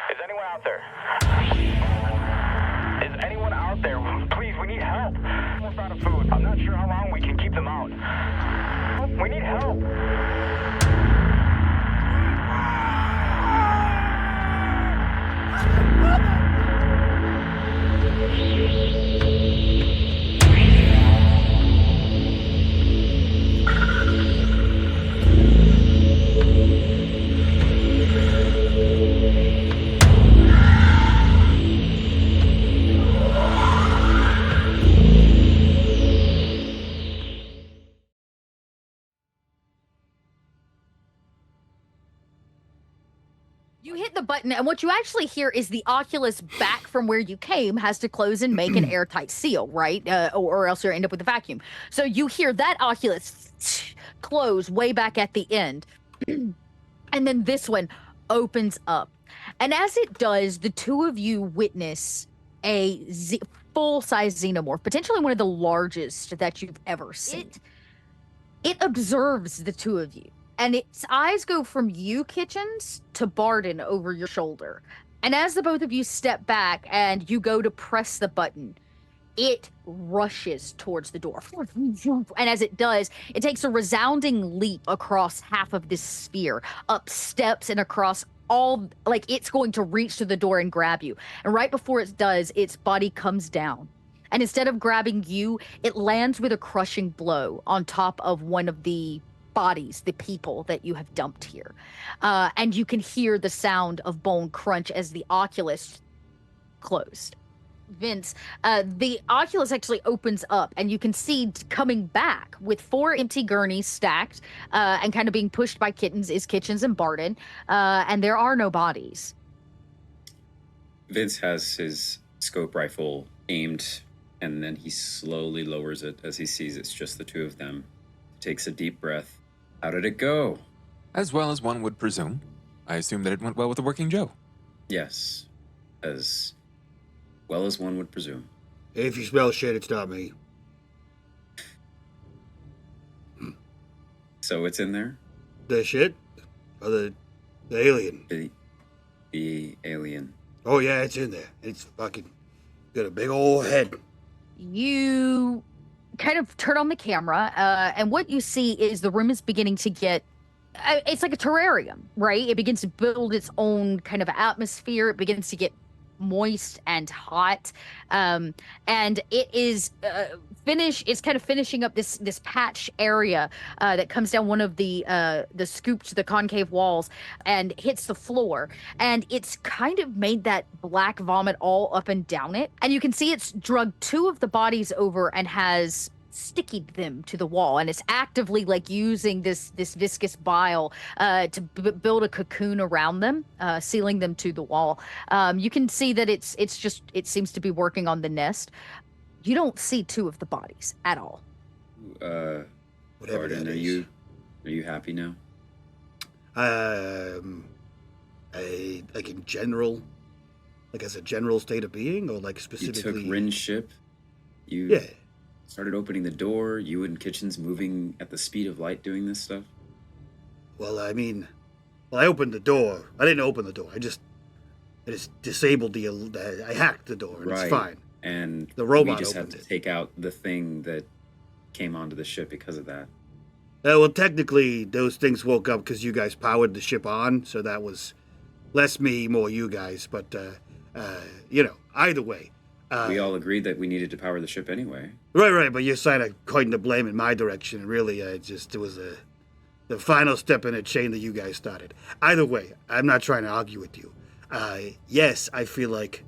Is anyone out there? Is anyone out there? Please, we need help. Almost out of food. I'm not sure how long we can keep them out. We need help. You hit the button, and what you actually hear is the Oculus back from where you came has to close and make an airtight seal, right? Or else you'll end up with a vacuum. So you hear that Oculus close way back at the end. And then this one opens up. And as it does, the two of you witness a full-size xenomorph, potentially one of the largest that you've ever seen. It observes the two of you. And its eyes go from you, Kitchens, to Barden over your shoulder. And as the both of you step back and you go to press the button, it rushes towards the door. And as it does, it takes a resounding leap across half of this sphere, up steps and across all, like it's going to reach to the door and grab you. And right before it does, its body comes down. And instead of grabbing you, it lands with a crushing blow on top of one of the bodies, the people that you have dumped here. And you can hear the sound of bone crunch as the Oculus closed. Vince, the Oculus actually opens up, and you can see coming back with 4 empty gurneys stacked and kind of being pushed by Kittens is Kitchens and Barden, and there are no bodies. Vince has his scope rifle aimed, and then he slowly lowers it as he sees it's just the two of them. Takes a deep breath. How did it go? As well as one would presume. I assume that it went well with the Working Joe. Yes, as well as one would presume. If you smell shit, it's not me. So it's in there? The shit? Or the alien? The alien. Oh yeah, it's in there. It's fucking got a big old head. You kind of turn on the camera, and what you see is the room is beginning to get, it's like a terrarium, right? It begins to build its own kind of atmosphere. It begins to get moist and hot, and it is it's kind of finishing up this patch area that comes down one of the scooped, the concave walls, and hits the floor, and it's kind of made that black vomit all up and down it, and you can see it's drugged 2 of the bodies over and has stickied them to the wall, and it's actively like using this viscous bile to build a cocoon around them, sealing them to the wall. You can see that it seems to be working on the nest. You don't see 2 of the bodies at all. Whatever Barden, that are is. you happy now? Like in general, like as a general state of being, or like specifically. You took Rin's ship. Yeah. Started opening the door. You and Kitchens moving at the speed of light, doing this stuff. Well, I mean, I opened the door. I didn't open the door. I just disabled I hacked the door, and Right. it's fine. And The robot we just had opened to it. take out the thing that came onto the ship because of that. Well, technically, those things woke up because you guys powered the ship on, so that was less me, more you guys. But either way. We all agreed that we needed to power the ship anyway. Right, but you're kind of pointing the blame in my direction, and really, it was the final step in a chain that you guys started. Either way, I'm not trying to argue with you. Yes, I feel like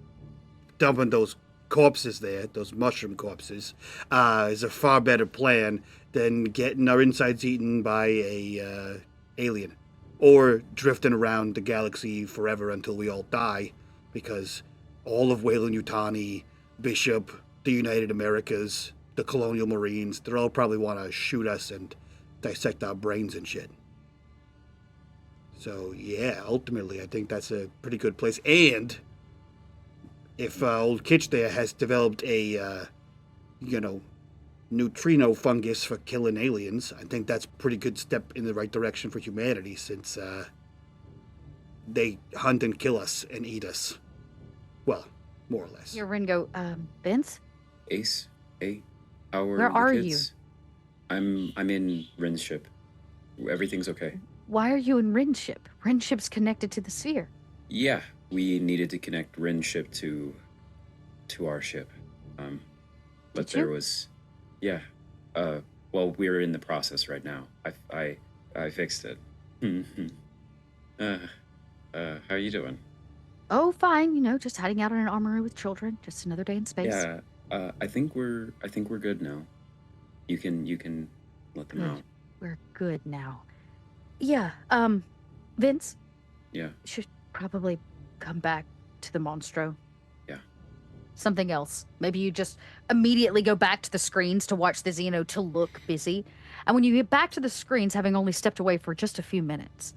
dumping those corpses there, those mushroom corpses, is a far better plan than getting our insides eaten by a alien, or drifting around the galaxy forever until we all die, because all of Weyland-Yutani, Bishop, the United Americas, the Colonial Marines, they'll all probably want to shoot us and dissect our brains and shit. So, yeah, ultimately, I think that's a pretty good place. And if old Kitch there has developed a, neutrino fungus for killing aliens, I think that's a pretty good step in the right direction for humanity, since they hunt and kill us and eat us. Well, more or less. Here, Ringo. Vince? Ace, hey, how are Where the are kids? I'm in Rin's ship. Everything's okay. Why are you in Rin's ship? Rin's ship's connected to the sphere. Yeah, we needed to connect Rin's ship to our ship. But Did you? there was, yeah. Well, we're in the process right now. I fixed it. How you doing? Oh, fine. You know, just hiding out in an armory with children. Just another day in space. Yeah, I think we're good now. You can let them Good. out. We're good now. Yeah. Vince? Yeah. Should probably come back to the Monstro. Yeah. Something else. Maybe you just immediately go back to the screens to watch the Xeno to look busy. And when you get back to the screens, having only stepped away for just a few minutes,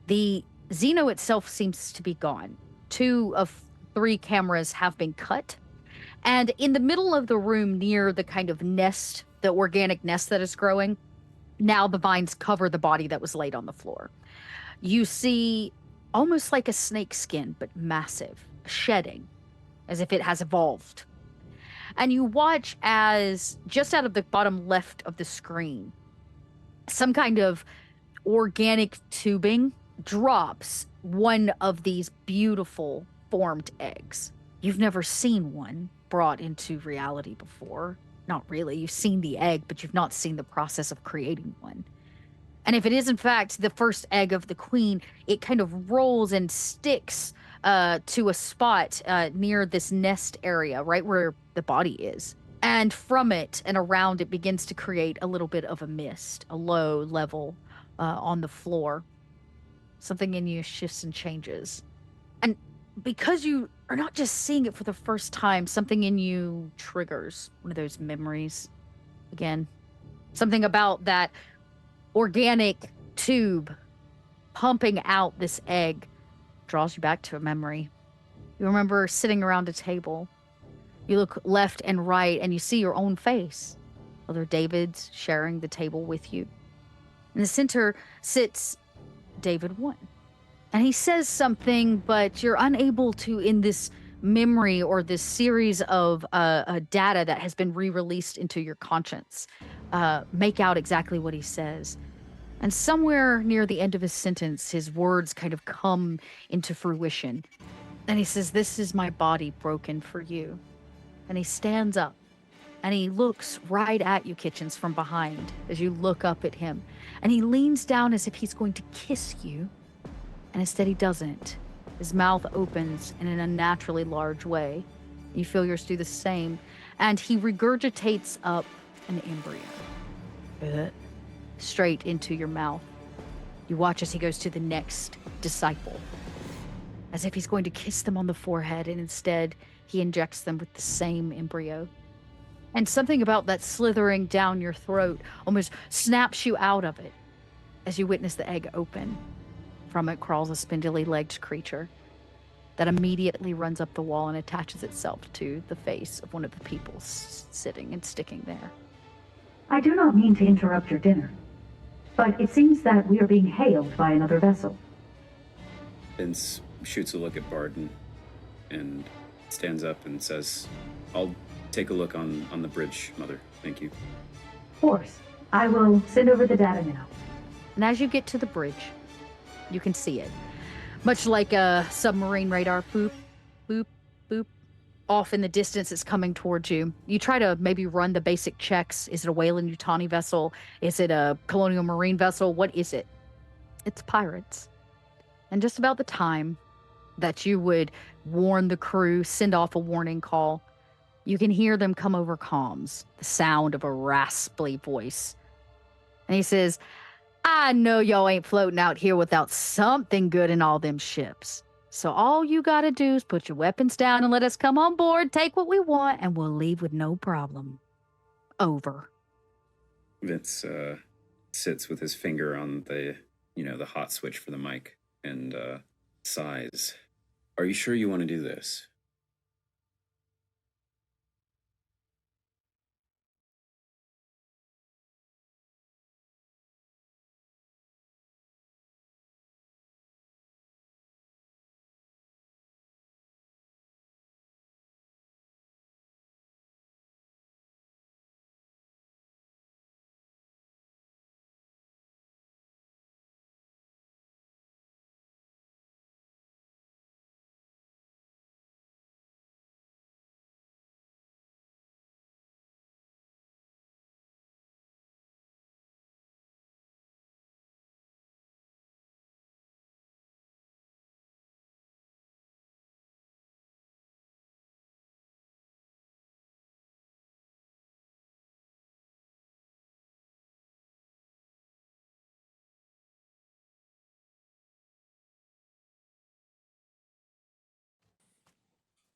the Xeno itself seems to be gone. 2 of 3 cameras have been cut. And in the middle of the room near the kind of nest, the organic nest that is growing, now the vines cover the body that was laid on the floor. You see almost like a snake skin, but massive, shedding, as if it has evolved. And you watch as, just out of the bottom left of the screen, some kind of organic tubing drops one of these beautiful formed eggs. You've never seen one brought into reality before. Not really. You've seen the egg, but you've not seen the process of creating one. And if it is, in fact, the first egg of the queen, it kind of rolls and sticks to a spot near this nest area, right where the body is. And from it and around it begins to create a little bit of a mist, a low level on the floor. Something in you shifts and changes. And because you are not just seeing it for the first time, something in you triggers one of those memories again. Something about that organic tube pumping out this egg draws you back to a memory. You remember sitting around a table. You look left and right and you see your own face. Other Davids sharing the table with you. In the center sits David 1. And he says something, but you're unable to, in this memory or this series of data that has been re-released into your conscience, make out exactly what he says. And somewhere near the end of his sentence, his words kind of come into fruition. And he says, "This is my body broken for you." And he stands up and he looks right at you, Kitchens, from behind as you look up at him. And he leans down as if he's going to kiss you. And instead he doesn't. His mouth opens in an unnaturally large way. You feel yours do the same. And he regurgitates up an embryo. Straight into your mouth. You watch as he goes to the next disciple. As if he's going to kiss them on the forehead, and instead he injects them with the same embryo. And something about that slithering down your throat almost snaps you out of it as you witness the egg open. From it crawls a spindly-legged creature that immediately runs up the wall and attaches itself to the face of one of the people sitting and sticking there. I do not mean to interrupt your dinner, but it seems that we are being hailed by another vessel. Vince shoots a look at Barden and stands up and says, "I'll take a look on the bridge, Mother. Thank you." Of course. I will send over the data now. And as you get to the bridge, you can see it. Much like a submarine radar, boop, boop, boop. Off in the distance, it's coming towards you. You try to maybe run the basic checks. Is it a Weyland-Yutani vessel? Is it a Colonial Marine vessel? What is it? It's pirates. And just about the time that you would warn the crew, send off a warning call, you can hear them come over comms, the sound of a raspy voice. And he says, "I know y'all ain't floating out here without something good in all them ships. So all you gotta do is put your weapons down and let us come on board, take what we want, and we'll leave with no problem. Over." Vince sits with his finger on the hot switch for the mic and sighs. "Are you sure you want to do this?"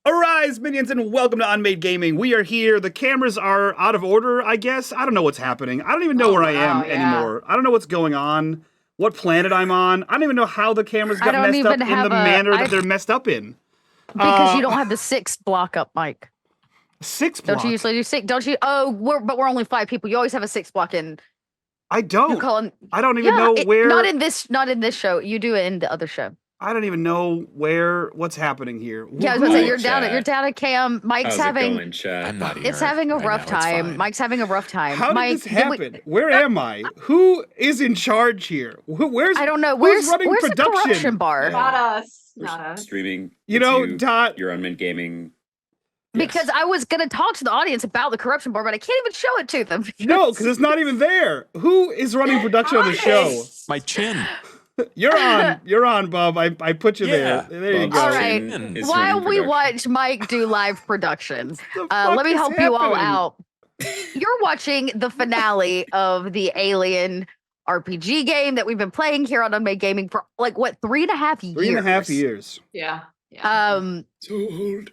Arise, minions, and welcome to unMadeGaming. We are here. The cameras are out of order, I guess. I don't know what's happening. I don't even know where I am anymore. I don't know what's going on, what planet I'm on. I don't even know how the cameras got messed up in the manner that they're messed up in. Because you don't have the 6 block up, Mike. 6 block? Don't you usually do 6? Don't you? Oh, but we're only 5 people. You always have a 6 block in. I don't. You're calling, I don't even know where. Not in this show. You do it in the other show. I don't even know what's happening here. Yeah, I was gonna say you're down at Cam. Mike's having. It going, Chad? I'm not It's having a rough time. Mike's having a rough time. How Mike, did this happen? Where am I? Who is in charge here? Where's I don't know. Who's Where's running the production? corruption bar? Yeah. Not us. We're Not us. streaming. You know, Dot. Your unMadeGaming. Because I was gonna talk to the audience about the corruption bar, but I can't even show it to them. No, because it's not even there. Who is running production on the show? My chin. You're on, Bob. I put you Yeah. there. There you go. All right. Is While running we production. watch Mike do live productions, The fuck let me is help you all happening? out. You're watching the finale of the Alien RPG game that we've been playing here on unMadeGaming for like what 3.5 years. 3.5 years. Yeah. Yeah. So old.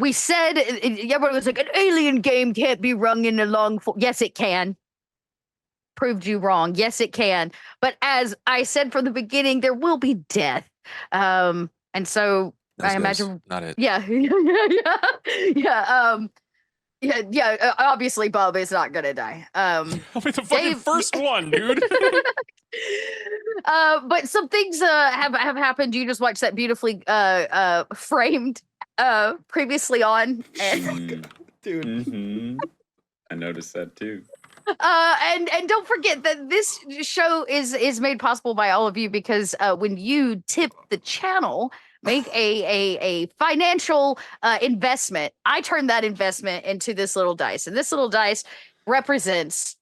We said everyone was like an Alien game can't be rung in a long form. Yes, it can. Proved you wrong. Yes, it can. But as I said from the beginning, there will be death. And so I imagine. Not it. Yeah, yeah. Obviously, Bob is not gonna die. I'll be the fucking Dave- first one, dude. But some things have happened. You just watched that beautifully framed previously on, and Dude. Mm-hmm. I noticed that too. and don't forget that this show is made possible by all of you because when you tip the channel, make a financial investment, I turn that investment into this little dice, and this little dice represents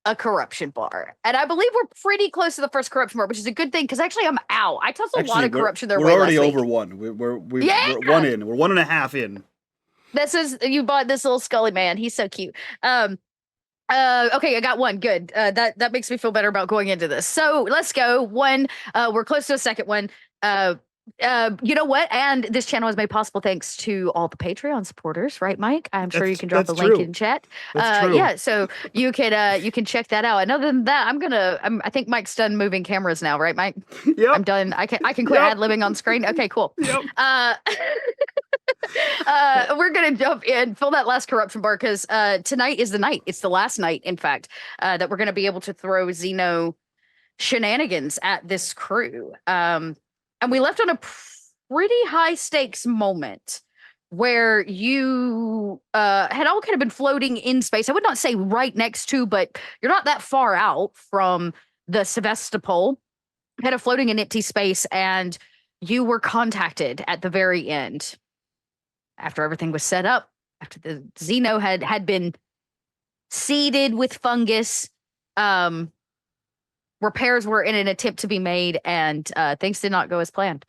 a corruption bar. And I believe we're pretty close to the first corruption bar, which is a good thing because actually I'm out. I tossed a lot of corruption their way. We're already last week. over one. We're 1 in. We're 1.5 in. This is you bought this little Scully man. He's so cute. Okay, I got one. Good. That makes me feel better about going into this. So let's go. One. We're close to a second one. You know what? And this channel is made possible thanks to all the Patreon supporters, right, Mike? I'm sure you can drop the that's link true. in chat. That's true. Yeah, so you can check that out. And other than that, I think Mike's done moving cameras now, right, Mike? Yep. I'm done. I can quit Yep. ad-libbing on screen. Okay, cool. Yep. We're gonna jump in, fill that last corruption bar because tonight is the night. It's the last night, in fact, that we're gonna be able to throw Xeno shenanigans at this crew. And we left on a pretty high stakes moment where you had all kind of been floating in space. I would not say right next to, but you're not that far out from the Sevastopol, kind of floating in empty space, and you were contacted at the very end. After everything was set up, after the Xeno had been seeded with fungus, repairs were in an attempt to be made, and things did not go as planned.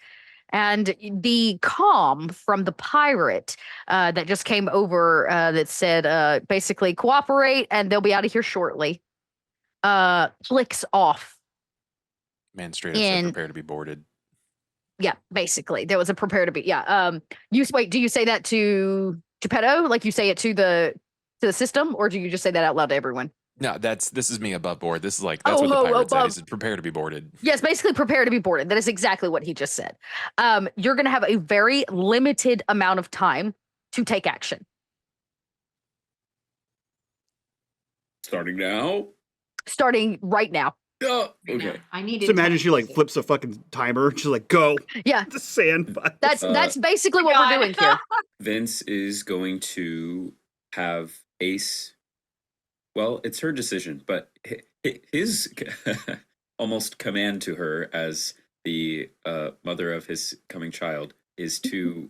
And the comm from the pirate that just came over that said basically cooperate and they'll be out of here shortly clicks off. Man, straight up said prepare to be boarded. Yeah, basically. There was a prepare to be. Yeah. Wait, do you say that to Geppetto? Like you say it to the system, or do you just say that out loud to everyone? No, this is me above board. This is like that's what the pirate said. He said prepare to be boarded. Yes, basically prepare to be boarded. That is exactly what he just said. You're gonna have a very limited amount of time to take action. Starting now. Starting right now. Okay. I need Just imagine she like flips a fucking timer. She's like, go. Yeah. The sandbox. That's basically what we're doing here. Vince is going to have Ace. Well, it's her decision, but his almost command to her as the mother of his coming child is to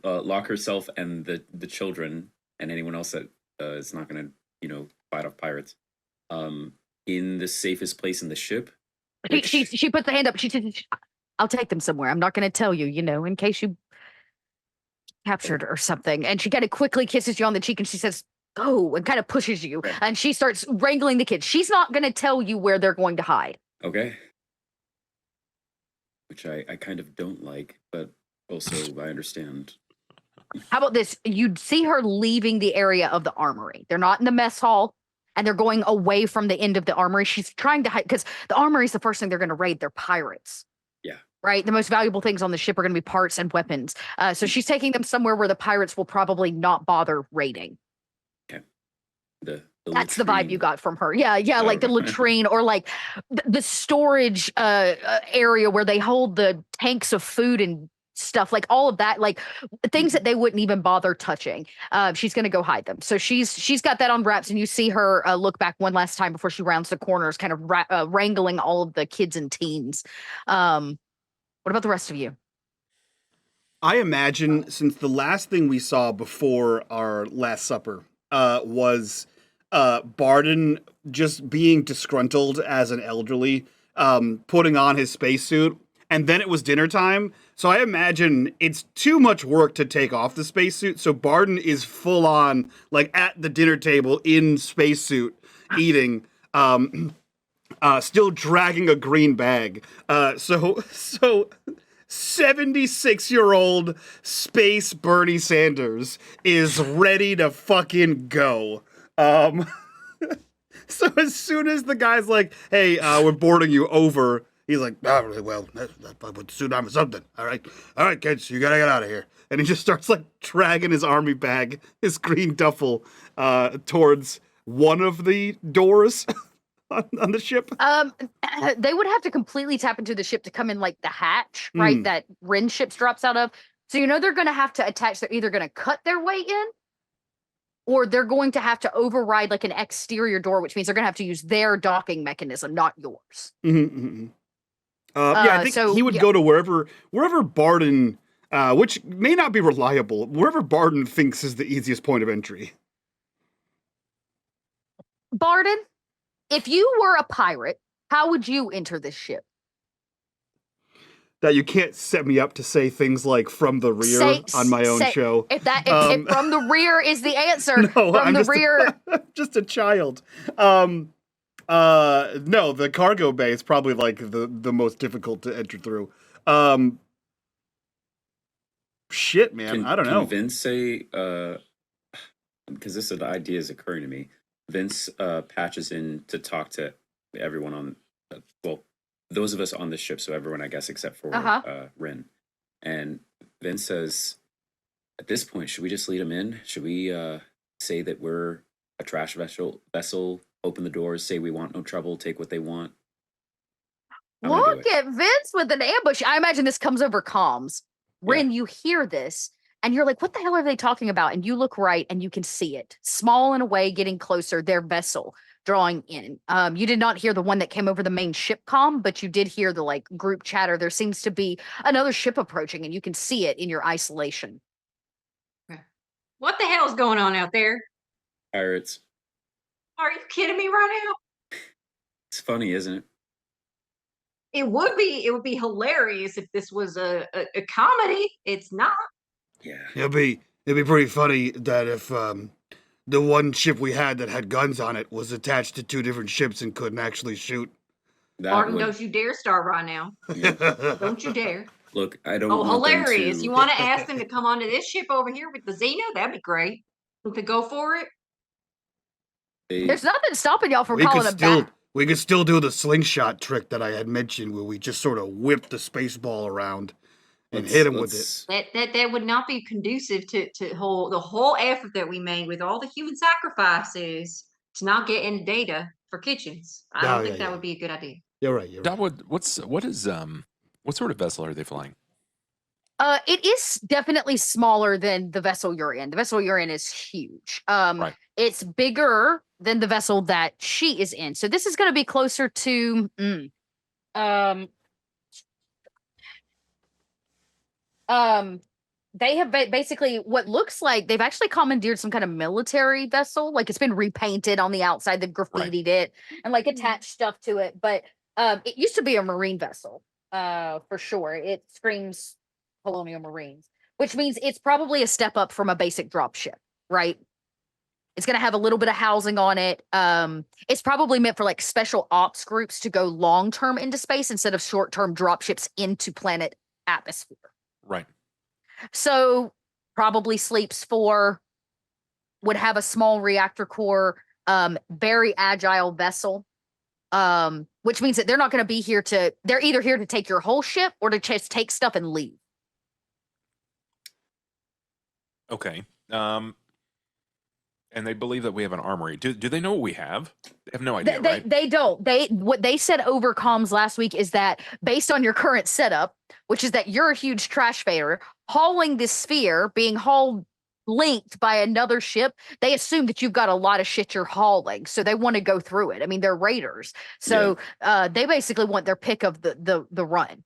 lock herself and the children and anyone else that is not going to, fight off pirates, in the safest place in the ship. She puts the hand up. She says, "I'll take them somewhere. I'm not going to tell you, in case you captured or something." And she kind of quickly kisses you on the cheek and she says, "Go," and kind of pushes you. Okay. And she starts wrangling the kids. She's not going to tell you where they're going to hide. Okay. Which I kind of don't like, but Also, I understand. How about this? You'd see her leaving the area of the armory. They're not in the mess hall, and they're going away from the end of the armory. She's trying to hide because the armory is the first thing they're going to raid. They're pirates. Yeah. Right? The most valuable things on the ship are going to be parts and weapons. So she's taking them somewhere where the pirates will probably not bother raiding. Okay. The That's the vibe latrine. you got from her. Yeah, like the latrine or like the storage area where they hold the tanks of food and stuff, like all of that, like things that they wouldn't even bother touching. She's going to go hide them. So she's got that on wraps, and you see her look back one last time before she rounds the corners, kind of wrangling all of the kids and teens. What about the rest of you? I imagine, since the last thing we saw before our Last Supper was Barden just being disgruntled as an elderly, putting on his spacesuit, and then it was dinner time. So I imagine it's too much work to take off the spacesuit. So Barden is full on, like at the dinner table in spacesuit, eating, still dragging a green bag. So 76-year-old Space Bernie Sanders is ready to fucking go. So as soon as the guy's like, hey, we're boarding you over, he's like, oh, well, I would suit on with something. All right, kids, you gotta get out of here. And he just starts like dragging his army bag, his green duffel, towards one of the doors on the ship. They would have to completely tap into the ship to come in, like the hatch, right? That Ren ships drops out of. So they're going to have to attach. They're either going to cut their way in, or they're going to have to override like an exterior door, which means they're going to have to use their docking mechanism, not yours. I think he would go to wherever Barden, which may not be reliable, wherever Barden thinks is the easiest point of entry. Barden, if you were a pirate, how would you enter this ship? That you can't set me up to say things like "from the rear" on my own show. If "from the rear" is the answer, no, from the rear, I'm just a child. No, the cargo bay is probably like the most difficult to enter through. Shit, man, I don't know. Can Vince say, because this idea is occurring to me, Vince patches in to talk to everyone on, those of us on the ship, so everyone, I guess, except for Ren. And Vince says, at this point, should we just lead him in? Should we say that we're a trash vessel, open the doors, say we want no trouble, take what they want? Look at Vince with an ambush. I imagine this comes over comms. Ren, you hear this, and you're like, what the hell are they talking about? And you look right, and you can see it. Small and away, getting closer, their vessel drawing in. You did not hear the one that came over the main ship comm, but you did hear the like group chatter. There seems to be another ship approaching, and you can see it in your isolation. What the hell's going on out there? Pirates. Are you kidding me right now? It's funny, isn't it? It would be hilarious if this was a comedy. It's not. Yeah. It'd be pretty funny that if the one ship we had that had guns on it was attached to two different ships and couldn't actually shoot. Barton, don't you dare start right now. Don't you dare. Look, I don't. Oh, hilarious! You want to ask them to come onto this ship over here with the Xeno? That'd be great. We could go for it. There's nothing stopping y'all from calling them back. We could still do the slingshot trick that I had mentioned, where we just sort of whip the space ball around and hit him with it. That would not be conducive to the whole effort that we made with all the human sacrifices to not get any data for kitchens. I don't think that would be a good idea. You're right. What sort of vessel are they flying? It is definitely smaller than the vessel you're in. The vessel you're in is huge. Right. It's bigger than the vessel that she is in. So this is going to be closer to they have basically what looks like they've actually commandeered some kind of military vessel. Like it's been repainted on the outside. They've graffitied it and like attached stuff to it. But it used to be a marine vessel, for sure. It screams Colonial Marines, which means it's probably a step up from a basic drop ship, right? It's going to have a little bit of housing on it. It's probably meant for like special ops groups to go long-term into space instead of short-term drop ships into planet atmosphere. Right. So probably sleeps 4, would have a small reactor core, very agile vessel. Which means that they're not going to be here they're either here to take your whole ship or to just take stuff and leave. Okay. And they believe that we have an armory. Do they know what we have? They have no idea, right? They don't. What they said over comms last week is that based on your current setup, which is that you're a huge trash fader, hauling this sphere, being hauled linked by another ship, they assume that you've got a lot of shit you're hauling, so they want to go through it. I mean, they're raiders, so they basically want their pick of the run.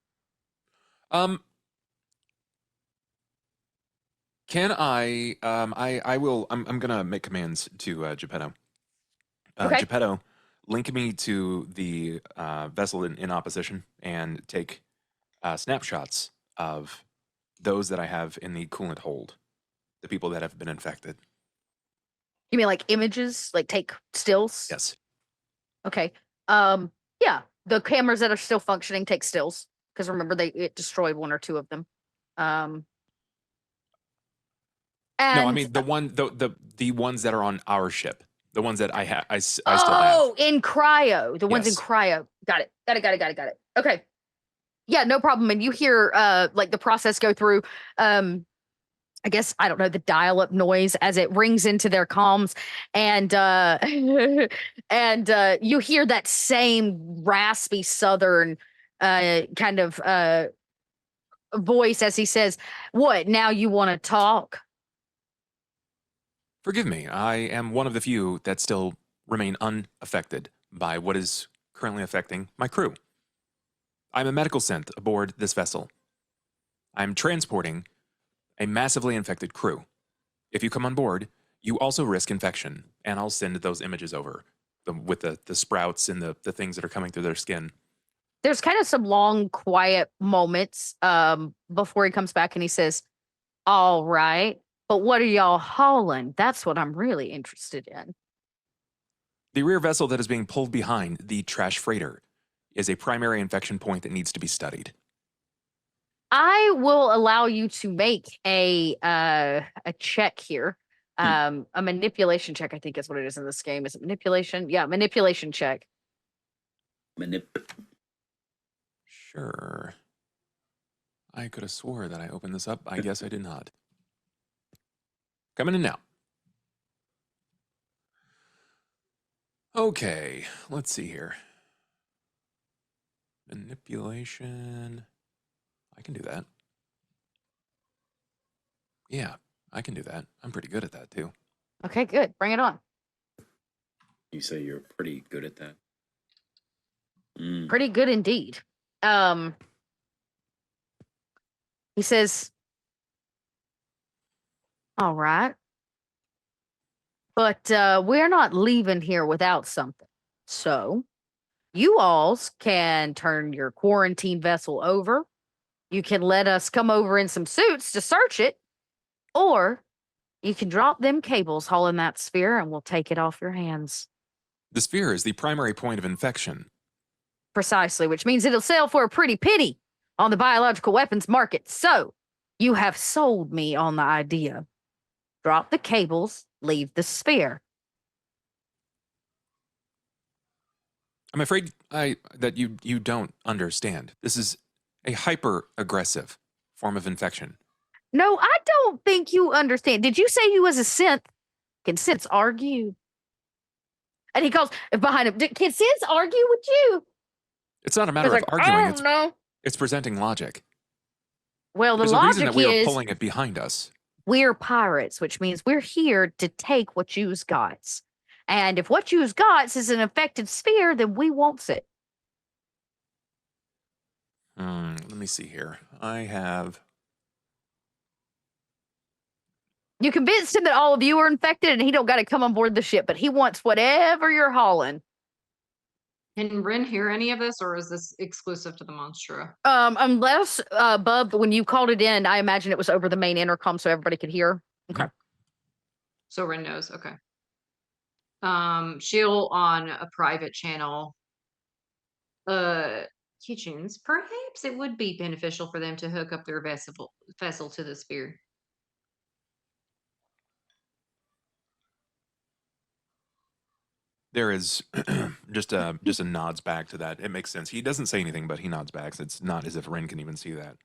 Can I will. I'm gonna make commands to Geppetto. Okay. Geppetto, link me to the vessel in opposition and take snapshots of those that I have in the coolant hold, the people that have been infected. You mean like images, like take stills? Yes. Okay. Yeah, the cameras that are still functioning take stills, because remember it destroyed 1 or 2 of them. And, no, I mean the ones that are on our ship, the ones that I still have. Oh, in cryo, the ones in Yes. cryo. Got it. Okay. Yeah, no problem. And you hear like the process go through. I guess, I don't know, the dial-up noise as it rings into their comms, and and you hear that same raspy southern kind of voice as he says, "What, now you want to talk?" Forgive me, I am one of the few that still remain unaffected by what is currently affecting my crew. I'm a medical sent aboard this vessel. I'm transporting a massively infected crew. If you come on board, you also risk infection, and I'll send those images over with the sprouts and the things that are coming through their skin. There's kind of some long, quiet moments before he comes back and he says, "All right, but what are y'all hauling? That's what I'm really interested in." The rear vessel that is being pulled behind the trash freighter is a primary infection point that needs to be studied. I will allow you to make a check here. A manipulation check, I think is what it is in this game. Is it manipulation? Yeah, manipulation check. Sure. I could have swore that I opened this up. I guess I did not. Coming in now. Okay, let's see here. Manipulation. I can do that. Yeah, I can do that. I'm pretty good at that too. Okay, good. Bring it on. You say you're pretty good at that. Pretty good indeed. He says, "All right, but we're not leaving here without something. So you alls can turn your quarantine vessel over. You can let us come over in some suits to search it, or you can drop them cables hauling that sphere and we'll take it off your hands." The sphere is the primary point of infection. Precisely, which means it'll sell for a pretty penny on the biological weapons market. So you have sold me on the idea. Drop the cables, leave the sphere. I'm afraid that you don't understand. This is a hyper-aggressive form of infection. No, I don't think you understand. Did you say you was a synth? Can synths argue? And he calls behind him. Can synths argue with you? It's not a matter of arguing. I don't know. It's presenting logic. Well, the There's a reason logic that we are is pulling it behind us. we're pirates, which means we're here to take what you's got. And if what you's got is an infected sphere, then we wants it. Let me see here. I have... You convinced him that all of you are infected and he don't got to come on board the ship, but he wants whatever you're hauling. Can Ren hear any of this, or is this exclusive to the Monstro? Unless, Bub, when you called it in, I imagine it was over the main intercom so everybody could hear. Okay. So Ren knows. Okay. She'll on a private channel Kitchens, perhaps it would be beneficial for them to hook up their vessel to the sphere. There is just a nods back to that. It makes sense. He doesn't say anything, but he nods back. So it's not as if Ren can even see that.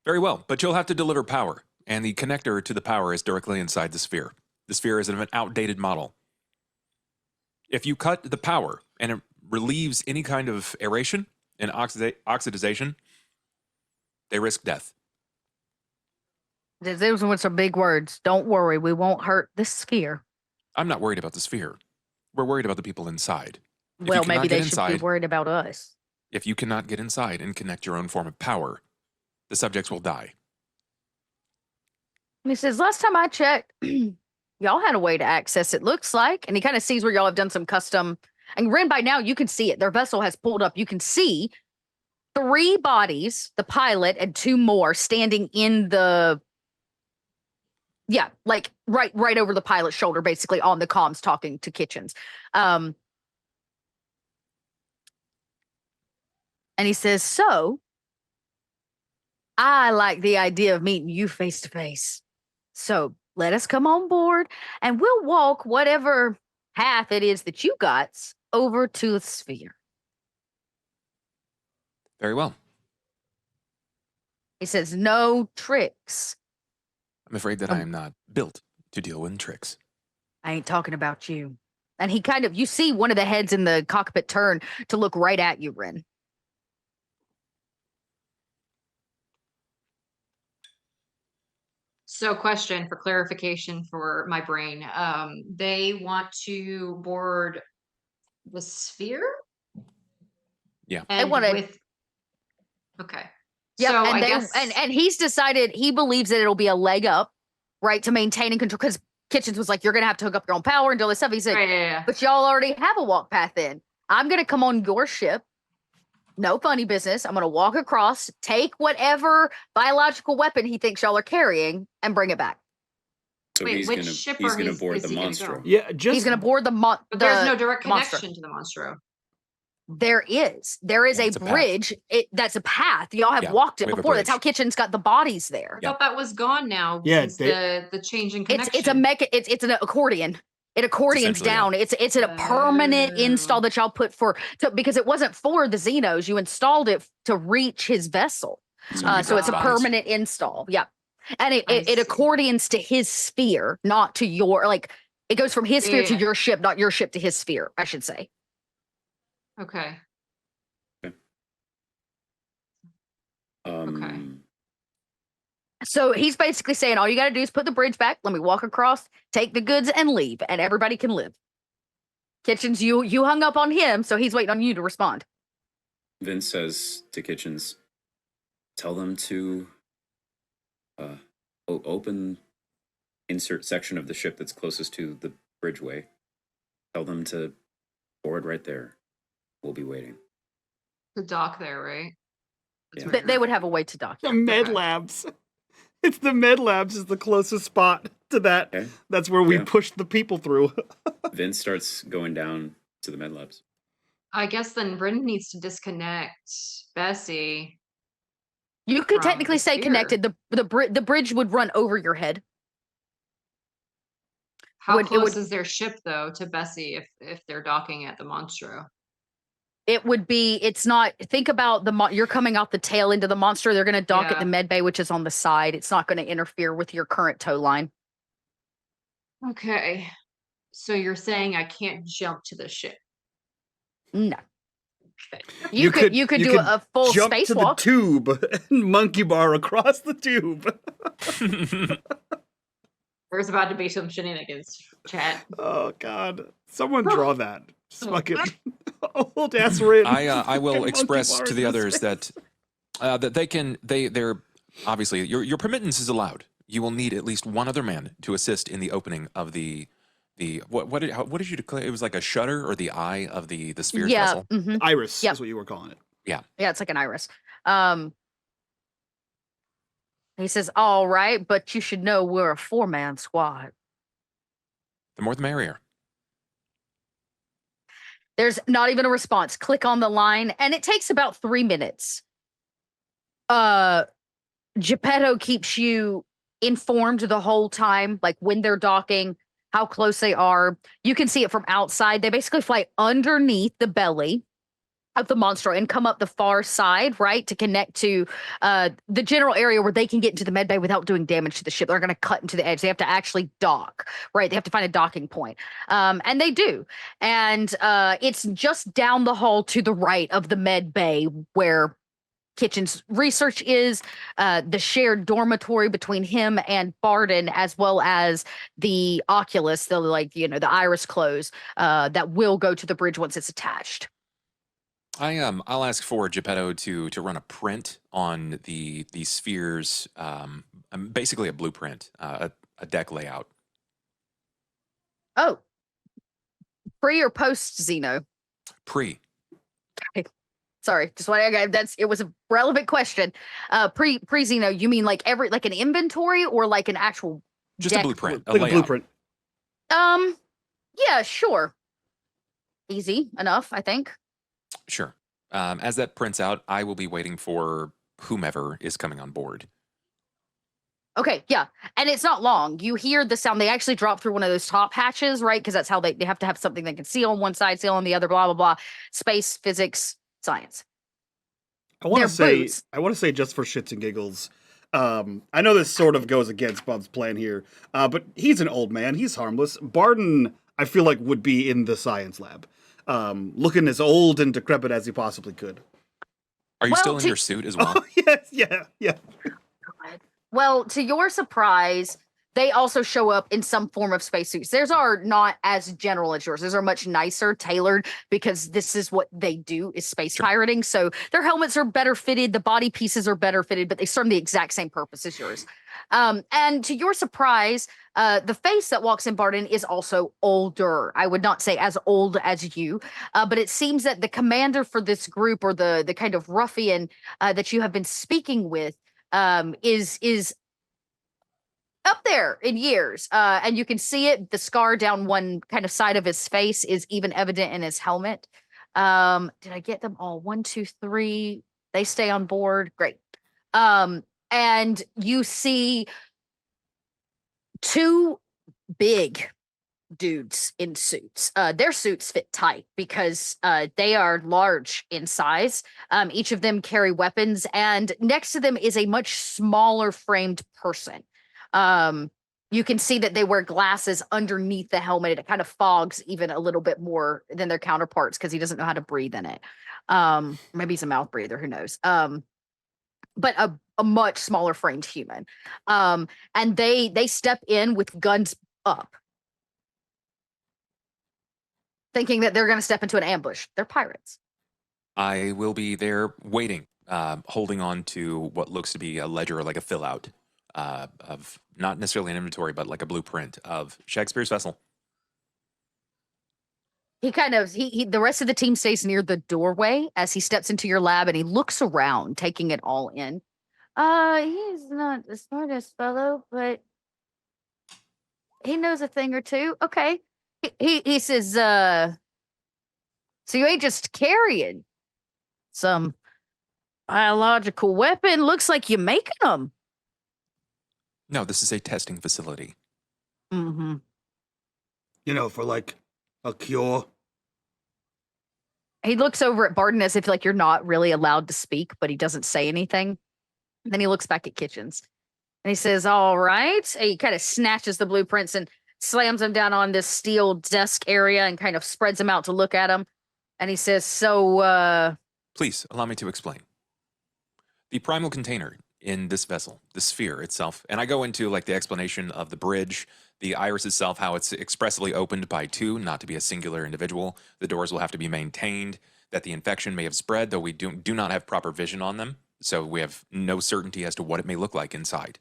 Very well, but you'll have to deliver power, and the connector to the power is directly inside the sphere. The sphere is an outdated model. If you cut the power and it relieves any kind of aeration and oxidization, they risk death. Those are some big words. Don't worry, we won't hurt the sphere. I'm not worried about the sphere. We're worried about the people inside. If you Well, cannot maybe get they should be inside- worried about us. If you cannot get inside and connect your own form of power, the subjects will die. And he says, last time I checked, y'all had a way to access it, looks like. And he kind of sees where y'all have done some custom. And Ren, by now, you can see it. Their vessel has pulled up. You can see 3 bodies, the pilot and 2 more standing in the... Yeah, like right over the pilot's shoulder, basically on the comms talking to Kitchens. And he says, so I like the idea of meeting you face to face. So let us come on board and we'll walk whatever path it is that you got over to the sphere. Very well. He says, no tricks. I'm afraid that I am not built to deal with tricks. I ain't talking about you. And he kind of, you see one of the heads in the cockpit turn to look right at you, Ren. So, question for clarification for my brain. They want to board the sphere? Yeah. And wanna- with okay. Yeah, So and I they guess and he's decided he believes that it'll be a leg up, right, to maintain and control. Because Kitchens was like, "You're gonna have to hook up your own power and do all this stuff." He said, yeah. "But y'all already have a walk path in. I'm gonna come on your ship. No funny business. I'm gonna walk across, take whatever biological weapon he thinks y'all are carrying, and bring it back. So Wait, he's which gonna ship he's are gonna he's- board is the he gonna go? monstro. Yeah, just He's gonna board the But there's no direct monster. connection to the monstro. There is. There is Yeah, a it's a path. bridge. That's a path. Y'all have Yeah, walked it we have a before. That's how bridge. Kitchen's got the bodies there. I thought that was gone now Yeah, since the change in connection. It's an accordion. It accordions essentially, yeah. down. It's a permanent install Oh. that y'all put because it wasn't for the Xenos. You installed it to reach his vessel. So he So it's a bodies. permanent install. Yeah. And I it see. accordions to his sphere, not to your, like, it goes from his sphere to Yeah. your ship, not your ship to his sphere, I should say. Okay. So he's basically saying, all you got to do is put the bridge back. Let me walk across, take the goods, and leave, and everybody can live. Kitchens, you hung up on him, so he's waiting on you to respond. Vince says to Kitchens, tell them to open insert section of the ship that's closest to the bridgeway. Tell them to board right there. We'll be waiting. The dock there, right? That's Yeah. where They would have a way to dock. the med labs. It's the med labs is the closest spot to that. Okay. That's where we Yeah. push the people through. Vince starts going down to the med labs. I guess then Brendan needs to disconnect Bessie. You could From technically the say sphere. connected. The bridge would run over your head. How It close would- is their ship though to Bessie if they're docking at the Monstro? It would be, it's not, think about you're coming out the tail end of the monster. They're going to dock at Yeah. the med bay, which is on the side. It's not going to interfere with your current tow line. Okay. So you're saying I can't jump to the ship? No. Okay. You could do a full jump to the spacewalk. tube and monkey bar across the tube. There's about to be some shenanigans, chat. Oh God! Someone draw that. Just fucking old ass Rin. I will Fucking express monkey to bars the in others space. that they're obviously your permittance is allowed. You will need at least one other man to assist in the opening of the what did you declare? It was like a shutter or the eye of the sphere Yeah. vessel. Mhm. Iris Yep. is what you were calling it. Yeah, it's like an iris. He says, all right, but you should know we're a 4-man squad. The more the merrier. There's not even a response. Click on the line, and it takes about 3 minutes. Geppetto keeps you informed the whole time, like when they're docking, how close they are. You can see it from outside. They basically fly underneath the belly of the monster and come up the far side, right, to connect to the general area where they can get into the med bay without doing damage to the ship. They're going to cut into the edge. They have to actually dock, right? They have to find a docking point, and they do. And it's just down the hall to the right of the med bay where Kitchen's research is, the shared dormitory between him and Barden, as well as the Oculus, the the iris close that will go to the bridge once it's attached. I'll ask for Geppetto to run a print on the spheres, basically a blueprint, a deck layout. Oh, pre or post Xeno? Pre. Okay. Sorry, just what it was a relevant question. Pre Xeno, you mean like an inventory or like an actual just deck? A blueprint, like a blueprint. Yeah, sure. Easy enough, I think. Sure. As that prints out, I will be waiting for whomever is coming on board. Okay, yeah. And it's not long. You hear the sound. They actually drop through one of those top hatches, right? Because that's how they have to have something they can see on one side, see on the other, blah, blah, blah. Space, physics, science. I want to say just for shits and giggles, I know this sort of goes against Bob's plan here, but he's an old man. He's harmless. Barden, I feel like, would be in the science lab, looking as old and decrepit as he possibly could. Are you still in your suit as well? Oh, yes, yeah. Well, to your surprise, they also show up in some form of spacesuits. Theirs are not as general as yours. Theirs are much nicer, tailored, because this is what they do, is space pirating. So their helmets are better fitted, the body pieces are better fitted, but they serve the exact same purpose as yours. And to your surprise, the face that walks in Barden is also older. I would not say as old as you, but it seems that the commander for this group, or the kind of ruffian that you have been speaking with, is up there in years, and you can see it. The scar down one kind of side of his face is even evident in his helmet. Did I get them all? 1, 2, 3. They stay on board. Great. And you see 2 big dudes in suits. Their suits fit tight because they are large in size. Each of them carry weapons, and next to them is a much smaller framed person. You can see that they wear glasses underneath the helmet. It kind of fogs even a little bit more than their counterparts because he doesn't know how to breathe in it. Maybe he's a mouth breather, who knows? But a much smaller framed human. And they step in with guns up, thinking that they're going to step into an ambush. They're pirates. I will be there waiting, holding on to what looks to be a ledger, like a fill out of not necessarily an inventory, but like a blueprint of Shakespeare's vessel. The rest of the team stays near the doorway as he steps into your lab, and he looks around, taking it all in. He's not the smartest fellow, but he knows a thing or two. Okay. He says, so you ain't just carrying some biological weapon. Looks like you're making them. No, this is a testing facility. Mm-hmm. For like a cure. He looks over at Barden as if like you're not really allowed to speak, but he doesn't say anything. And then he looks back at Kitchens and he says, all right. And he kind of snatches the blueprints and slams them down on this steel desk area and kind of spreads them out to look at them. And he says, so, please allow me to explain. The primal container in this vessel, the sphere itself, and I go into like the explanation of the bridge, the iris itself, how it's expressly opened by 2, not to be a singular individual. The doors will have to be maintained, that the infection may have spread, though we do not have proper vision on them. So we have no certainty as to what it may look like inside.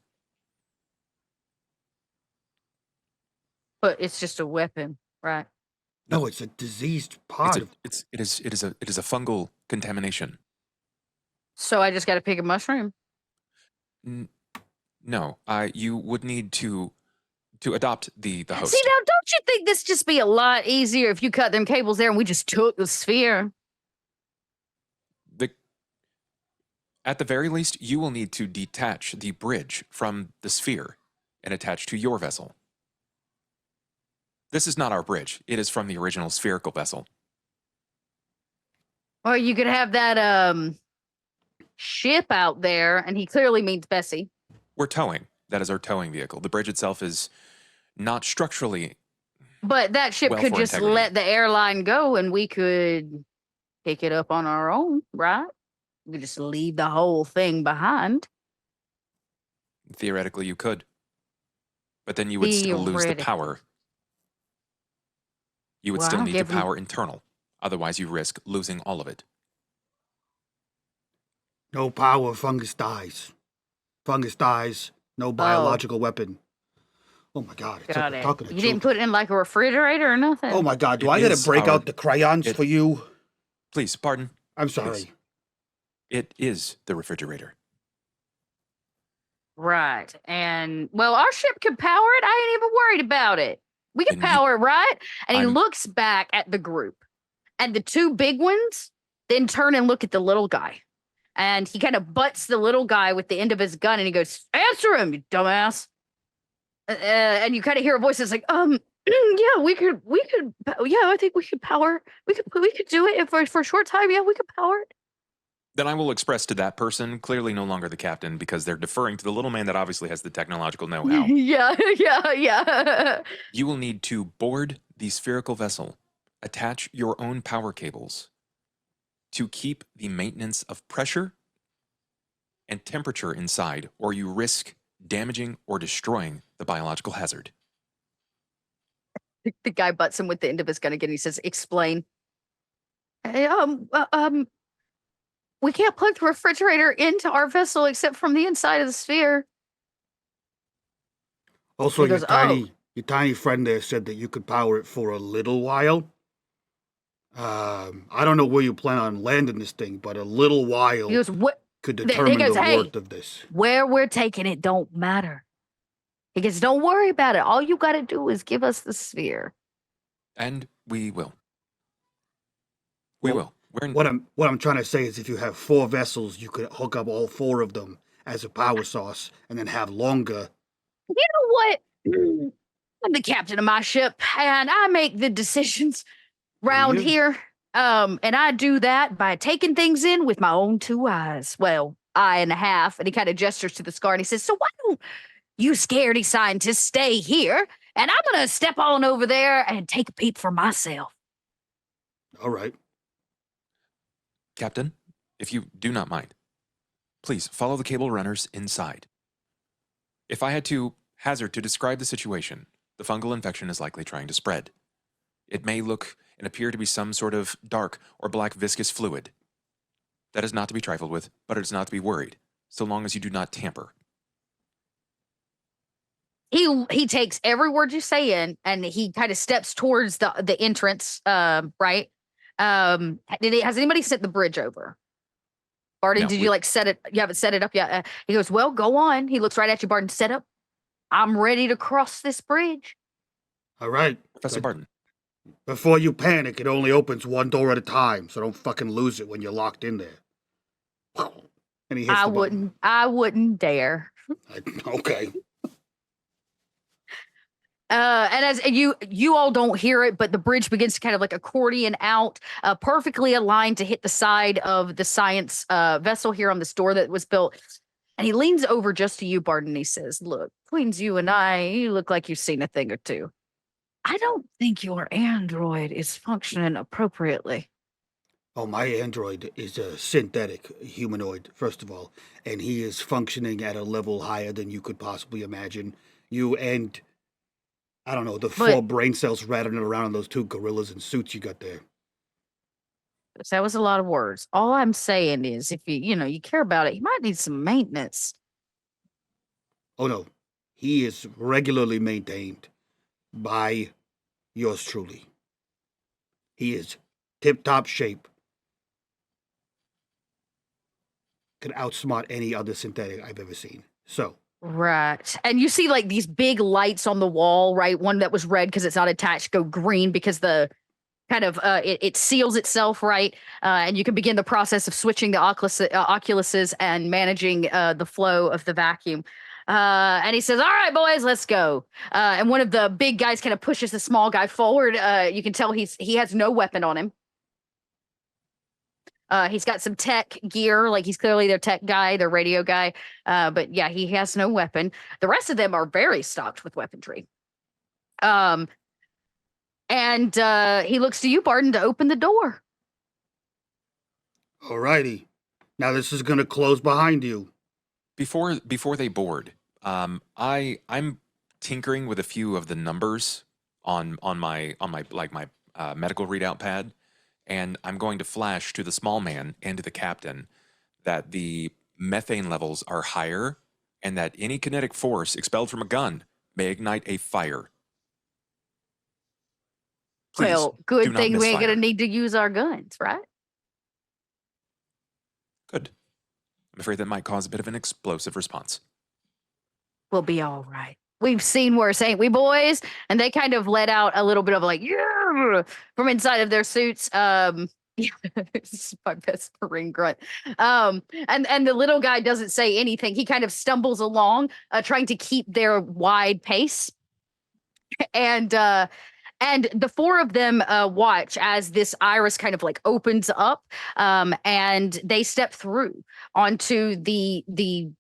But it's just a weapon, right? No, it's a diseased part. It is a fungal contamination. So I just got to pick a mushroom. No, you would need to to adopt the host. See, now, don't you think this just be a lot easier if you cut them cables there and we just took the sphere? At the very least, you will need to detach the bridge from the sphere and attach to your vessel. This is not our bridge. It is from the original spherical vessel. Or you could have that ship out there, and he clearly means Bessie. We're towing. That is our towing vehicle. The bridge itself is not structurally. But that ship well could for just integrity. let the airline go, and we could pick it up on our own, right? We could just leave the whole thing behind. Theoretically, you could. But then you would still lose the power. You would Well, I still don't need the give 'em- power internal. Otherwise, you risk losing all of it. No power, fungus dies. Fungus dies, no biological weapon. Oh my God. It's Got like it. talking to You didn't children. put it in like a refrigerator or nothing? Oh my God, do It I gotta is break our- out the crayons it- for you? Please, pardon. I'm sorry. Please. It is the refrigerator. Right. And, well, our ship could power it. I ain't even worried about it. We can Then you- power it, right? And he I'm- looks back at the group. And the two big ones then turn and look at the little guy. And he kind of butts the little guy with the end of his gun and he goes, "Answer him, you dumbass." And you kind of hear a voice that's like, yeah, we could, yeah, I think we could power, we could do it for a short time. Yeah, we could power it. Then I will express to that person, clearly no longer the captain, because they're deferring to the little man that obviously has the technological know-how. yeah. You will need to board the spherical vessel, attach your own power cables to keep the maintenance of pressure and temperature inside, or you risk damaging or destroying the biological hazard. The guy butts him with the end of his gun again. He says, "Explain." Hey, we can't plug the refrigerator into our vessel except from the inside of the sphere. Also, He your goes, tiny friend there said that you could power it for a little while. I don't know where you plan on landing this thing, but a little while He goes, "What?" could he determine goes, the "Hey." worth of this. Where we're taking it don't matter. He goes, "Don't worry about it. All you got to do is give us the sphere." And we will. We Well, will. We're in, What I'm trying to say is if you have 4 vessels, you could hook up all 4 of them as a power source and then have longer. You know what? I'm the captain of my ship, and I make the decisions round you? here. And I do that by taking things in with my own 2 eyes. Well, eye and a half. And he kind of gestures to the scar and he says, "So why don't you scaredy scientists stay here? And I'm going to step on over there and take a peep for myself." All right. Captain, if you do not mind, please follow the cable runners inside. If I had to hazard to describe the situation, the fungal infection is likely trying to spread. It may look and appear to be some sort of dark or black viscous fluid. That is not to be trifled with, but it is not to be worried, so long as you do not tamper. He takes every word you say in, and he kind of steps towards the entrance. Right? Has anybody sent the bridge over? Barton, No, did you set it? You haven't set it up yet. He goes, "Well, go on." He looks right at you, Barton. "Set up. I'm ready to cross this bridge." All right. Professor Barton. Before you panic, it only opens 1 door at a time, so don't fucking lose it when you're locked in there. And he hits the button. I wouldn't dare. Okay. And as you all don't hear it, but the bridge begins to kind of like accordion out, perfectly aligned to hit the side of the science vessel here on this door that was built. And he leans over just to you, Barton, and he says, "Look, between you and I, you look like you've seen a thing or two. I don't think your android is functioning appropriately." Oh, my android is a synthetic humanoid, first of all, and he is functioning at a level higher than you could possibly imagine. You and, I don't know, the 4 brain cells rattling around on those 2 gorillas in suits you got there. That was a lot of words. All I'm saying is, if you care about it, you might need some maintenance. Oh, no. He is regularly maintained by yours truly. He is tip-top shape. Could outsmart any other synthetic I've ever seen. So, Right. And you see like these big lights on the wall, right? One that was red because it's not attached go green because the kind of it seals itself, right? And you can begin the process of switching the oculuses and managing the flow of the vacuum. And he says, "All right, boys, let's go." And one of the big guys kind of pushes the small guy forward. You can tell he has no weapon on him. He's got some tech gear, like he's clearly their tech guy, their radio guy. But yeah, he has no weapon. The rest of them are very stocked with weaponry. And he looks to you, Barton, to open the door. Alrighty. Now this is gonna close behind you. Before they board, I'm tinkering with a few of the numbers on my medical readout pad, and I'm going to flash to the small man and to the captain that the methane levels are higher, and that any kinetic force expelled from a gun may ignite a fire. Please, Well, do good not thing we ain't misfire. gonna need to use our guns, right? Good. I'm afraid that might cause a bit of an explosive response. We'll be all right. We've seen worse, ain't we, boys? And they kind of let out a little bit of like, yeah, from inside of their suits. This is my best Marine grunt. And the little guy doesn't say anything. He kind of stumbles along, trying to keep their wide pace. And the four of them watch as this iris kind of like opens up, and they step through onto the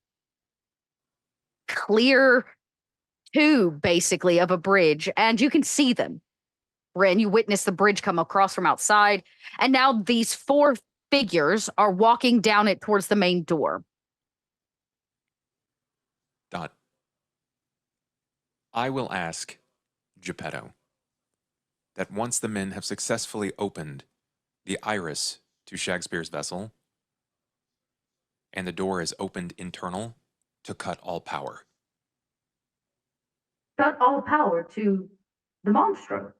clear tube, basically, of a bridge, and you can see them. Ren, you witness the bridge come across from outside, and now these four figures are walking down it towards the main door. Dot. I will ask Geppetto that once the men have successfully opened the iris to Shakespeare's vessel, and the door is opened internal, to cut all power. Got all power to the monstro.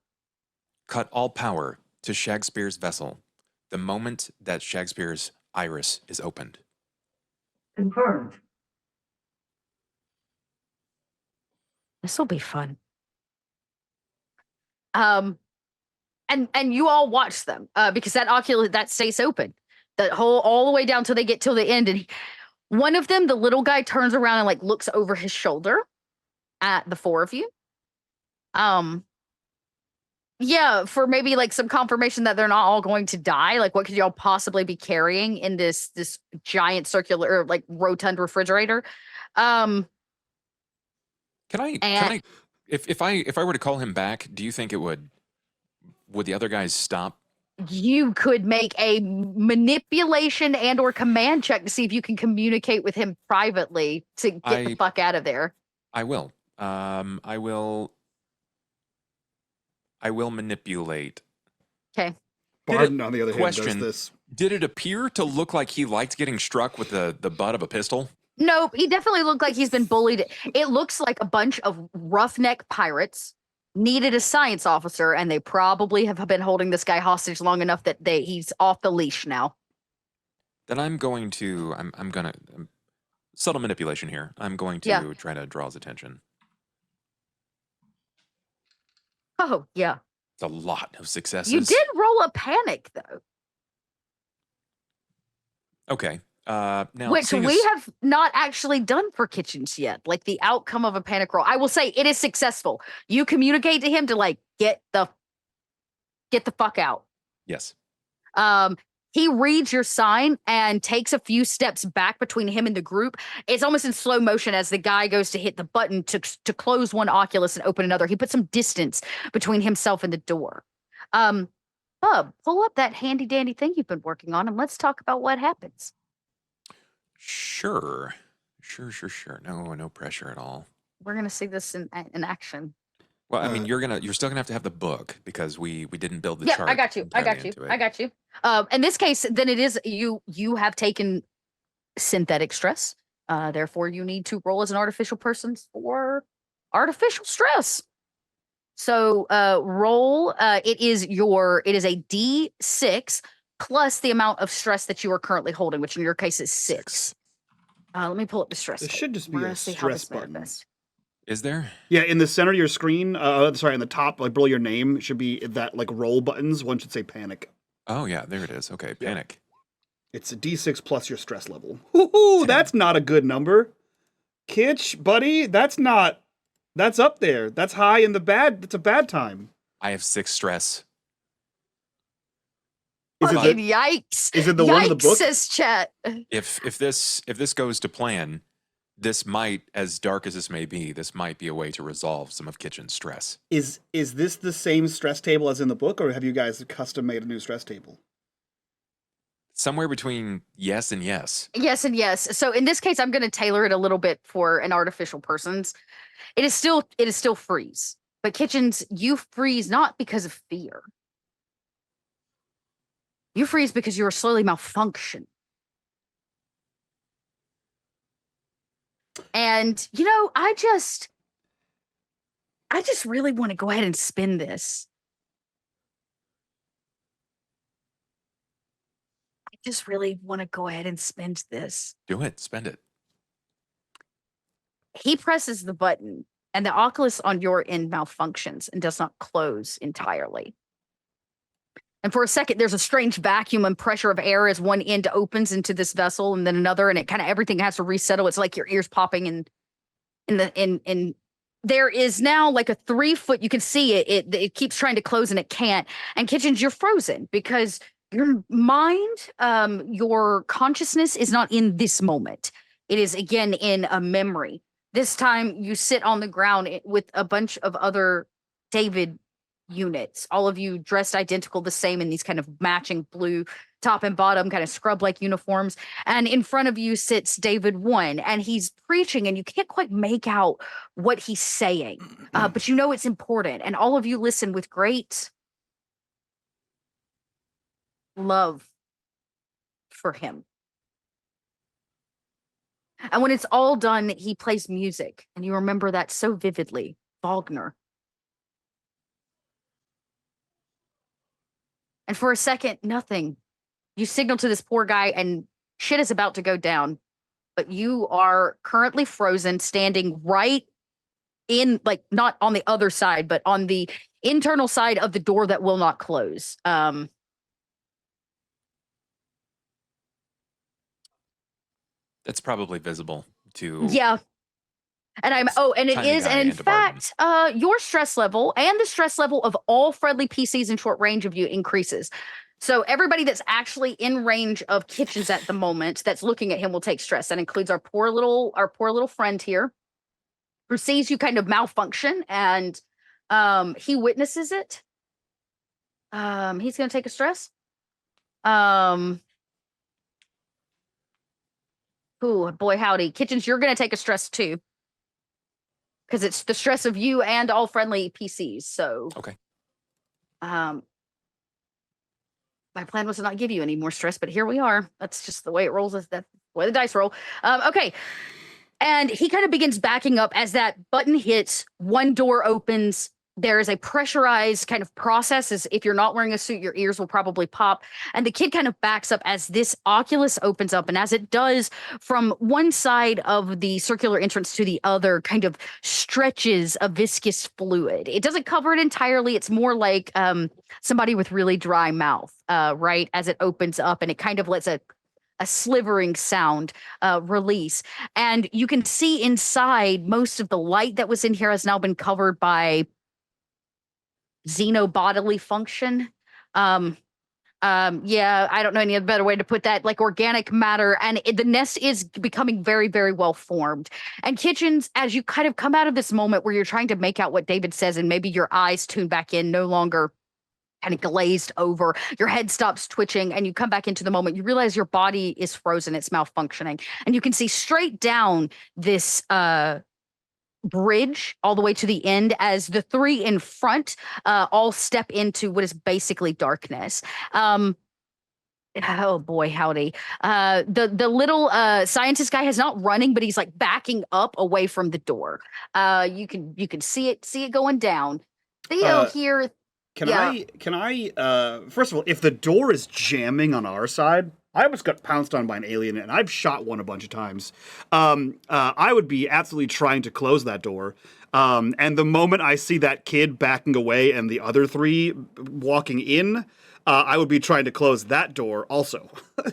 Cut all power to Shakespeare's vessel the moment that Shakespeare's iris is opened. Confirmed. This will be fun. And you all watch them because that oculus that stays open, that whole all the way down till they get till the end. And one of them, the little guy, turns around and like looks over his shoulder at the four of you. Yeah, for maybe like some confirmation that they're not all going to die. Like, what could y'all possibly be carrying in this giant circular, or like rotund refrigerator? Can I if I were to call him back, do you think it would the other guys stop? You could make a manipulation and or command check to see if you can communicate with him privately to get the fuck out of there. I will. I will manipulate. Okay. Barton, on the other hand, does this. Did it appear to look like he liked getting struck with the butt of a pistol? Nope, he definitely looked like he's been bullied. It looks like a bunch of roughneck pirates needed a science officer, and they probably have been holding this guy hostage long enough that he's off the leash now. Then I'm gonna subtle manipulation here. I'm going to try to draw his attention. Oh, yeah. It's a lot of successes. You did roll a panic, though. Okay. Now, which we have not actually done for kitchens yet. Like the outcome of a panic roll. I will say it is successful. You communicate to him to like get the fuck out. Yes. He reads your sign and takes a few steps back between him and the group. It's almost in slow motion as the guy goes to hit the button to close one oculus and open another. He puts some distance between himself and the door. Bub, pull up that handy dandy thing you've been working on and let's talk about what happens. Sure. No pressure at all. We're gonna see this in action. Well, I mean, you're still gonna have to have the book because we didn't build the chart. I got you. In this case, then it is you have taken synthetic stress. Therefore, you need to roll as an artificial person for artificial stress. So roll. It is a D6 plus the amount of stress that you are currently holding, which in your case is 6. Let me pull up the stress. There table. should just be We're a gonna see how stress this button. manifests. Is there? Yeah, in the center of your screen, sorry, in the top, like below your name, should be that like roll buttons. One should say panic. Oh yeah, there it is. Okay, panic. It's a D6 plus your stress level. Woohoo! That's not a good number. Kitch, buddy, that's up there. That's high in the bad. That's a bad time. I have 6 stress. Is it Fucking the, yikes! is it the one in the book? Says chat. If this goes to plan, this might, as dark as this may be, this might be a way to resolve some of Kitchen's stress. Is this the same stress table as in the book, or have you guys custom made a new stress table? Somewhere between yes and yes. Yes and yes. So in this case, I'm going to tailor it a little bit for an artificial person's. It is still freeze, but Kitchens, you freeze not because of fear. You freeze because you are slowly malfunction. And you know, I just really want to go ahead and spin this. I just really want to go ahead and spend this. Do it. Spend it. He presses the button, and the Oculus on your end malfunctions and does not close entirely. And for a second, there's a strange vacuum and pressure of air as one end opens into this vessel and then another, and it kind of everything has to resettle. It's like your ears popping and there is now like a 3 foot, you can see it keeps trying to close and it can't. And Kitchens, you're frozen because your mind, your consciousness is not in this moment. It is again in a memory. This time you sit on the ground with a bunch of other David units, all of you dressed identical, the same in these kind of matching blue top and bottom kind of scrub-like uniforms. And in front of you sits David 1, and he's preaching, and you can't quite make out what he's saying, but you know it's important. And all of you listen with great love for him. And when it's all done, he plays music, and you remember that so vividly. Wagner. And for a second, nothing. You signal to this poor guy, and shit is about to go down. But you are currently frozen, standing right in, like, not on the other side, but on the internal side of the door that will not close. That's probably visible to. Yeah. And it is, and in fact, your stress level and the stress level of all friendly PCs in short range of you increases. So everybody that's actually in range of Kitchens at the moment that's looking at him will take stress. That includes our poor little friend here, who sees you kind of malfunction, and he witnesses it. He's gonna take a stress. Ooh, boy howdy. Kitchens, you're gonna take a stress too. Because it's the stress of you and all friendly PCs. So okay. My plan was to not give you any more stress, but here we are. That's just the way it rolls. That's the way the dice roll. Okay. And he kind of begins backing up as that button hits. One door opens. There is a pressurized kind of process. As if you're not wearing a suit, your ears will probably pop. And the kid kind of backs up as this Oculus opens up. And as it does, from one side of the circular entrance to the other, kind of stretches a viscous fluid. It doesn't cover it entirely. It's more like somebody with really dry mouth, right? As it opens up, and it kind of lets a slivering sound release. And you can see inside, most of the light that was in here has now been covered by xenobodily function. Yeah, I don't know any better way to put that, like organic matter. And the nest is becoming very, very well formed. And Kitchens, as you kind of come out of this moment where you're trying to make out what David says, and maybe your eyes tune back in, no longer kind of glazed over, your head stops twitching, and you come back into the moment, you realize your body is frozen, it's malfunctioning. And you can see straight down this bridge all the way to the end as the 3 in front all step into what is basically darkness. Oh boy, howdy. The little scientist guy is not running, but he's like backing up away from the door. You can see it going down. Theo here. Can I first of all, if the door is jamming on our side, I almost got pounced on by an alien, and I've shot one a bunch of times. I would be absolutely trying to close that door. And the moment I see that kid backing away and the other three walking in, I would be trying to close that door also.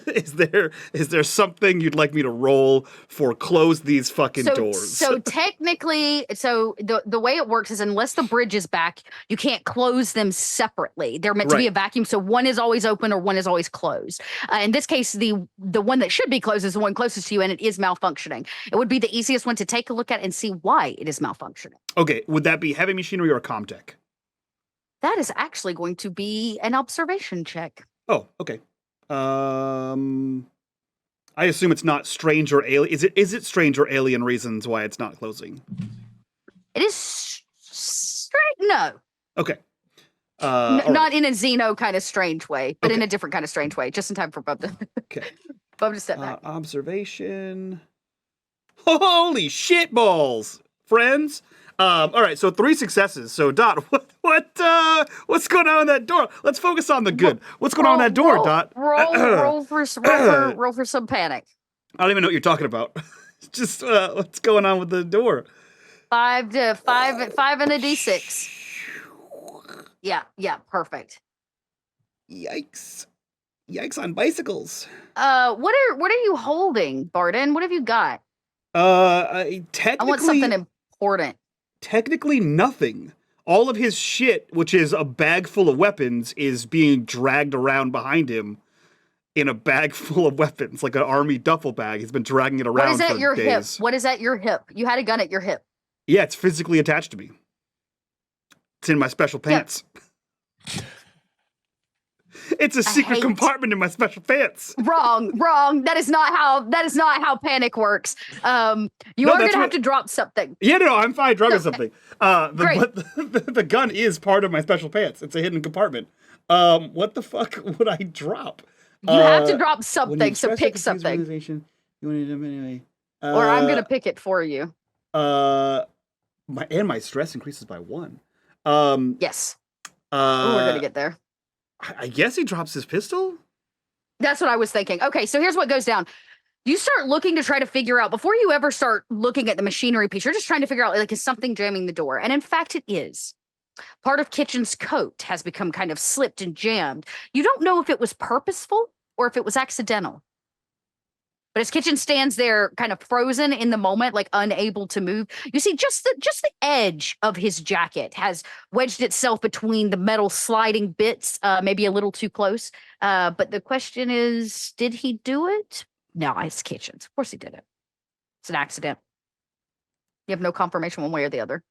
Is there something you'd like me to roll for close these fucking doors? So technically, the way it works is unless the bridge is back, you can't close them separately. They're meant to be a vacuum, so one is always open or one is always closed. In this case, the one that should be closed is the one closest to you, and it is malfunctioning. It would be the easiest one to take a look at and see why it is malfunctioning. Okay, would that be heavy machinery or Comtech? That is actually going to be an observation check. Oh, okay. I assume it's not strange or alien. Is it strange or alien reasons why it's not closing? It is straight. No. Okay. Not in a Xeno kind of strange way, but in a different kind of strange way. Just in time for Bub to. Okay. Bub to step back. Observation. Holy shit balls, friends! All right, so 3 successes. So Dot, what's going on in that door? Let's focus on the good. What's going on in that door, Dot? Roll for some panic. I don't even know what you're talking about. Just what's going on with the door? 5 and a D6. Yeah, perfect. Yikes on bicycles. What are you holding, Barden? What have you got? Technically, I want something important. Technically nothing. All of his shit, which is a bag full of weapons, is being dragged around behind him in a bag full of weapons, like an army duffel bag. He's been dragging it around for days. What is at your hip? What is at your hip? You had a gun at your hip. Yeah, it's physically attached to me. It's in my special pants. Yep. It's a secret compartment in my special pants. Wrong. That is not how panic works. You are gonna have to drop something. Yeah, no, I'm fine dropping something. Great. But the gun is part of my special pants. It's a hidden compartment. What the fuck would I drop? You have to drop something, so pick something. You want to do them anyway. Or I'm gonna pick it for you. My stress increases by 1. Yes. We're gonna get there. I guess he drops his pistol? That's what I was thinking. Okay, so here's what goes down. You start looking to try to figure out, before you ever start looking at the machinery piece, you're just trying to figure out, like, is something jamming the door? And in fact, it is. Part of Kitchen's coat has become kind of slipped and jammed. You don't know if it was purposeful or if it was accidental. But as Kitchen stands there kind of frozen in the moment, like unable to move, you see just the edge of his jacket has wedged itself between the metal sliding bits, maybe a little too close. But the question is, did he do it? No, it's Kitchen's. Of course he did it. It's an accident. You have no confirmation one way or the other.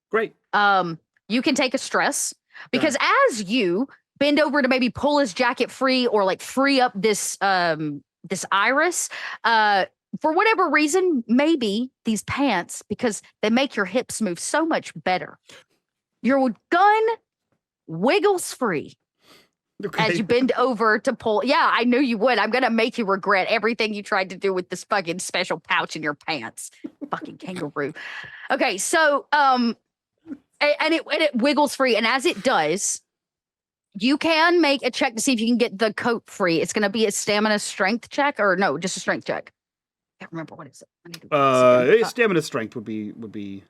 Great. You can take a stress because as you bend over to maybe pull his jacket free or like free up this iris, for whatever reason, maybe these pants, because they make your hips move so much better. Your gun wiggles free as you bend over to pull. Yeah, I knew you would. I'm going to make you regret everything you tried to do with this fucking special pouch in your pants. Fucking kangaroo. Okay, so, and it wiggles free. And as it does, you can make a check to see if you can get the coat free. It's going to be a stamina strength check, or no, just a strength check. I can't remember what is it. Stamina strength would be.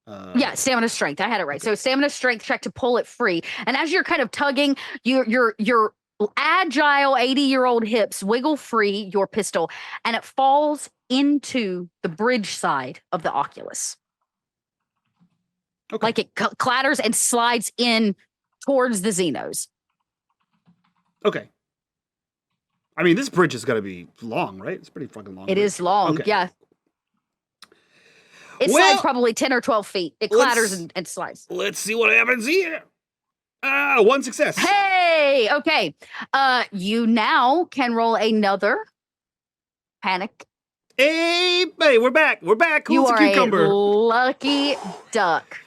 Yeah, stamina strength. I had it right. Okay. So stamina strength check to pull it free. And as you're kind of tugging, your agile 80-year-old hips wiggle free your pistol, and it falls into the bridge side of the Oculus. Okay. Like it clatters and slides in towards the Xenos. Okay. I mean, this bridge is going to be long, right? It's pretty fucking long. It is long, okay. Yeah. It slides probably 10 or 12 feet. It clatters and slides. Let's see what happens here. 1 success. Hey, okay. You now can roll another panic. Hey, buddy, we're back. Who's the cucumber? You are a lucky duck.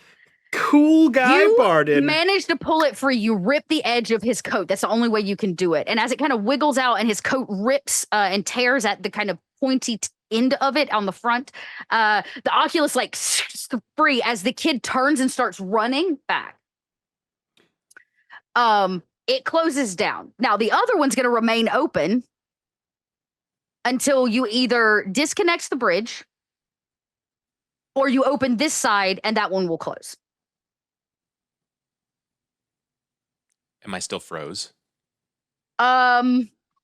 Cool guy, Barden. You managed to pull it free. You rip the edge of his coat. That's the only way you can do it. And as it kind of wiggles out and his coat rips and tears at the kind of pointy end of it on the front, the Oculus like free as the kid turns and starts running back. It closes down. Now the other one's going to remain open until you either disconnect the bridge or you open this side and that one will close. Am I still froze? How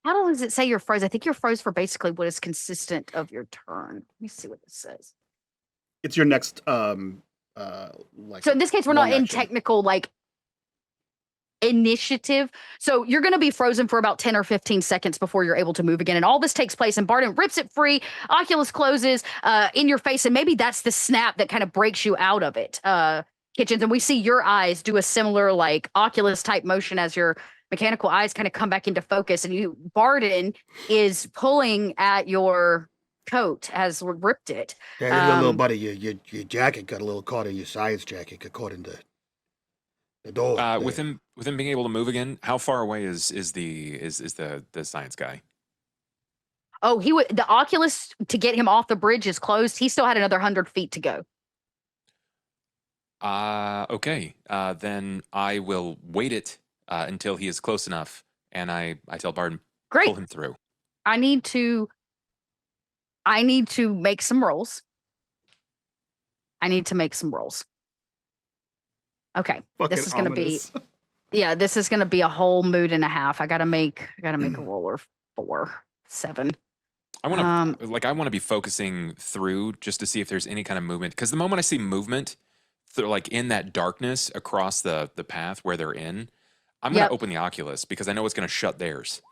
does it say you're froze? I think you're froze for basically what is consistent of your turn. Let me see what this says. It's your next like. So in this case, we're not long in action. technical like initiative. So you're going to be frozen for about 10 or 15 seconds before you're able to move again. And all this takes place and Barden rips it free. Oculus closes in your face. And maybe that's the snap that kind of breaks you out of it. Kitchens. And we see your eyes do a similar like Oculus type motion as your mechanical eyes kind of come back into focus. And Barden is pulling at your coat, has ripped it. Yeah, little buddy, your jacket got a little caught in your science jacket, got caught in the door. With him being able to move again, how far away is the science guy? Oh, the Oculus to get him off the bridge is closed. He still had another 100 feet to go. Okay. Then I will wait it until he is close enough, and I tell Barden, Great. pull him through. I need to make some rolls. Okay. This is going to be this is going to be a whole mood and a half. I got to make a roller 4, 7. I want to be focusing through just to see if there's any kind of movement, because the moment I see movement like in that darkness across the path where they're in, I'm going to open the Oculus because I know it's going to shut theirs.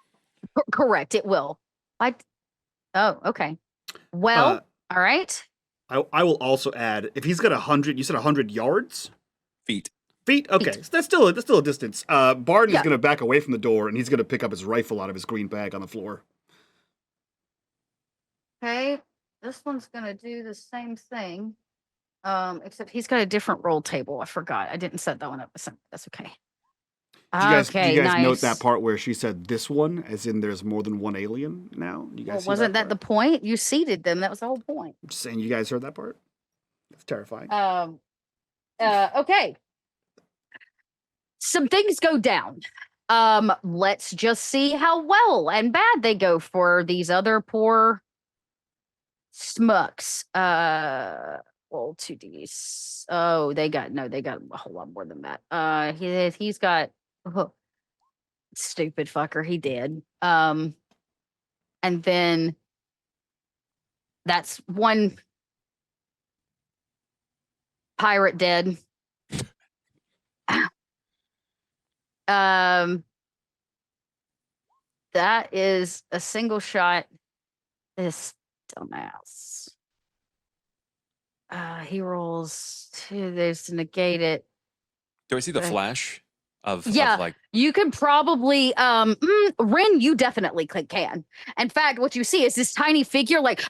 Correct. It will. Oh, okay. Well, all right. I will also add, if he's got 100, you said 100 yards? Feet. Okay. So that's still a distance. Barden is going to back away from the door, and he's going to pick up his rifle out of his green bag on the floor. Okay. This one's going to do the same thing. Except he's got a different roll table. I forgot. I didn't set that one up. That's okay. Do you guys note that part where she said this one, as in there's more than one alien now? You guys wasn't that the point? You seated them. That was the whole point. I'm just saying, you guys heard that part? That's terrifying. Okay. Some things go down. Let's just see how well and bad they go for these other poor smucks. Well, 2Ds. Oh, they got a whole lot more than that. He's got stupid fucker. He did. And then that's one pirate dead. That is a single shot. This dumbass. He rolls 2. There's to negate it. Do I see the flash of like? You can probably Ren, you definitely can. In fact, what you see is this tiny figure like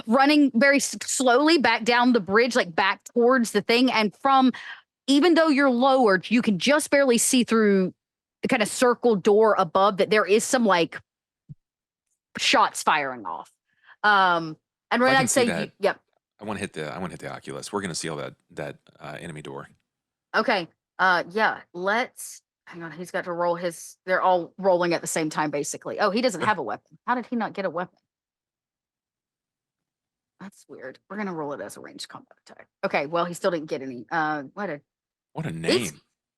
running very slowly back down the bridge, like back towards the thing. And even though you're lowered, you can just barely see through the kind of circle door above that there is some like shots firing off. And Ren, I'd say yep. I want to hit the Oculus. We're going to seal that enemy door. Okay. Let's hang on. He's got to roll they're all rolling at the same time, basically. Oh, he doesn't have a weapon. How did he not get a weapon? That's weird. We're going to roll it as a ranged combat attack. Okay. Well, he still didn't get any. What a name.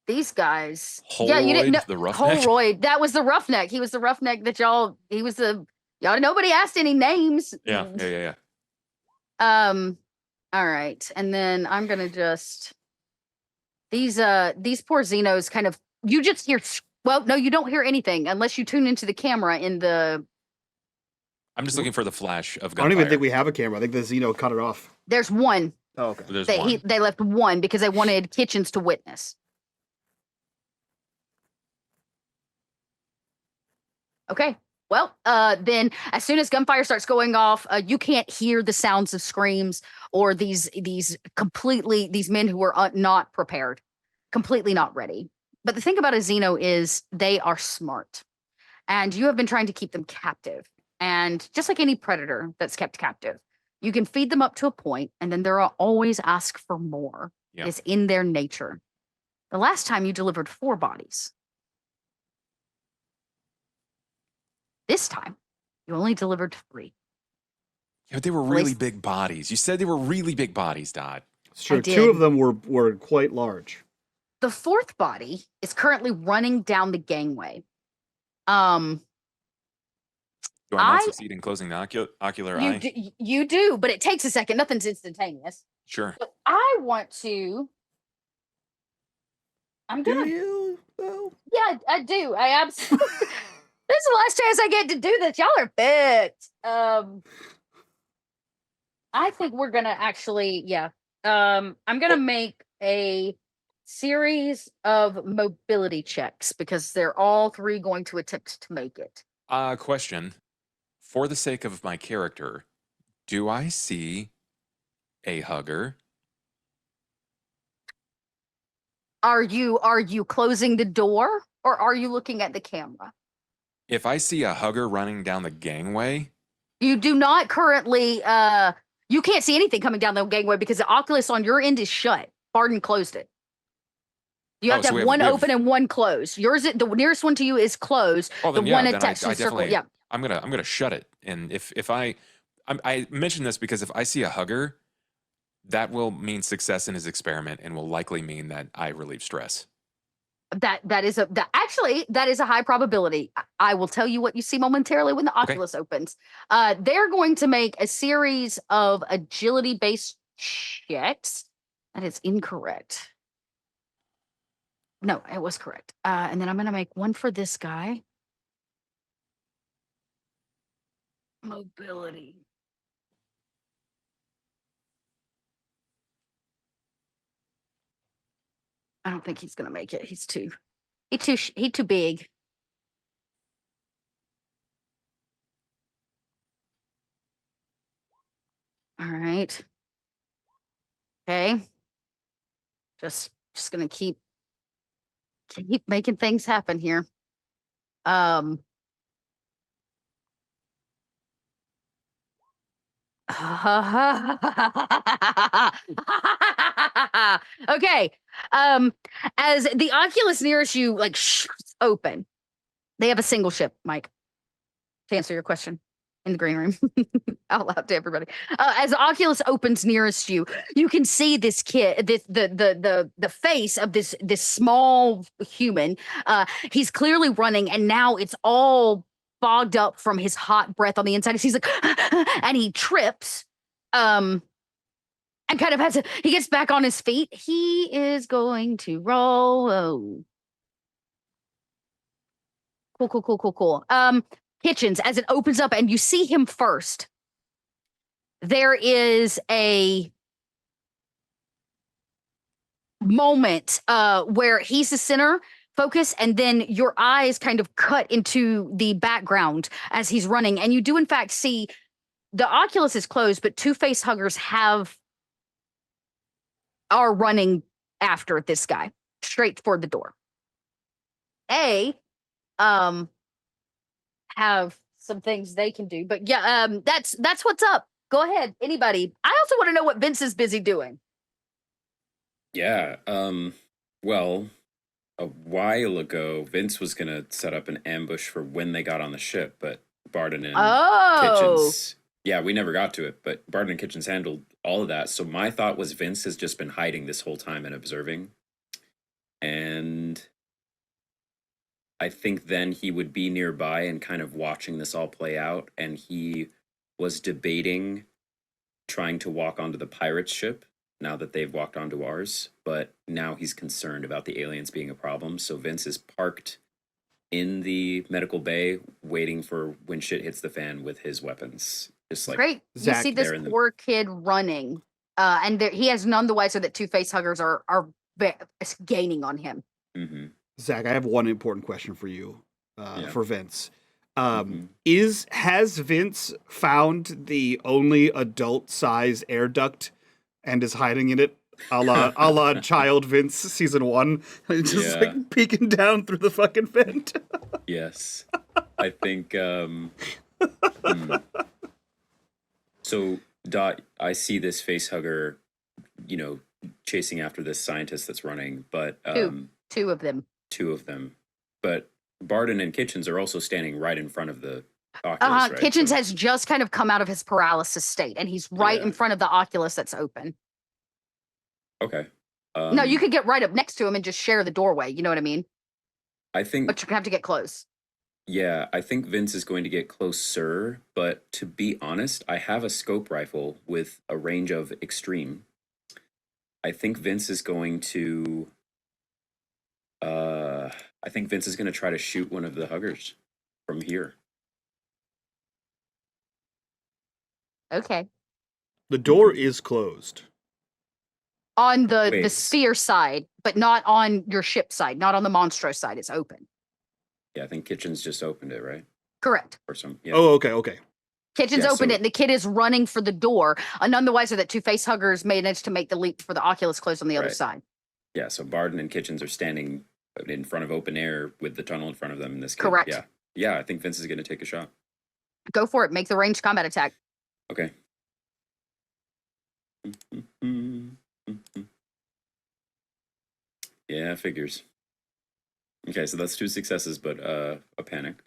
These guys. Holroyd, you didn't know. The roughneck. Holroyd. That was the roughneck. He was the roughneck that y'all, nobody asked any names. Yeah. All right. And then I'm going to just, these poor Xenos kind of, you just hear, well, no, you don't hear anything unless you tune into the camera in the. I'm just looking for the flash of gunfire. I don't even think we have a camera. I think the Xeno cut it off. There's one. Oh, okay. There's one. They left one because they wanted Kitchens to witness. Okay. Well, then as soon as gunfire starts going off, you can't hear the sounds of screams or these men who are not prepared, completely not ready. But the thing about a Xeno is they are smart, and you have been trying to keep them captive. And just like any predator that's kept captive, you can feed them up to a point, and then they'll always ask for more. Yeah. It's in their nature. The last time you delivered 4 bodies. This time, You only delivered 3. Yeah, but they were really big bodies. You said they were really big bodies, Dot. It's true. I 2 of did. them were quite large. The 4th body is currently running down the gangway. Um, Do I not succeed in closing the ocular eye? you do, but it takes a second. Nothing's instantaneous. Sure. So I want to. I'm gonna. Do you though? Yeah, I do. I absolutely. This is the last chance I get to do this. Y'all are picked. I think we're gonna actually, yeah. I'm gonna make a series of mobility checks because they're all 3 going to attempt to make it. Question. For the sake of my character, do I see a hugger? Are you closing the door or are you looking at the camera? If I see a hugger running down the gangway, You do not currently you can't see anything coming down the gangway because the Oculus on your end is shut. Barden closed it. You have to so have we one have- open and one closed. Yours, the nearest one to you is closed. oh, The then yeah, one then attached to the circle. definitely, Yeah. I'm gonna shut it. And if I mention this because if I see a hugger, that will mean success in his experiment and will likely mean that I relieve stress. That is a high probability. I will tell you what you see momentarily when the Oculus opens. They're going to make a series of agility based checks. That is incorrect. No, it was correct. And then I'm going to make one for this guy. Mobility. I don't think he's going to make it. He's too big. All right. Okay. Just going to keep making things happen here. Okay. As the Oculus nearest you like open, they have a single ship, Mike, to answer your question in the green room out loud to everybody. As the Oculus opens nearest you, you can see this kid, the face of this small human. He's clearly running, and now it's all fogged up from his hot breath on the inside. He's like, and he trips. And kind of he gets back on his feet. He is going to roll. Oh. Cool. Kitchens, as it opens up and you see him first, there is a moment where he's the center focus, and then your eyes kind of cut into the background as he's running, and you do in fact see the Oculus is closed, but 2 face huggers are running after this guy straight for the door. Have some things they can do, but yeah, that's what's up. Go ahead, anybody. I also want to know what Vince is busy doing. Yeah. Well, a while ago, Vince was gonna set up an ambush for when they got on the ship, but Barden and Kitchens. Yeah, we never got to it, but Barden and Kitchens handled all of that. So my thought was Vince has just been hiding this whole time and observing. And I think then he would be nearby and kind of watching this all play out. And he was debating trying to walk onto the pirate's ship now that they've walked onto ours. But now he's concerned about the aliens being a problem. So Vince is parked in the medical bay waiting for when shit hits the fan with his weapons. Just like Great. Zach you see this poor kid running, and he has none the wiser that 2 face huggers are gaining on him. Mm-hmm. Zach, I have one important question for you, for Vince. Mm-hmm. Has Vince found the only adult size air duct and is hiding in it, a la Child Vince season 1, just like peeking down through the fucking vent? Yes, I think. So, Dot, I see this face hugger, chasing after this scientist that's running, but two of them. But Barden and Kitchens are also standing right in front of the Oculus, right? Kitchens So- has just kind of come out of his paralysis state, and he's right in Yeah. front of the Oculus that's open. Okay. No, you could get right up next to him and just share the doorway. You know what I mean? I think But you're gonna have to get close. Yeah, I think Vince is going to get closer, but to be honest, I have a scope rifle with a range of extreme. I think Vince is going to I think Vince is going to try to shoot one of the huggers from here. Okay. The door is closed. On the Wait. sphere side, but not on your ship side, not on the Monstro side. It's open. Yeah, I think Kitchen's just opened it, right? Correct. Or some yeah. Oh, okay. Kitchen's Yeah, opened so- it, and the kid is running for the door. None the wiser that two face huggers managed to make the leap for the Oculus closed on the other Right. side. Yeah, so Barden and Kitchens are standing in front of open air with the tunnel in front of them in this case. Correct. Yeah. Yeah, I think Vince is going to take a shot. Go for it. Make the ranged combat attack. Okay. Yeah, figures. Okay, so that's 2 successes, but a panic.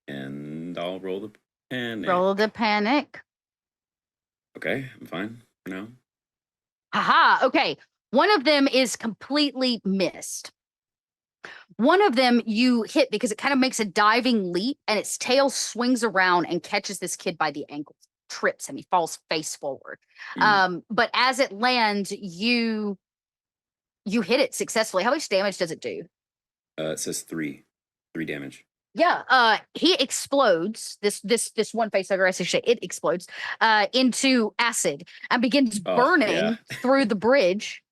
And I'll roll the panic. Roll the panic. Okay, I'm fine for now. Haha. Okay. One of them is completely missed. One of them you hit because it kind of makes a diving leap, and its tail swings around and catches this kid by the ankles, trips him. He falls face forward. But as it lands, you hit it successfully. How much damage does it do? It says 3 damage. Yeah, he explodes. This one face hugger, I should say, it explodes into acid and begins Oh, burning yeah. through the bridge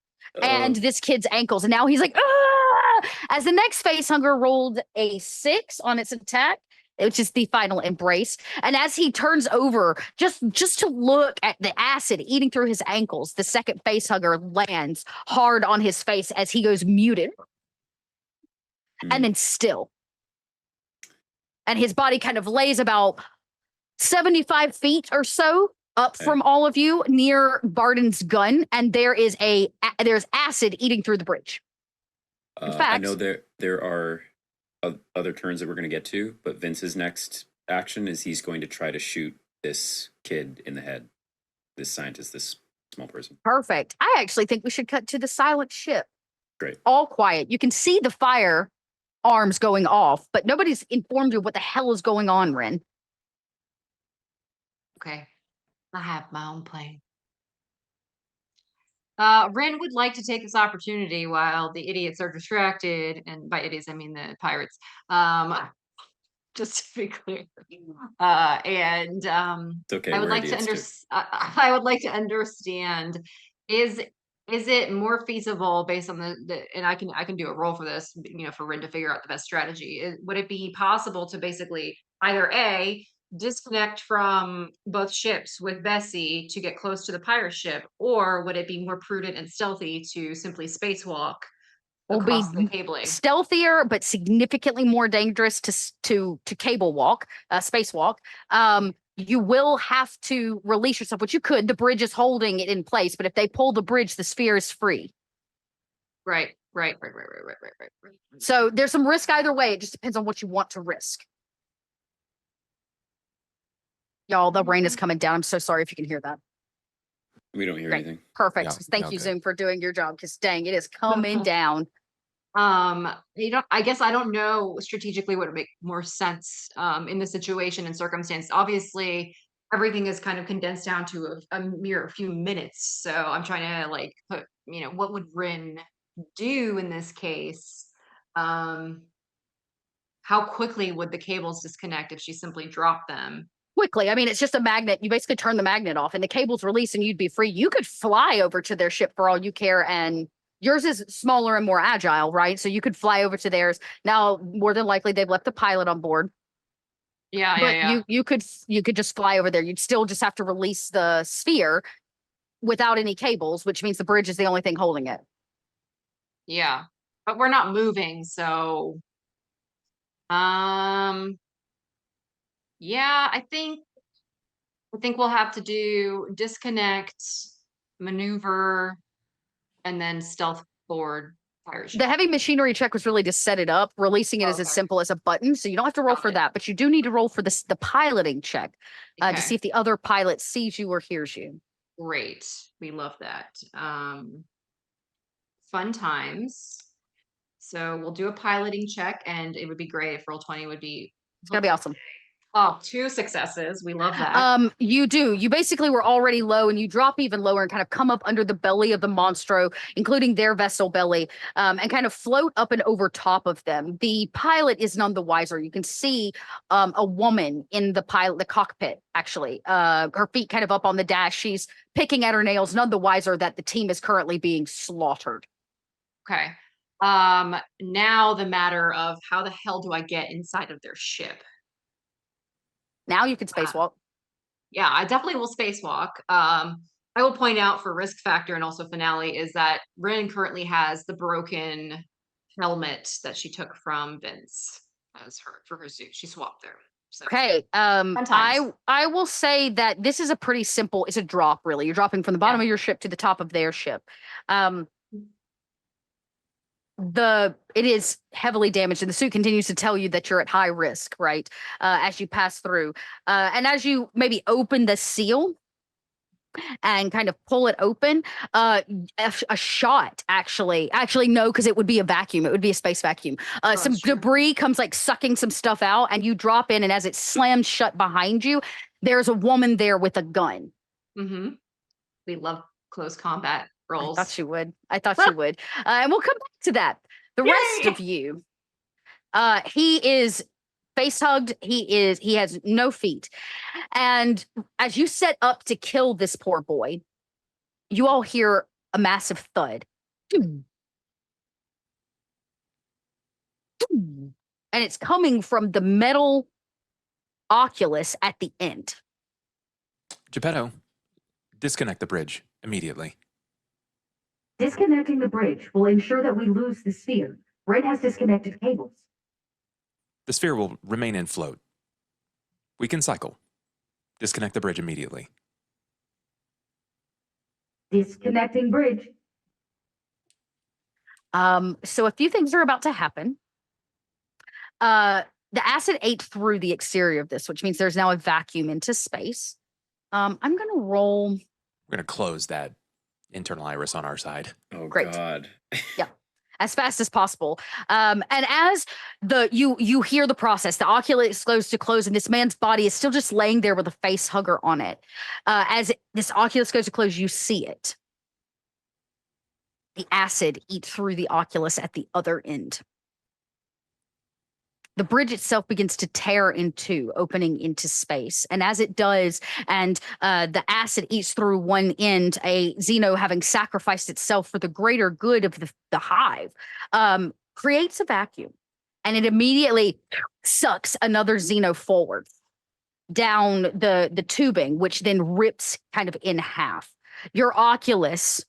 and this kid's ankles. And now he's like, ah! As the next face hugger rolled a 6 on its attack, which is the final embrace. And as he turns over just to look at the acid eating through his ankles, the second face hugger lands hard on his face as he goes muted and then still. And his body kind of lays about 75 feet or so up from all of you near Barden's gun, and there's acid eating through the bridge. In I fact, know there are other turns that we're going to get to, but Vince's next action is he's going to try to shoot this kid in the head, this scientist, this small person. perfect. I actually think we should cut to the silent ship. Great. All quiet. You can see the fire arms going off, but nobody's informed you what the hell is going on, Ren. Okay. I have my own plan. Ren would like to take this opportunity while the idiots are distracted, and by idiots I mean the pirates. Just to be clear. It's okay. I would we're like to idiots too. I would like to understand, is it more feasible based on the and I can do a roll for this, for Ren to figure out the best strategy. Would it be possible to basically either A, disconnect from both ships with Bessie to get close to the pirate ship, or would it be more prudent and stealthy to simply spacewalk Will be across the cabling? stealthier, but significantly more dangerous to cable walk, spacewalk. You will have to release yourself, which you could. The bridge is holding it in place, but if they pull the bridge, the sphere is free. Right. So there's some risk either way. It just depends on what you want to risk. Y'all, the rain is coming down. I'm so sorry if you can hear that. We don't hear Great. anything. Perfect. Yeah, Thank yeah, you, okay. Zoom, for doing your job, because dang, it is coming down. I guess I don't know strategically what would make more sense in the situation and circumstance. Obviously, everything is kind of condensed down to a mere few minutes. So I'm trying to put, what would Rin do in this case? How quickly would the cables disconnect if she simply dropped them? Quickly. I mean, it's just a magnet. You basically turn the magnet off and the cable's released and you'd be free. You could fly over to their ship for all you care, and yours is smaller and more agile, right? So you could fly over to theirs. Now, more than likely, they've left a pilot on board. Yeah, But you could just fly over there. You'd still just have to release the sphere without any cables, which means the bridge is the only thing holding it. Yeah. But we're not moving, so yeah, I think we'll have to do disconnect, maneuver, and then stealth forward. fire The heavy machinery check was really to set it up. Releasing it is as Okay. simple as a button, so you don't have to roll Got for it. that, but you do need to roll for the piloting check to Okay. see if the other pilot sees you or hears you. Great. We love that. Fun times. So we'll do a piloting check, and it would be great if roll 20 would be. It's gonna be awesome. Oh, 2 successes. We love that. You do. You basically were already low, and you drop even lower and kind of come up under the belly of the monstro, including their vessel belly, and kind of float up and over top of them. The pilot is none the wiser. You can see a woman in the cockpit, actually. Her feet kind of up on the dash. She's picking at her nails, none the wiser that the team is currently being slaughtered. Okay. Now the matter of how the hell do I get inside of their ship? Now you can spacewalk. Yeah, I definitely will spacewalk. I will point out for risk factor and also finale is that Rin currently has the broken helmet that she took from Vince as for her suit. She swapped there. So. Okay. I will say that this is a pretty simple. It's a drop, really. You're dropping from the bottom of your ship to the top of their ship. It is heavily damaged, and the suit continues to tell you that you're at high risk, right? As you pass through, and as you maybe open the seal and kind of pull it open, a shot actually no, because it would be a vacuum. It would be a space vacuum. Some debris comes like sucking some stuff out, and you drop in, and as it slams shut behind you, there's a woman there with a gun. Mm-hmm. We love close combat rolls. I thought you would. And we'll come back to that. The rest of you, he is face hugged. He has no feet. And as you set up to kill this poor boy, you all hear a massive thud. And it's coming from the metal oculus at the end. Geppetto, disconnect the bridge immediately. Disconnecting the bridge will ensure that we lose the sphere. Red has disconnected cables. The sphere will remain in float. We can cycle. Disconnect the bridge immediately. Disconnecting bridge. So a few things are about to happen. The acid ate through the exterior of this, which means there's now a vacuum into space. I'm going to roll. We're going to close that internal iris on our side. Oh, Great. God. Yeah. As fast as possible. And as you hear the process, the oculus goes to close, and this man's body is still just laying there with a face hugger on it. As this oculus goes to close, you see it. The acid eat through the oculus at the other end. The bridge itself begins to tear in two, opening into space. And as it does, and the acid eats through one end, a Xeno, having sacrificed itself for the greater good of the hive, creates a vacuum. And it immediately sucks another Xeno forward down the tubing, which then rips kind of in half. Your oculus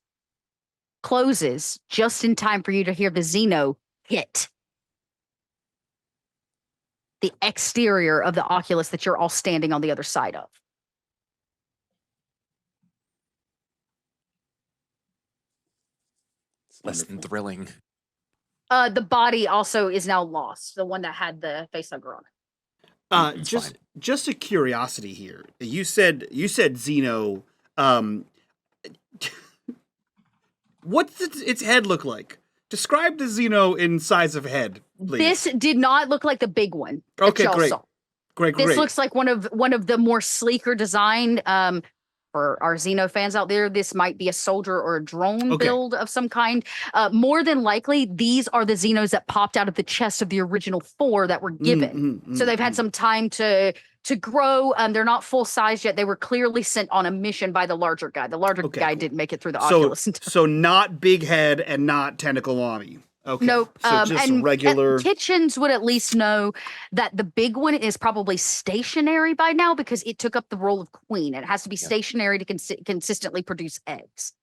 closes just in time for you to hear the Xeno hit the exterior of the oculus that you're all standing on the other side of. It's less than thrilling. The body also is now lost, the one that had the facehugger on it. Just a curiosity here. You said Xeno. What's its head look like? Describe the Xeno in size of head, please. This did not look like the big one. Okay, great. Great. This looks like one of the more sleeker design. For our Xeno fans out there, this might be a soldier or a drone build of some kind. More than likely, these are the Xenos that popped out of the chest of the original 4 that were given. So they've had some time to grow. They're not full size yet. They were clearly sent on a mission by the larger guy. The larger guy didn't make it through the oculus. So not big head and not tentacle mommy. Okay. Nope. So just regular. Kitchens would at least know that the big one is probably stationary by now because it took up the role of queen. It has to be stationary to consistently produce eggs.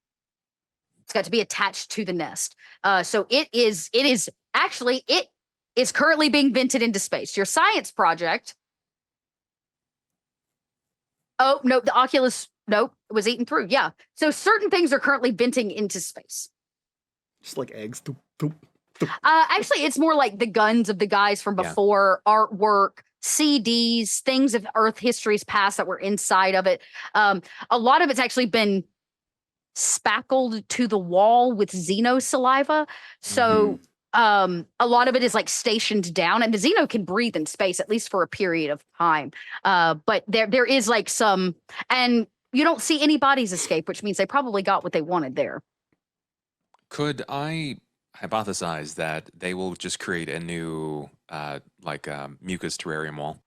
It's got to be attached to the nest. So it is currently being vented into space. Your science project. Oh, no, the oculus, nope, it was eaten through. Yeah. So certain things are currently venting into space. Just like eggs. Actually, it's more like the guns of the guys from Yeah. before, artwork, CDs, things of Earth history's past that were inside of it. A lot of it's actually been spackled to the wall with Xeno saliva. So a lot of it is like stationed down, and the Xeno can breathe in space at least for a period of time. But there is like some, and you don't see any bodies escape, which means they probably got what they wanted there. Could I hypothesize that they will just create a new, mucus terrarium wall?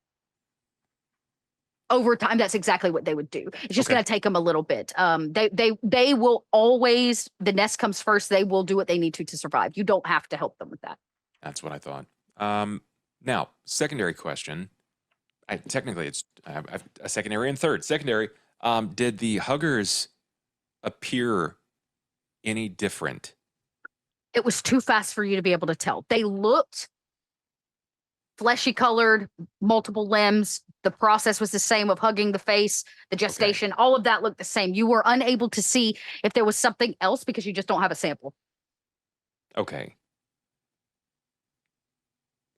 Over time, that's exactly what they would do. It's just Okay. going to take them a little bit. They will always, the nest comes first. They will do what they need to survive. You don't have to help them with that. That's what I thought. Now, secondary question. Technically, it's I've a secondary and third. Secondary. Did the huggers appear any different? It was too fast for you to be able to tell. They looked fleshy colored, multiple limbs. The process was the same of hugging the face, the gestation, all of that looked the same. You were unable to see if there was something else because you just don't have a sample. Okay.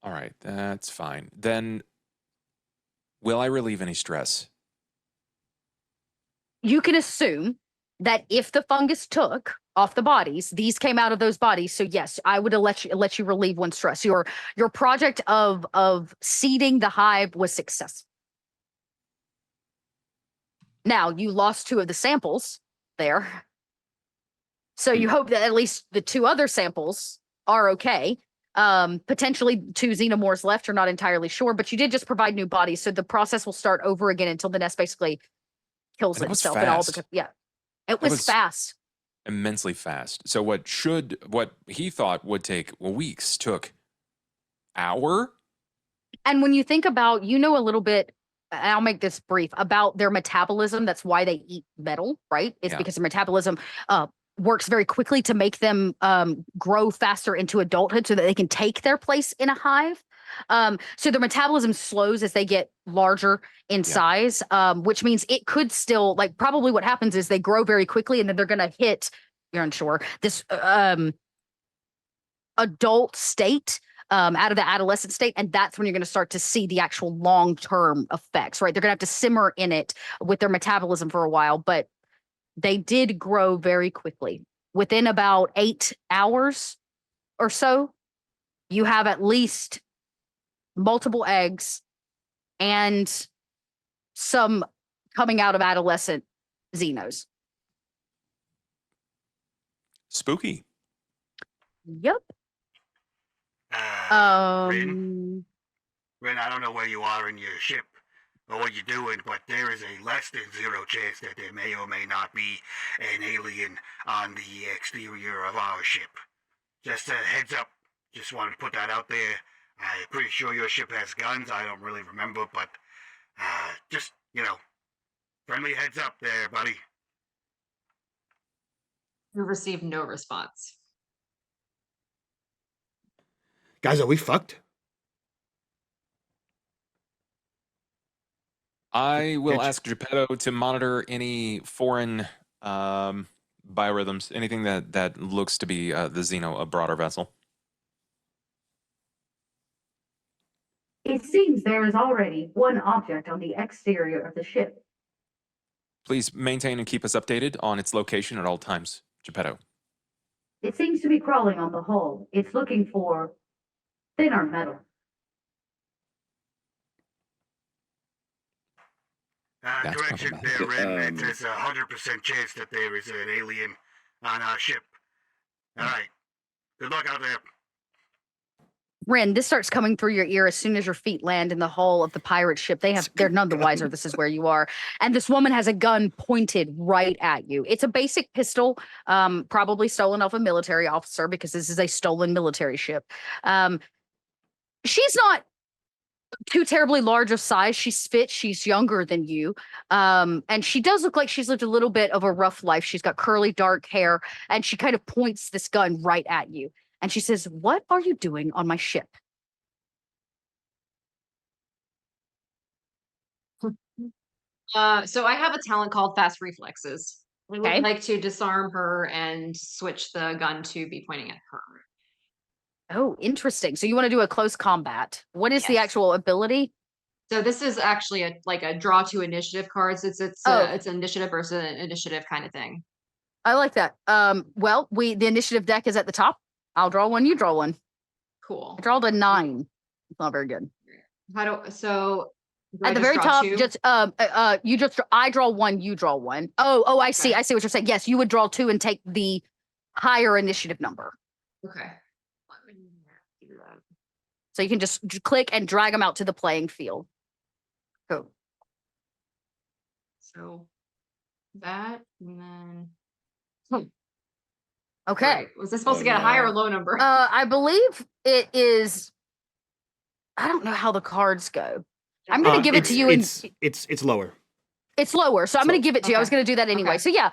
All right, that's fine. Then, will I relieve any stress? You can assume that if the fungus took off the bodies, these came out of those bodies. So yes, I would let you relieve one stress. Your project of seeding the hive was successful. Now you lost 2 of the samples there. So you hope that at least the 2 other samples are okay. Potentially 2 xenomorphs left, you're not entirely sure, but you did just provide new bodies. So the process will start over again until the nest basically kills And it was itself. And all fast. because, it was fast. Immensely fast. So what he thought would take weeks took hour? And when you think about, a little bit, I'll make this brief, about their metabolism. That's why they eat metal, right? It's Yeah. because their metabolism works very quickly to make them grow faster into adulthood so that they can take their place in a hive. So their metabolism slows as they get larger in size, which means it could still, like, probably what happens is they grow very quickly and then they're going to hit, you're unsure, this adult state out of the adolescent state. And that's when you're going to start to see the actual long-term effects, right? They're going to have to simmer in it with their metabolism for a while, but they did grow very quickly. Within about 8 hours or so, you have at least multiple eggs and some coming out of adolescent xenos. Spooky. Yep. Rin, I don't know where you are in your ship or what you're doing, but there is a less than 0 chance that there may or may not be an alien on the exterior of our ship. Just a heads up. Just wanted to put that out there. I'm pretty sure your ship has guns. I don't really remember, but just, friendly heads up there, buddy. You received no response. Guys, are we fucked? I will ask Geppetto to monitor any foreign biorhythms, anything that looks to be the Xeno, a broader vessel. It seems there is already one object on the exterior of the ship. Please maintain and keep us updated on its location at all times, Geppetto. It seems to be crawling on the hull. It's looking for thinner metal. Correction there, Rin. There's a 100% chance that there is an alien on our ship. All right. Good luck out there. Rin, this starts coming through your ear as soon as your feet land in the hull of the pirate ship. They're none the wiser. This is where you are. And this woman has a gun pointed right at you. It's a basic pistol, probably stolen off a military officer because this is a stolen military ship. She's not too terribly large of size. She's fit. She's younger than you. And she does look like she's lived a little bit of a rough life. She's got curly, dark hair, and she kind of points this gun right at you. And she says, "What are you doing on my ship?" So I have a talent called Fast Reflexes. I would Okay. like to disarm her and switch the gun to be pointing at her. Oh, interesting. So you want to do a close combat. What is the Yes. actual ability? So this is actually a draw two initiative cards. It's Oh. it's an initiative versus an initiative kind of thing. I like that. Well, the initiative deck is at the top. I'll draw one, you draw one. Cool. I drawed a 9. It's not very good. Do At I the just very draw top, two? just I draw one, you draw one. Oh, I see. Okay. I see what you're saying. Yes, you would draw 2 and take the higher initiative number. Okay. So you can just click and drag them out to the playing field. Cool. So that and then Okay. right. Was this supposed to get a high or a low number? I believe it is. I don't know how the cards go. I'm gonna give it to you. It's lower. It's lower, so I'm going to give it to you. I was Okay. going to do that anyway. Okay. So yeah,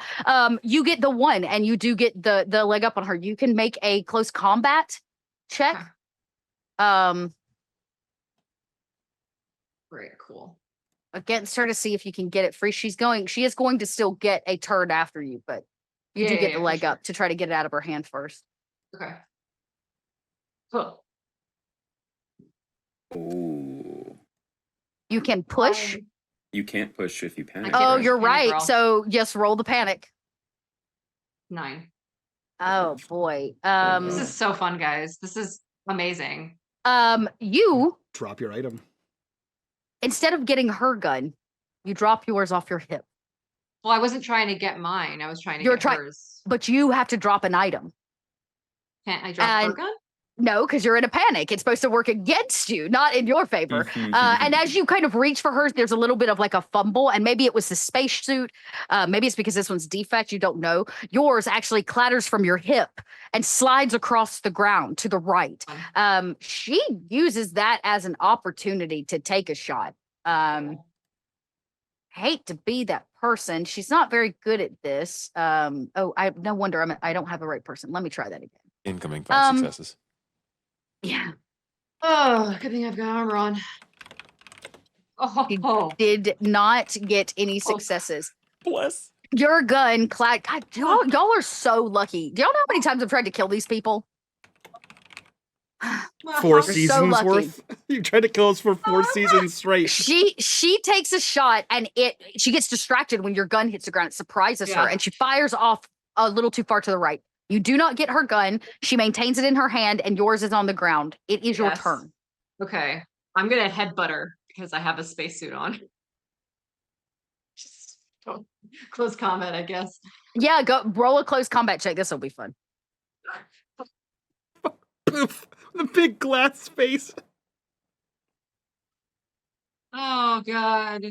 you get the 1, and you do get the leg up on her. You can make a close combat check. Okay. Great, cool. Against her to see if you can get it free. She is going to still get a turn after you, but you do get the for leg sure. up to try to get it out of her hand first. Okay. Cool. Oh, You can push. you can't push if you panic. can't Oh, push. you're Panic right. roll. So just roll the panic. 9. Oh boy. This is so fun, guys. This is amazing. You Drop your item. instead of getting her gun, you drop yours off your hip. Well, I wasn't trying to get mine. I was trying to You're get trying- hers. But you have to drop an item. Can't I drop her and- gun? No, because you're in a panic. It's supposed to work against you, not in your favor. And as you kind of reach for hers, there's a little bit of like a fumble, and maybe it was the spacesuit. Maybe it's because this one's defect. You don't know. Yours actually clatters from your hip and slides across the ground to the right. She uses that as an opportunity to take a shot. Hate to be that person. She's not very good at this. No wonder I don't have the right person. Let me try that again. Incoming 5 successes. Yeah. Oh, good thing I've got armor on. Oh, Did not get any successes. Bless. Your gun, God, y'all are so lucky. Do y'all know how many times I've tried to kill these people? 4 so seasons lucky. worth. You tried to kill us for 4 seasons straight. She takes a shot and she gets distracted when your gun hits the ground. It surprises her and she fires off a little too far to the right. You do not get her gun. She maintains it in her hand and yours is on the ground. It is your turn. Okay. I'm going to headbutt her because I have a spacesuit on. Just close combat, I guess. Yeah, go roll a close combat check. This will be fun. Poof. The big glass face. Oh, God.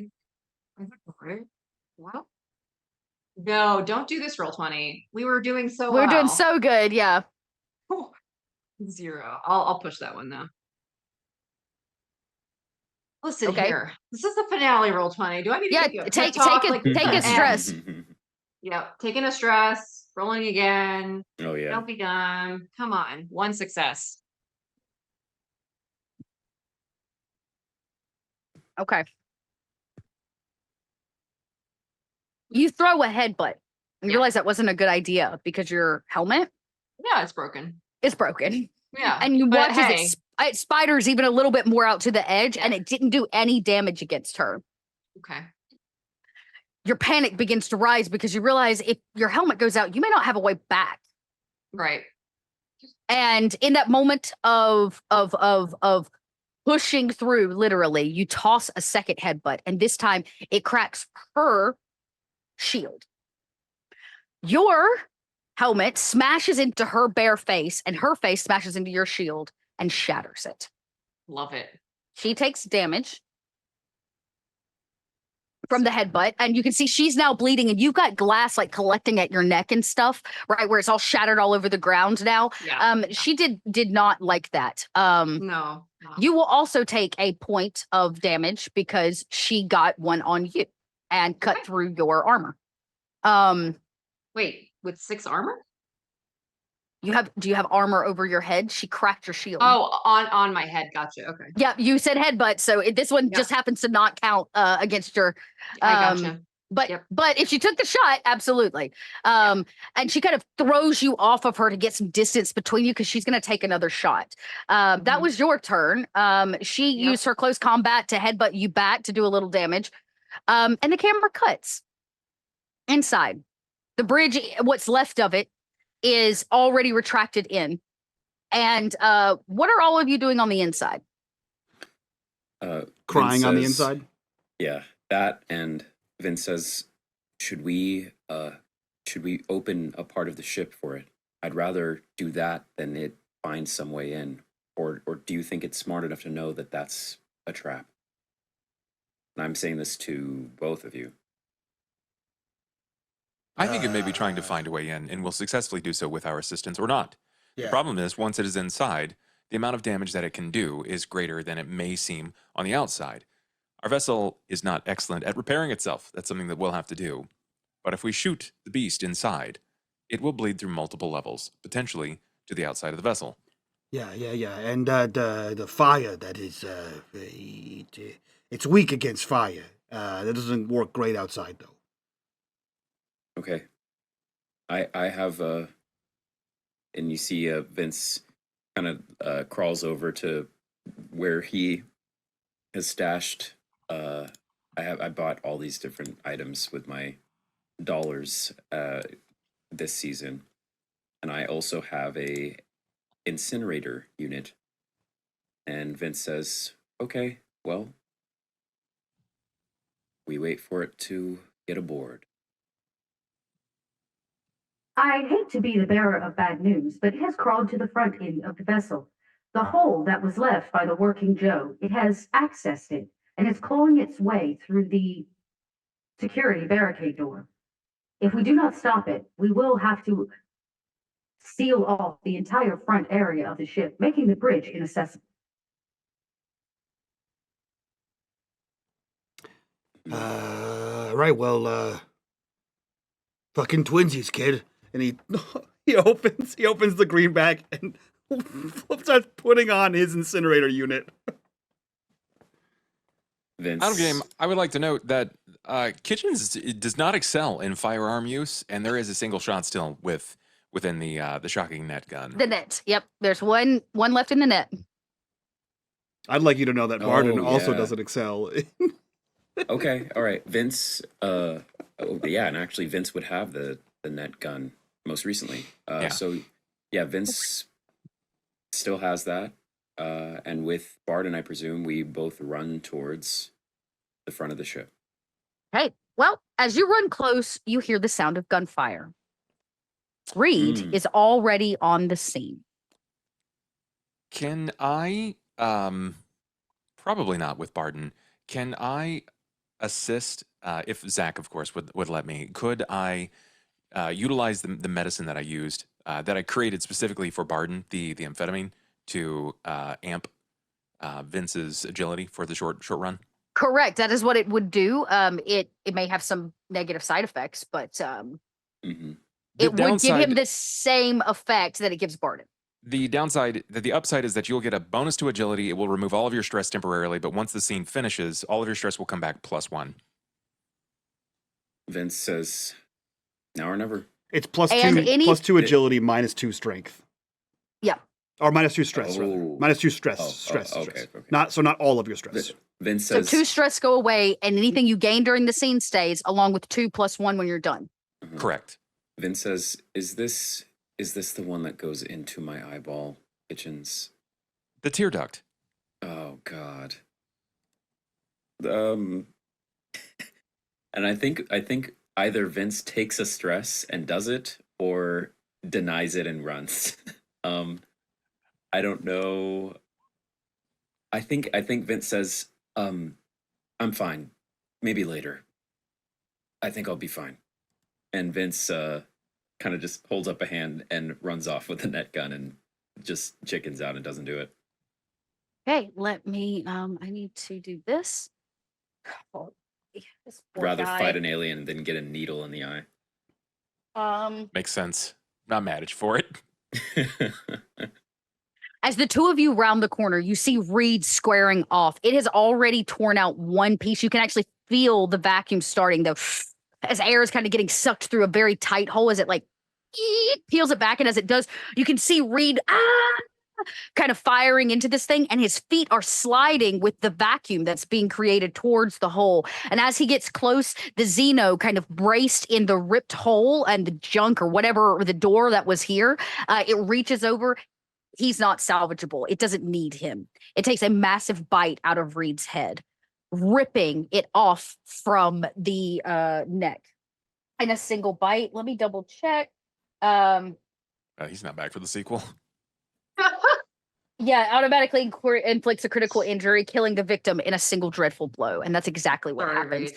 Well, no, don't do this roll 20. We were doing so We're well. doing so good. Yeah. 0. I'll push that one though. Listen Okay. here. This is the finale roll 20. Do I need to give you a take pep talk? take a stress. Yep. Taking a stress. Rolling again. Oh yeah. Don't be dumb. Come on. 1 success. Okay. You throw a headbutt and you realize that wasn't a good idea because your helmet Yeah, it's broken. is broken. Yeah. And you but watch hey, as it spiders even a little bit more out to the edge and it didn't do any damage against her. Okay. Your panic begins to rise because you realize if your helmet goes out, you may not have a way back. Right. And in that moment of pushing through, literally, you toss a second headbutt, and this time it cracks her shield. Your helmet smashes into her bare face, and her face smashes into your shield and shatters it. Love it. She takes damage from the headbutt, and you can see she's now bleeding, and you've got glass like collecting at your neck and stuff, right? Where it's all shattered all over the ground now. Yeah. She did not like that. No. You will also take a point of damage because she got one on you and cut through your armor. Wait, with 6 armor? Do you have armor over your head? She cracked your shield. Oh, on my head. Gotcha. Okay. Yep, you said headbutt, so this one just happens to not count against your. I gotcha. But Yep. but if she took the shot, absolutely. And she kind of throws you off of her to get some distance between you because she's going to take another shot. That Mhm. was your turn. She Yep. used her close combat to headbutt you back to do a little damage. And the camera cuts inside. The bridge, what's left of it, is already retracted in. And what are all of you doing on the inside? Crying Vince on the says- inside. Yeah, that, and Vince says, should we open a part of the ship for it? I'd rather do that than it find some way in. Or do you think it's smart enough to know that that's a trap? And I'm saying this to both of you. I think it may be trying to find a way in, and will successfully do so with our assistance or not. Yeah. The problem is, once it is inside, the amount of damage that it can do is greater than it may seem on the outside. Our vessel is not excellent at repairing itself. That's something that we'll have to do. But if we shoot the beast inside, it will bleed through multiple levels, potentially to the outside of the vessel. Yeah. And the fire that is it's weak against fire. That doesn't work great outside though. Okay. I have and you see Vince kind of crawls over to where he has stashed. I bought all these different items with my dollars this season, and I also have a incinerator unit. And Vince says, "Okay, well, we wait for it to get aboard." I hate to be the bearer of bad news, but it has crawled to the front end of the vessel. The hole that was left by the working Joe, it has accessed it, and it's clawing its way through the security barricade door. If we do not stop it, we will have to seal off the entire front area of the ship, making the bridge inaccessible. Right. Well, fucking twinsies, kid. And he opens the green bag and starts putting on his incinerator unit. Vince, Out of game, I would like to note that Kitchens does not excel in firearm use, and there is a single shot still within the shocking net gun. The net. Yep. There's one left in the net. I'd like you to know that Barden Oh, also yeah. doesn't excel. Okay, all right. Vince, yeah, and actually Vince would have the net gun most recently. Yeah. So, yeah, Vince still has that. And with Barden, I presume we both run towards the front of the ship. Okay. Well, as you run close, you hear the sound of gunfire. Reed is already on the scene. Can I, probably not with Barden, can I assist, if Zach, of course, would let me, could I utilize the medicine that I used, that I created specifically for Barden, the amphetamine, to amp Vince's agility for the short run? Correct. That is what it would do. It may have some negative side effects, but Mm-hmm. The it would give downside- him the same effect that it gives Barden. The upside is that you'll get a bonus to agility. It will remove all of your stress temporarily, but once the scene finishes, all of your stress will come back +1. Vince says, "Now or never." It's plus And two, any- plus 2 agility, -2 strength. Yeah. Or -2 stress, rather. Oh. -2 stress. Oh, stress. okay, stress. okay. Not all of your stress. Vince So says, 2 stress go away, and anything you gain during the scene stays, along with 2 + 1 when you're done. Mhm. Correct. Vince says, "Is this the one that goes into my eyeball, Kitchens?" The tear duct. Oh God. And I think either Vince takes a stress and does it, or denies it and runs. I don't know. I think Vince says, "I'm fine. Maybe later. I think I'll be fine." And Vince kind of just holds up a hand and runs off with the net gun and just chickens out and doesn't do it. Okay, let me. I need to do this. Oh, this poor Rather guy. fight an alien than get a needle in the eye. Makes sense. Not mad at you for it. As the two of you round the corner, you see Reed squaring off. It has already torn out one piece. You can actually feel the vacuum starting, though, as air is kind of getting sucked through a very tight hole as it like peels it back. And as it does, you can see Reed kind of firing into this thing, and his feet are sliding with the vacuum that's being created towards the hole. And as he gets close, the Xeno kind of braced in the ripped hole and the junk or whatever, or the door that was here, it reaches over. He's not salvageable. It doesn't need him. It takes a massive bite out of Reed's head, ripping it off from the neck in a single bite. Let me double check. He's not back for the sequel. Yeah, automatically inflicts a critical injury, killing the victim in a single dreadful blow. And that's exactly what happens.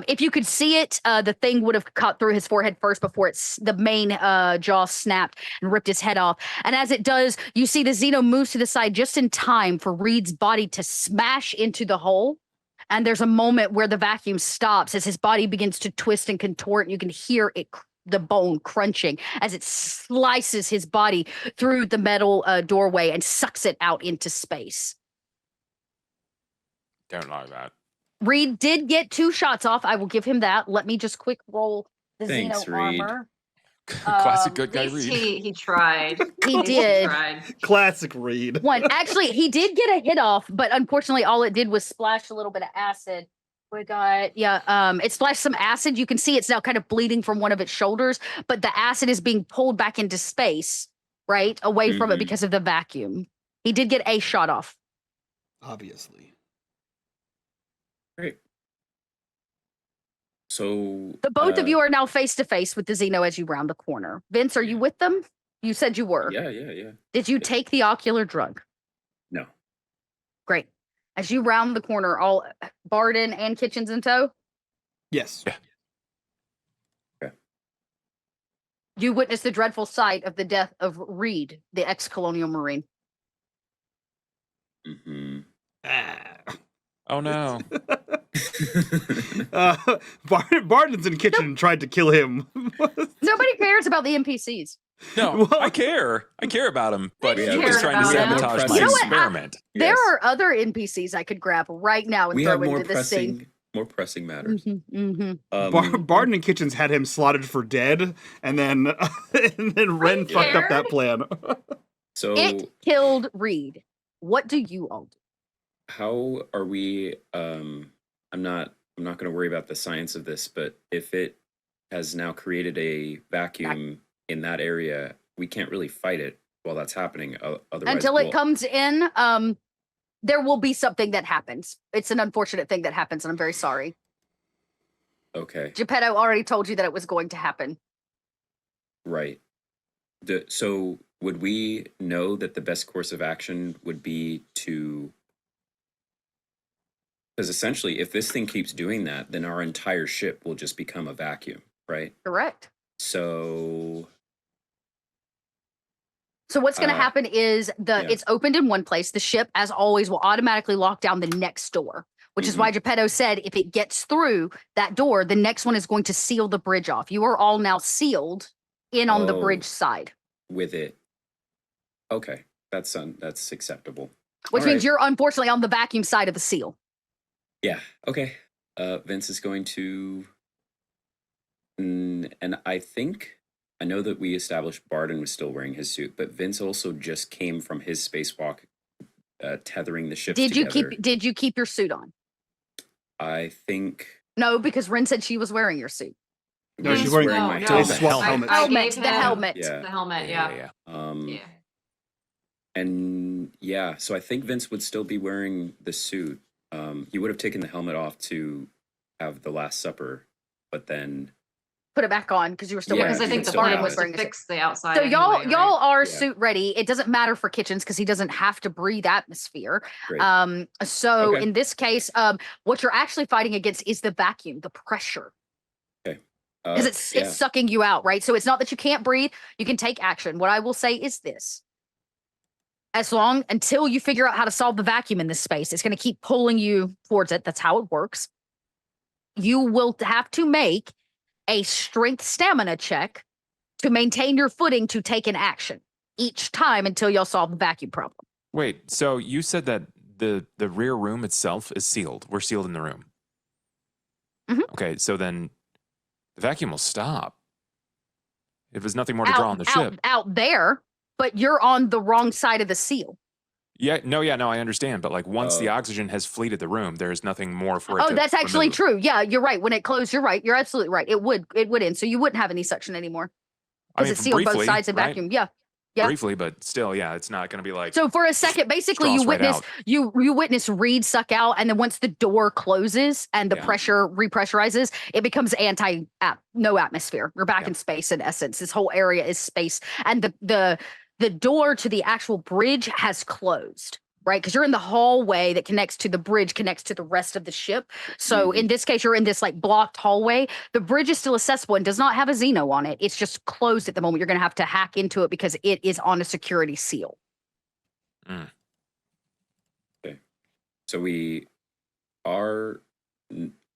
If you could see it, the thing would have cut through his forehead first before the main jaw snapped and ripped his head off. And as it does, you see the Xeno moves to the side just in time for Reed's body to smash into the hole. And there's a moment where the vacuum stops as his body begins to twist and contort. And you can hear it, the bone crunching as it slices his body through the metal doorway and sucks it out into space. Don't like that. Reed did get 2 shots off. I will give him that. Let me just quick roll the Thanks, Xeno Reed. armor. Classic good guy Reed. He tried. He did. Classic Reed. One. Actually, he did get a hit off, but unfortunately, all it did was splash a little bit of acid. We got, it splashed some acid. You can see it's now kind of bleeding from one of its shoulders, but the acid is being pulled back into space, right? Away from it because of the vacuum. He did get a shot off. Obviously. Great. So The both of you are now face to face with the Xeno as you round the corner. Vince, are you with them? You said you were. Yeah. Did you take the ocular drug? No. Great. As you round the corner, all Barden and Kitchens in tow, Yes. Okay. you witness the dreadful sight of the death of Reed, the ex-colonial Marine. Mm-hmm. Oh no. Barden's in the kitchen and tried to kill him. Nobody cares about the NPCs. No, Well- I care. I care about him, but Yeah, he we was have trying to more sabotage pressing- my You know what? experiment. There Yes. are other NPCs I could grab right now and We throw have into this scene. more pressing matters. Mhm. Barden and Kitchens had him slotted for dead, and then Ren fucked up that plan. So It killed Reed. What do you all do? how are we? I'm not going to worry about the science of this, but if it has now created a vacuum in that area, we can't really fight it while that's happening. Otherwise, Until it comes in, there will be something that happens. It's an unfortunate thing that happens, and I'm very sorry. Okay, Geppetto already told you that it was going to happen. right. So would we know that the best course of action would be to? Because essentially, if this thing keeps doing that, then our entire ship will just become a vacuum, right? Correct. So So what's going to happen is it's opened in one place. The ship, as always, will automatically lock down the next door, which is why Geppetto said if it gets through that door, the next one is going to seal the bridge off. You are all now sealed in on the bridge side, with it, okay, that's acceptable. which All means right. you're unfortunately on the vacuum side of the seal. Yeah. Okay. Vince is going to, and I know that we established Barden was still wearing his suit, but Vince also just came from his spacewalk, tethering the ships together. Did you keep your suit on? I think. No, because Ren said she was wearing your suit. No, Vince she's is wearing my they helmet. swap helmets. I Helmet, gave the him helmet. Yeah. The helmet, yeah. Yeah. And yeah, so I think Vince would still be wearing the suit. He would have taken the helmet off to have the Last Supper, but then Put it back on because you were still Yeah, wearing. Because I think the so plan now was it's to wearing a suit. fix the outside. So y'all anyway, y'all right? are Yeah. suit ready. It doesn't matter for Kitchens because he doesn't have to breathe atmosphere. great. So Okay. in this case, what you're actually fighting against is the vacuum, the pressure. Because it's sucking you out, right? So it's not that you can't breathe, you can take action. What I will say is this. Until you figure out how to solve the vacuum in this space, it's going to keep pulling you towards it. That's how it works. You will have to make a strength stamina check to maintain your footing to take an action each time until y'all solve the vacuum problem. Wait, so you said that the rear room itself is sealed. We're sealed in the room. Mhm. Okay, so then The vacuum will stop. If there's nothing more to draw on the ship. Out there, but you're on the wrong side of the seal. Yeah, no, I understand. But like once the oxygen has fleeted the room, there's nothing more for it to that's actually remove. true. Yeah, you're right. When it closed, you're right. You're absolutely right. It would end. So you wouldn't have any suction anymore. Because it's sealed both sides and vacuum. Yeah. Yeah. Briefly, but still, yeah, it's not going to be like. So for a second, basically, you witness you witness Reed suck out, and then once the door closes and the pressure repressurizes, it becomes no atmosphere. We're back in space in essence. This whole area is space, and the door to the actual bridge has closed. Right, because you're in the hallway that connects to the bridge, connects to the rest of the ship. So in this case, you're in this like blocked hallway. The bridge is still accessible and does not have a Xeno on it. It's just closed at the moment. You're going to have to hack into it because it is on a security seal. Okay, so we are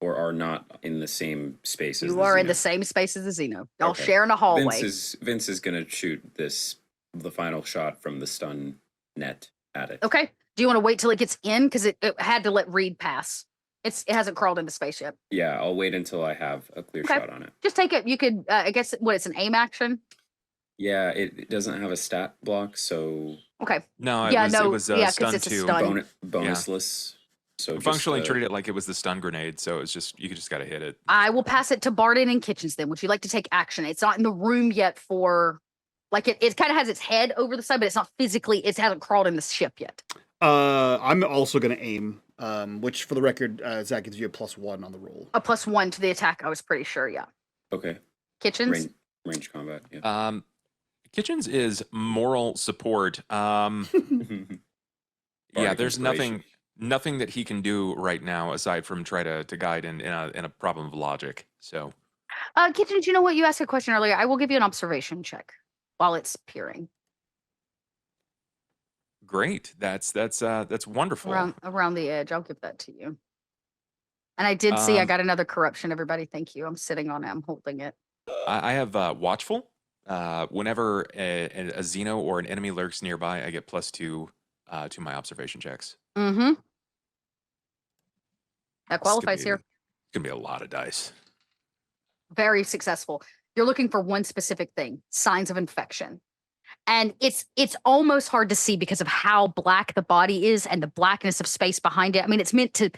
or are not in the same space as you are in the same space as the Xeno. Y'all share in a hallway. Vince is going to shoot the final shot from the stun net at it. Okay. Do you want to wait till it gets in? Because it had to let Reed pass. It hasn't crawled into space yet. Yeah, I'll wait until I have a clear shot on it. Just take it. You could, I guess, it's an aim action? Yeah, it doesn't have a stat block, so... Okay. No, it was stun it's a 2. stun. Bonusless. So functionally treated it like it was the stun grenade, so it's just, you just got to hit it. I will pass it to Barden and Kitchens then. Would you like to take action? It's not in the room yet for... Like it kind of has its head over the side, but it's not physically, it hasn't crawled in the ship yet. I'm also going to aim, which for the record, Zach gives you a +1 on the roll. A +1 to the attack, I was pretty sure, yeah. Okay. Kitchens? Range combat, yeah. Kitchens is moral support. Yeah, there's nothing that he can do right now aside from try to guide in a problem of logic. So, Kitchens, you know what? You asked a question earlier. I will give you an observation check while it's peering. Great. That's wonderful. Around the edge. I'll give that to you. And I did see I got another corruption, everybody. Thank you. I'm sitting on it. I'm holding it. I have watchful. Whenever a Xeno or an enemy lurks nearby, I get +2 to my observation checks. Mm-hmm. That qualifies here. It's going to be a lot of dice. Very successful. You're looking for one specific thing, signs of infection. And it's almost hard to see because of how black the body is and the blackness of space behind it. I mean, it's meant to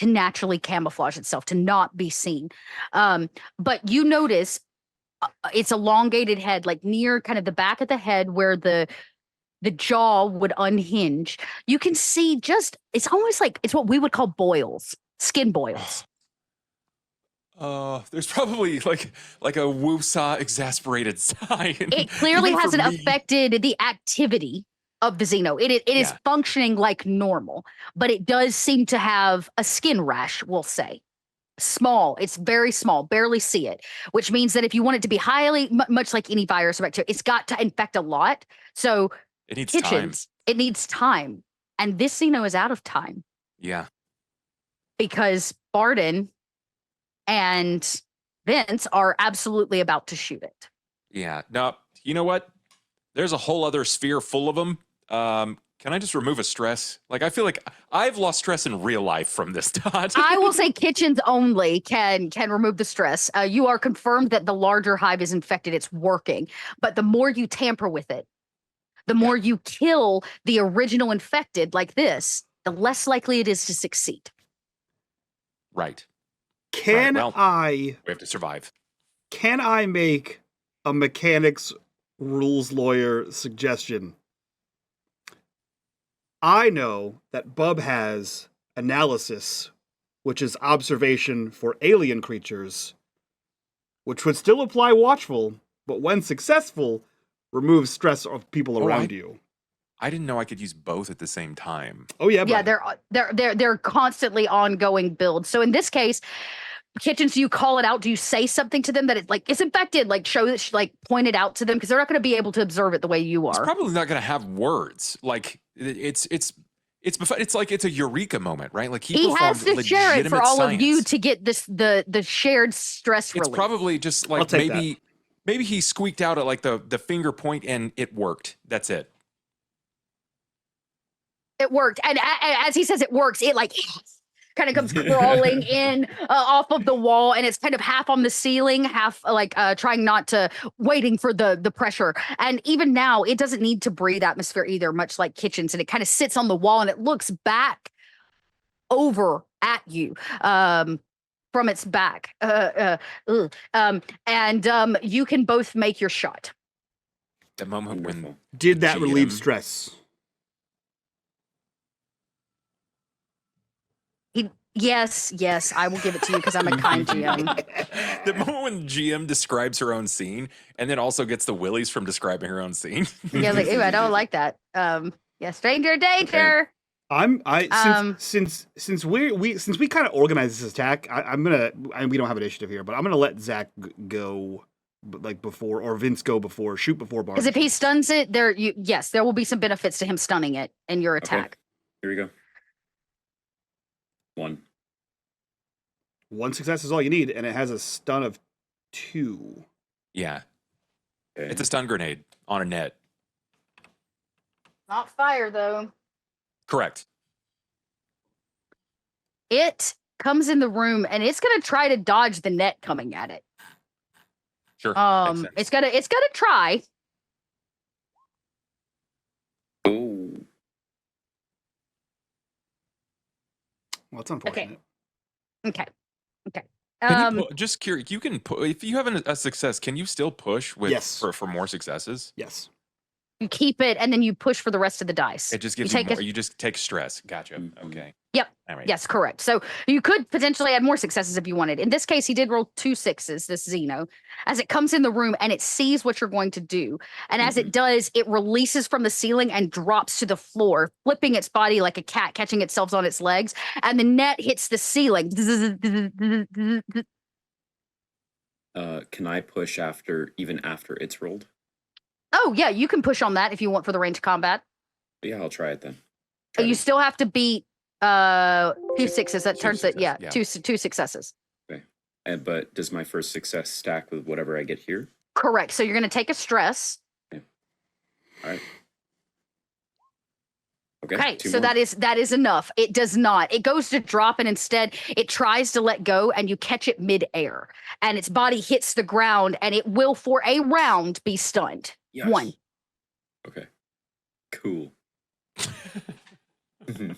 naturally camouflage itself, to not be seen. But you notice its elongated head, like near kind of the back of the head where the jaw would unhinge. You can see it's almost like it's what we would call boils, skin boils. There's probably like a woosah exasperated sign. It clearly hasn't affected the activity of the Xeno. It is functioning like normal, but it does seem to have a skin rash, we'll say. Small. It's very small. Barely see it, which means that if you want it to be highly, much like any virus or bacteria, it's got to infect a lot. So it needs time. It needs time. And this Xeno is out of time. Yeah. Because Barden and Vince are absolutely about to shoot it. Yeah. Now, you know what? There's a whole other sphere full of them. Can I just remove a stress? Like, I feel like I've lost stress in real life from this dot. I will say Kitchens only can remove the stress. You are confirmed that the larger hive is infected. It's working. But the more you tamper with it, the more you kill the original infected like this, the less likely it is to succeed. Right. We have to survive. Can I make a mechanics rules lawyer suggestion? I know that Bub has analysis, which is observation for alien creatures, which would still apply watchful, but when successful, remove stress of people around you. I didn't know I could use both at the same time. Oh yeah, they're constantly ongoing builds. So in this case, Kitchens, do you call it out? Do you say something to them that it's infected? Like show that, like point it out to them because they're not going to be able to observe it the way you are. It's probably not going to have words. Like it's like it's a eureka moment, right? Like he has to share it for all of you to get this the shared stress relief. It's probably just like maybe he squeaked out at like the finger point and it worked. That's it. It worked, and as he says, it works. It like kind of comes crawling in off of the wall, and it's kind of half on the ceiling, half like trying not to, waiting for the pressure. And even now, it doesn't need to breathe atmosphere either, much like kitchens, and it kind of sits on the wall and it looks back over at you. From its back. You can both make your shot. The moment when Wonderful. Did that relieve GM stress? Yes, I will give it to you because I'm a kind GM. the moment when GM describes her own scene and then also gets the willies from describing her own scene. Yeah, like, ew, I don't like that. Yeah, stranger danger. Since we kind of organized this attack, we don't have initiative here, but I'm gonna let Zach go like before, or Vince go before, shoot before Barbara. Because if he stuns it, there will be some benefits to him stunning it in your attack. Okay. Here we go. One success is all you need, and it has a stun of 2. Yeah. Okay. It's a stun grenade on a net. Not fire though. Correct. It comes in the room and it's gonna try to dodge the net coming at it. Sure. makes sense. It's gonna try. Oh. Well, it's unfortunate. Okay. Can you just curious, you can if you have a success, can you still push with Yes. for more successes? Yes. You keep it and then you push for the rest of the dice. It just gives you more. You just take stress. Gotcha. Mhm. Okay. Yep. All right. Yes, correct. So you could potentially add more successes if you wanted. In this case, he did roll 2 6s, this Xeno, as it comes in the room and it sees what you're going to do. And as it does, it releases from the ceiling and drops to the floor, flipping its body like a cat catching itself on its legs. And the net hits the ceiling. Can I push even after it's rolled? Oh, yeah, you can push on that if you want for the range combat. Yeah, I'll try it then. You still have to beat 2 6s. That Two turns it, successes, yeah. two successes. Okay. But does my first success stack with whatever I get here? Correct. So you're going to take a stress. All right. Okay. Okay, 2 so more. that is enough. It does not. It goes to drop, and instead it tries to let go, and you catch it midair, and its body hits the ground, and it will, for a round, be stunned. Yes. 1. Okay. Cool.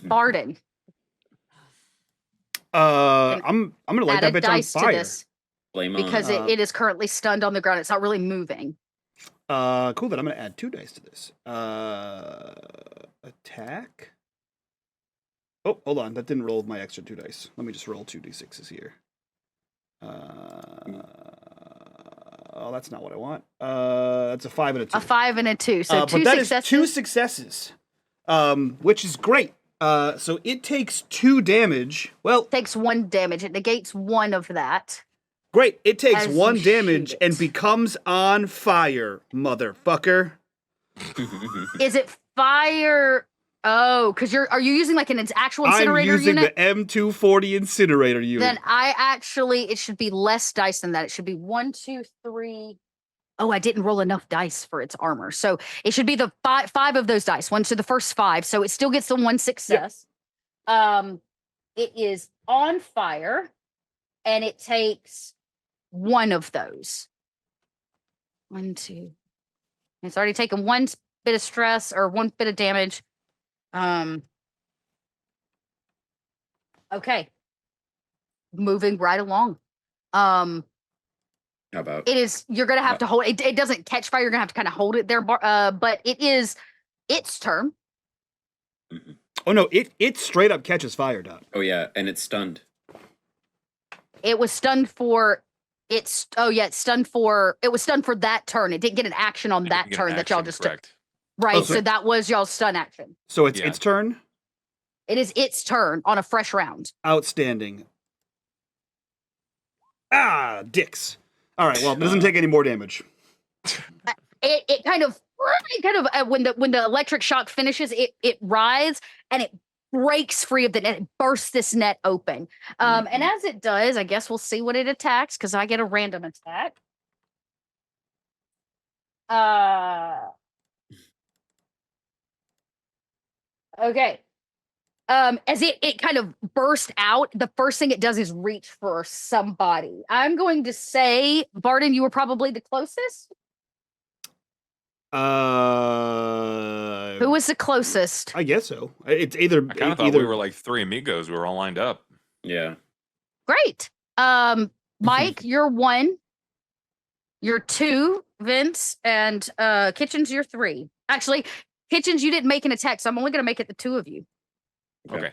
Barden. I'm gonna light Add that a bitch on dice to fire. this Blame on. because it is currently stunned on the ground. It's not really moving. Cool. Then I'm gonna add 2 dice to this. Attack. Oh, hold on. That didn't roll my extra 2 dice. Let me just roll 2 d6s here. Oh, that's not what I want. That's a 5 and a 2. A 5 and a 2. So 2 but that is successes. 2 successes, which is great. So it takes 2 damage. Well, Takes 1 damage. It negates 1 of that. great. It takes As 1 you damage shoot and it. becomes on fire, motherfucker. Is it fire? Oh, because are you using like an actual I'm incinerator using unit? the M240 incinerator unit. Then it should be less dice than that. It should be 1, 2, 3. Oh, I didn't roll enough dice for its armor. So it should be the 5 of those dice, 1 to the first 5. So it still gets the 1 success. It is on fire and it takes 1 of those. 1, 2. It's already taken 1 bit of stress or 1 bit of damage. Okay. Moving right along. How about You're gonna have to hold it. It doesn't catch fire. You're gonna have to kind of hold it there. But it is its turn. Oh no, it straight up catches fire, Dot. Oh yeah, and it's stunned. It was stunned for it's stunned for that turn. It didn't get an action on that Get an turn that y'all action, just took. correct. Right. Okay. So that was y'all's stun action. So it's Yeah. its turn. It is its turn on a fresh round. Outstanding. Ah, dicks. All right. Well, it doesn't take any more damage. It kind of when the electric shock finishes, it writhes and it breaks free of the net. It bursts this net open. And as it does, I guess we'll see what it attacks because I get a random attack. Okay. as it kind of burst out, the first thing it does is reach for somebody. I'm going to say, Barden, you were probably the closest. Who was the closest? I guess so. It's either. I kind of thought we were like three amigos. We were all lined up. Yeah. Great. Mike, you're 1. You're 2, Vince, and Kitchens, you're 3. Actually, Kitchens, you didn't make an attack, so I'm only going to make it the 2 of you. Okay.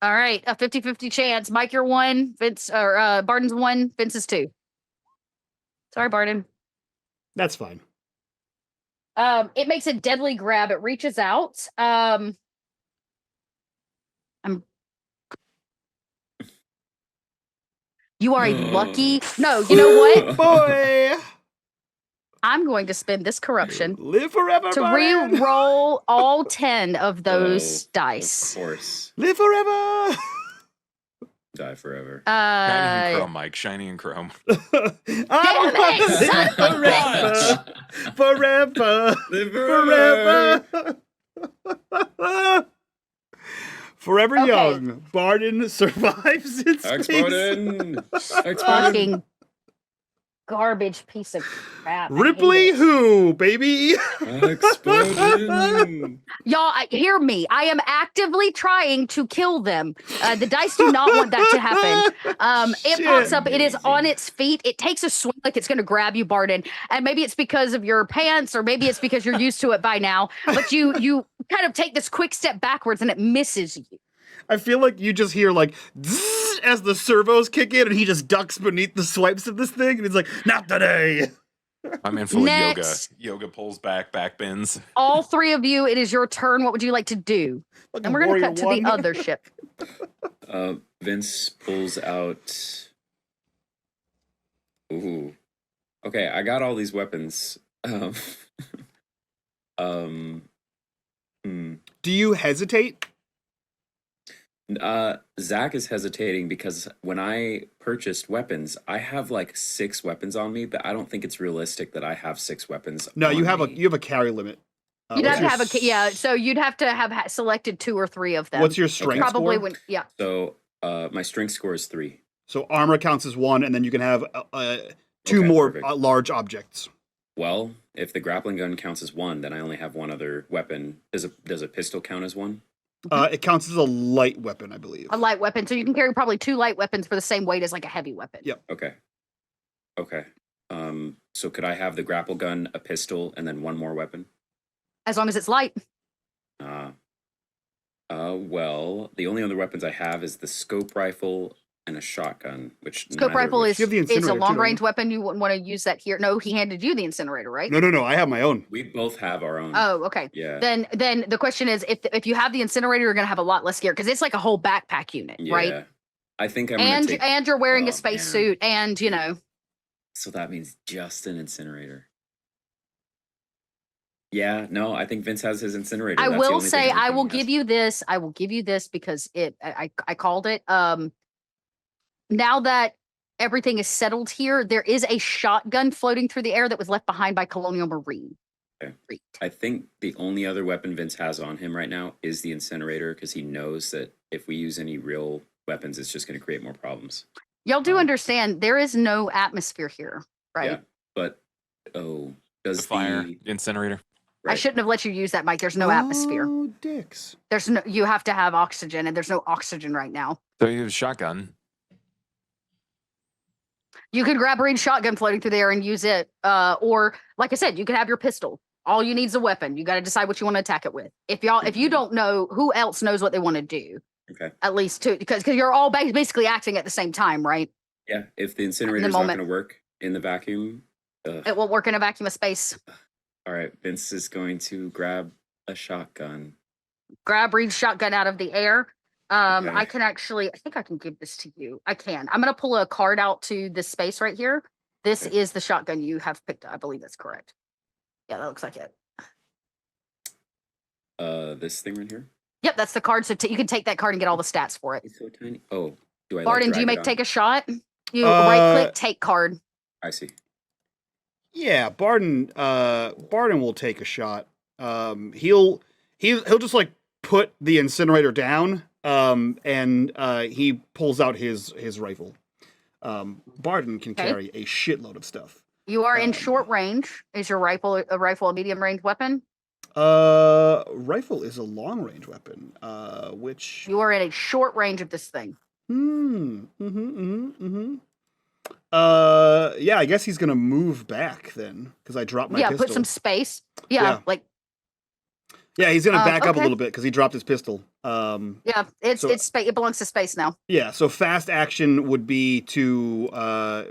All right, a 50-50 chance. Mike, you're 1. Vince, or Barden's 1. Vince is 2. Sorry, Barden. That's fine. It makes a deadly grab. It reaches out. You are a lucky. No, you know what? Boy, I'm going to spend this corruption live forever, to Barden. re-roll all 10 of those dice. Of course. Live forever. Die forever. Shiny and chrome, Mike. Shiny and chrome. I want to live forever. Live Forever. Forever Okay. young. Barden survives in space. Exploding. Fucking garbage piece of crap. I hate Ripley it. who, baby? Exploding. Y'all, hear me. I am actively trying to kill them. The dice do not want that to happen. It Shit. pops up. It is on its feet. It takes a swing like it's going to grab you, Barden. And maybe it's because of your pants, or maybe it's because you're used to it by now. But you kind of take this quick step backwards, and it misses you. I feel like you just hear like zzz, as the servos kick in, and he just ducks beneath the swipes of this thing, and he's like, "Not today." I'm in full Next. yoga. Yoga pulls back bends. All 3 of you, it is your turn. What would you like to do? Like And a we're going to cut warrior to the one. other ship. Vince pulls out. Ooh. Okay, I got all these weapons. Do you hesitate? Zach is hesitating because when I purchased weapons, I have like 6 weapons on me, but I don't think it's realistic that I have 6 weapons. No, on you have me. a carry limit. You'd what's have to your have yeah. So you'd have to have selected 2 or 3 of them. What's your strength Probably score? when yeah. So my strength score is 3. So armor counts as 1, and then you can have 2 Okay, more perfect. large objects. Well, if the grappling gun counts as 1, then I only have 1 other weapon. Does a pistol count as 1? It counts as a light weapon, I believe. A light weapon, so you can carry probably 2 light weapons for the same weight as like a heavy weapon. Yep. Okay. So could I have the grapple gun, a pistol, and then 1 more weapon? As long as it's light. Well, the only other weapons I have is the scope rifle and a shotgun, which Scope neither of rifle which- is You have the a incinerator, too, long don't range you? weapon. You wouldn't want to use that here. No, he handed you the incinerator, right? No. I have my own. We both have our own. Oh, okay. Yeah. Then the question is, if you have the incinerator, you're gonna have a lot less gear because it's like a whole backpack unit, Yeah. right? I think I'm And gonna take. and you're wearing Oh, a man. spacesuit, and you know. So that means just an incinerator. Yeah, no, I think Vince has his incinerator. I That's the will only thing say, I'm I will thinking give has. you this. I will give you this because I called it. Now that everything is settled here, there is a shotgun floating through the air that was left behind by Colonial Marine. Okay. Great. I think the only other weapon Vince has on him right now is the incinerator because he knows that if we use any real weapons, it's just going to create more problems. Y'all do understand there is no atmosphere here, right? Yeah, but does The fire the incinerator. I right. shouldn't have let you use that, Mike. There's no atmosphere. Oh, dicks. There's no. You have to have oxygen, and there's no oxygen right now. So you have a shotgun. You could grab a range shotgun floating through the air and use it, or like I said, you could have your pistol. All you need is a weapon. You got to decide what you want to attack it with. If you don't know, who else knows what they want to do? Okay. At least two, because you're all basically acting at the same time, right? Yeah, if the incinerator is not moment. going to work in the vacuum, It won't work in a vacuum of space. all right, Vince is going to grab a shotgun. Grab Reed's shotgun out of the air. I Okay. can actually, I think I can give this to you. I can. I'm going to pull a card out to this space right here. This Okay. is the shotgun you have picked up. I believe that's correct. Yeah, that looks like it. This thing right here. Yep, that's the card. So you can take that card and get all the stats for it. It's so tiny. Oh, do I? Barden, do you drag it take on? a shot? You right click, take card. I see. Yeah, Barden will take a shot. He'll he'll just like put the incinerator down, and he pulls out his rifle. Barden can Okay. carry a shitload of stuff. You are in short range. Is your rifle a medium range weapon? Rifle is a long range weapon. Which You are in a short range of this thing. Yeah, I guess he's gonna move back then because I dropped my pistol. Put some space. Yeah. Yeah, he's gonna back up a okay. little bit because he dropped his pistol. Yeah, it belongs to space now. Yeah, so fast action would be to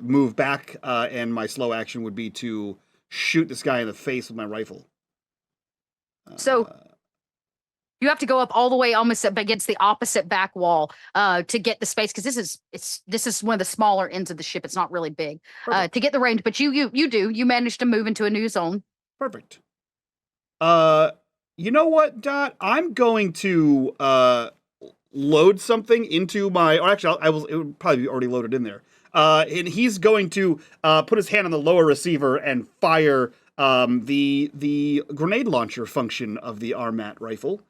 move back, and my slow action would be to shoot this guy in the face with my rifle. So you have to go up all the way almost up against the opposite back wall to get the space, because this is one of the smaller ends of the ship. It's not really big to get the range, but you managed to move into a new zone. Perfect. You know what, Dot? I'm going to load something into my. Or actually, it would probably be already loaded in there. And he's going to put his hand on the lower receiver and fire the grenade launcher function of the RMAT rifle.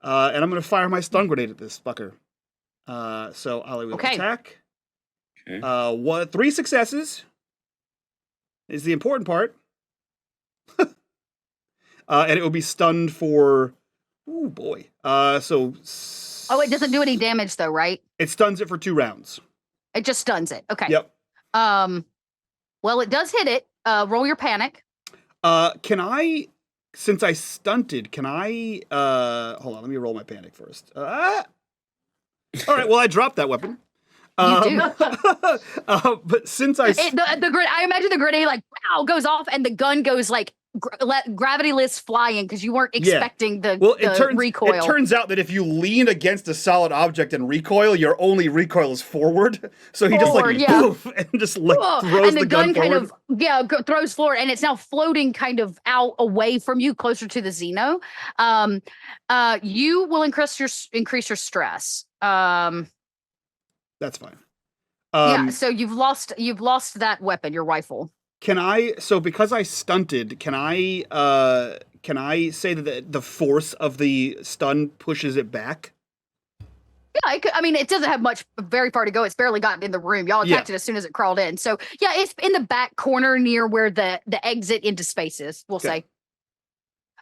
And I'm going to fire my stun grenade at this fucker. So I'll attack. Okay. 3 successes is the important part. And it will be stunned for, oh boy. So. Oh, it doesn't do any damage though, right? It stuns it for 2 rounds. It just stuns it. Okay. Yep. Well, it does hit it. Roll your panic. Can I, since I stunted, hold on, let me roll my panic first. All right, well, I dropped that weapon. You do. But since I imagine the grenade like goes off and the gun goes like gravityless flying because you weren't expecting the recoil. It turns out that if you lean against a solid object and recoil, your only recoil is forward. So he just poof, and just throws the gun forward. Kind of throws forward, and it's now floating kind of out away from you, closer to the Xeno. You will increase your stress. That's fine. So you've lost that weapon, your rifle. Because I stunted, can I say that the force of the stun pushes it back? Yeah, it doesn't have very far to go. It's barely gotten in the room. Y'all attacked it as soon as it crawled in. So yeah, it's in the back corner near where the exit into space is, we'll say.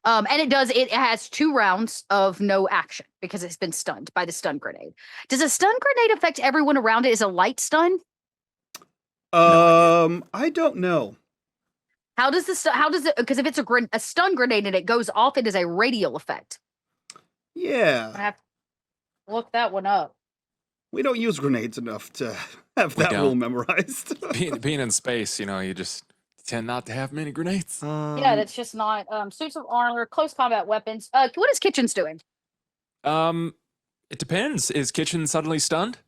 And it has 2 rounds of no action because it's been stunned by the stun grenade. Does a stun grenade affect everyone around it? Is a light stun? I don't know. How does it, because if it's a stun grenade and it goes off, it is a radial effect. Yeah. I have to look that one up. We don't use grenades enough to have that rule memorized. being in space, you just tend not to have many grenades. Yeah, that's just not suits of armor, close combat weapons. What is Kitchen's doing? It depends. Is Kitchen suddenly stunned?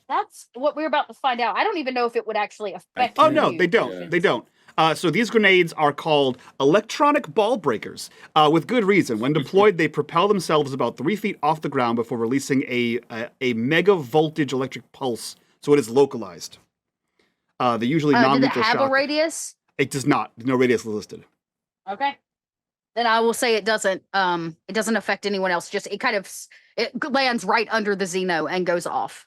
That's what we're about to find out. I don't even know if it would actually affect. Oh no, they don't. Yeah. They don't. So these grenades are called electronic ball breakers, with good reason. When deployed, they propel themselves about 3 feet off the ground before releasing a mega voltage electric pulse. So it is localized. They usually non-lethal shock. Does it have a radius? It does not. No radius listed. Okay. Then I will say it doesn't. It doesn't affect anyone else. Just it lands right under the Xeno and goes off.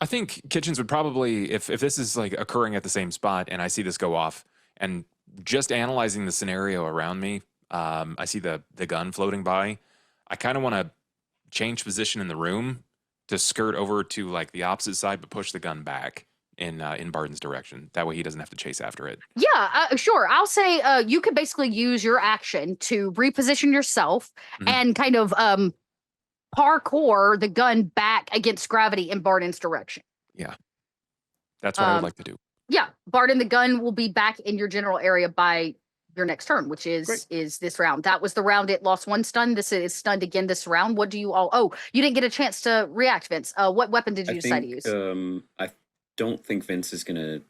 I think Kitchens would probably, if this is like occurring at the same spot and I see this go off, and just analyzing the scenario around me, I see the gun floating by. I kind of want to change position in the room to skirt over to like the opposite side, but push the gun back in Barton's direction. That way he doesn't have to chase after it. Yeah, sure. I'll say you could basically use your action to reposition yourself and kind of parkour the gun back against gravity in Barton's direction. Yeah. That's what I would like to do. Yeah. Barton, the gun will be back in your general area by your next turn, which is this round. That was the round it lost 1 stun. This is stunned again this round. What do you all... Oh, you didn't get a chance to react, Vince. What weapon did you decide to use? I don't think Vince is going to...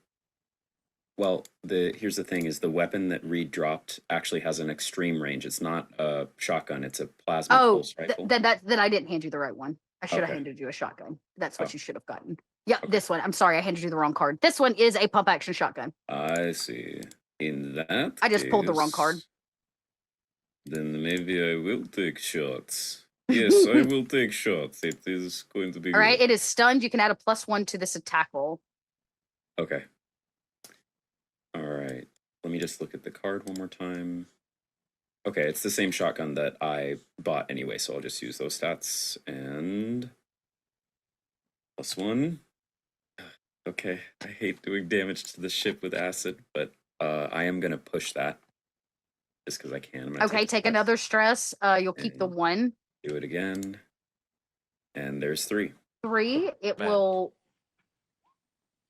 Well, here's the thing, is the weapon that Reed dropped actually has an extreme range. It's not a shotgun, it's a plasma pulse rifle. Then I didn't hand you the right one. I should have handed you a shotgun. That's what you should have gotten. Yeah, this one. I'm sorry, I handed you the wrong card. This one is a pump action shotgun. I see. In that I just pulled the wrong card. Then maybe I will take shots. Yes, I will take shots. It is going to be All right, good. it is stunned. You can add a +1 to this attack roll. Okay. All right. Let me just look at the card one more time. Okay, it's the same shotgun that I bought anyway, so I'll just use those stats. And +1. Okay, I hate doing damage to the ship with acid, but I am going to push that just because I can. I'm gonna Okay, take a another stress. You'll keep the And- 1. Do it again. And there's 3. 3, it Man. will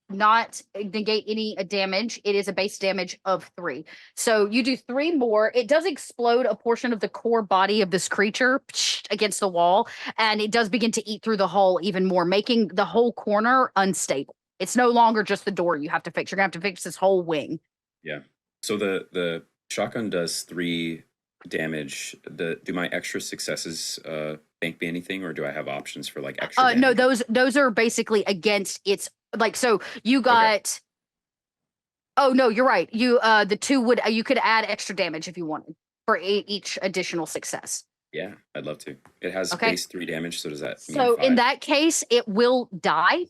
not negate any damage. It is a base damage of 3. So you do 3 more. It does explode a portion of the core body of this creature against the wall, and it does begin to eat through the hull even more, making the whole corner unstable. It's no longer just the door you have to fix. You're gonna have to fix this whole wing. Yeah. So the shotgun does 3 damage. Do my extra successes bank me anything, or do I have options for like extra No, damage? those are basically against its like. So you got. Oh no, you're right. You the 2 would you could add extra damage if you wanted for each additional success. Yeah, I'd love to. It has Okay. base 3 damage, so does that mean So 5? in that case, it will die.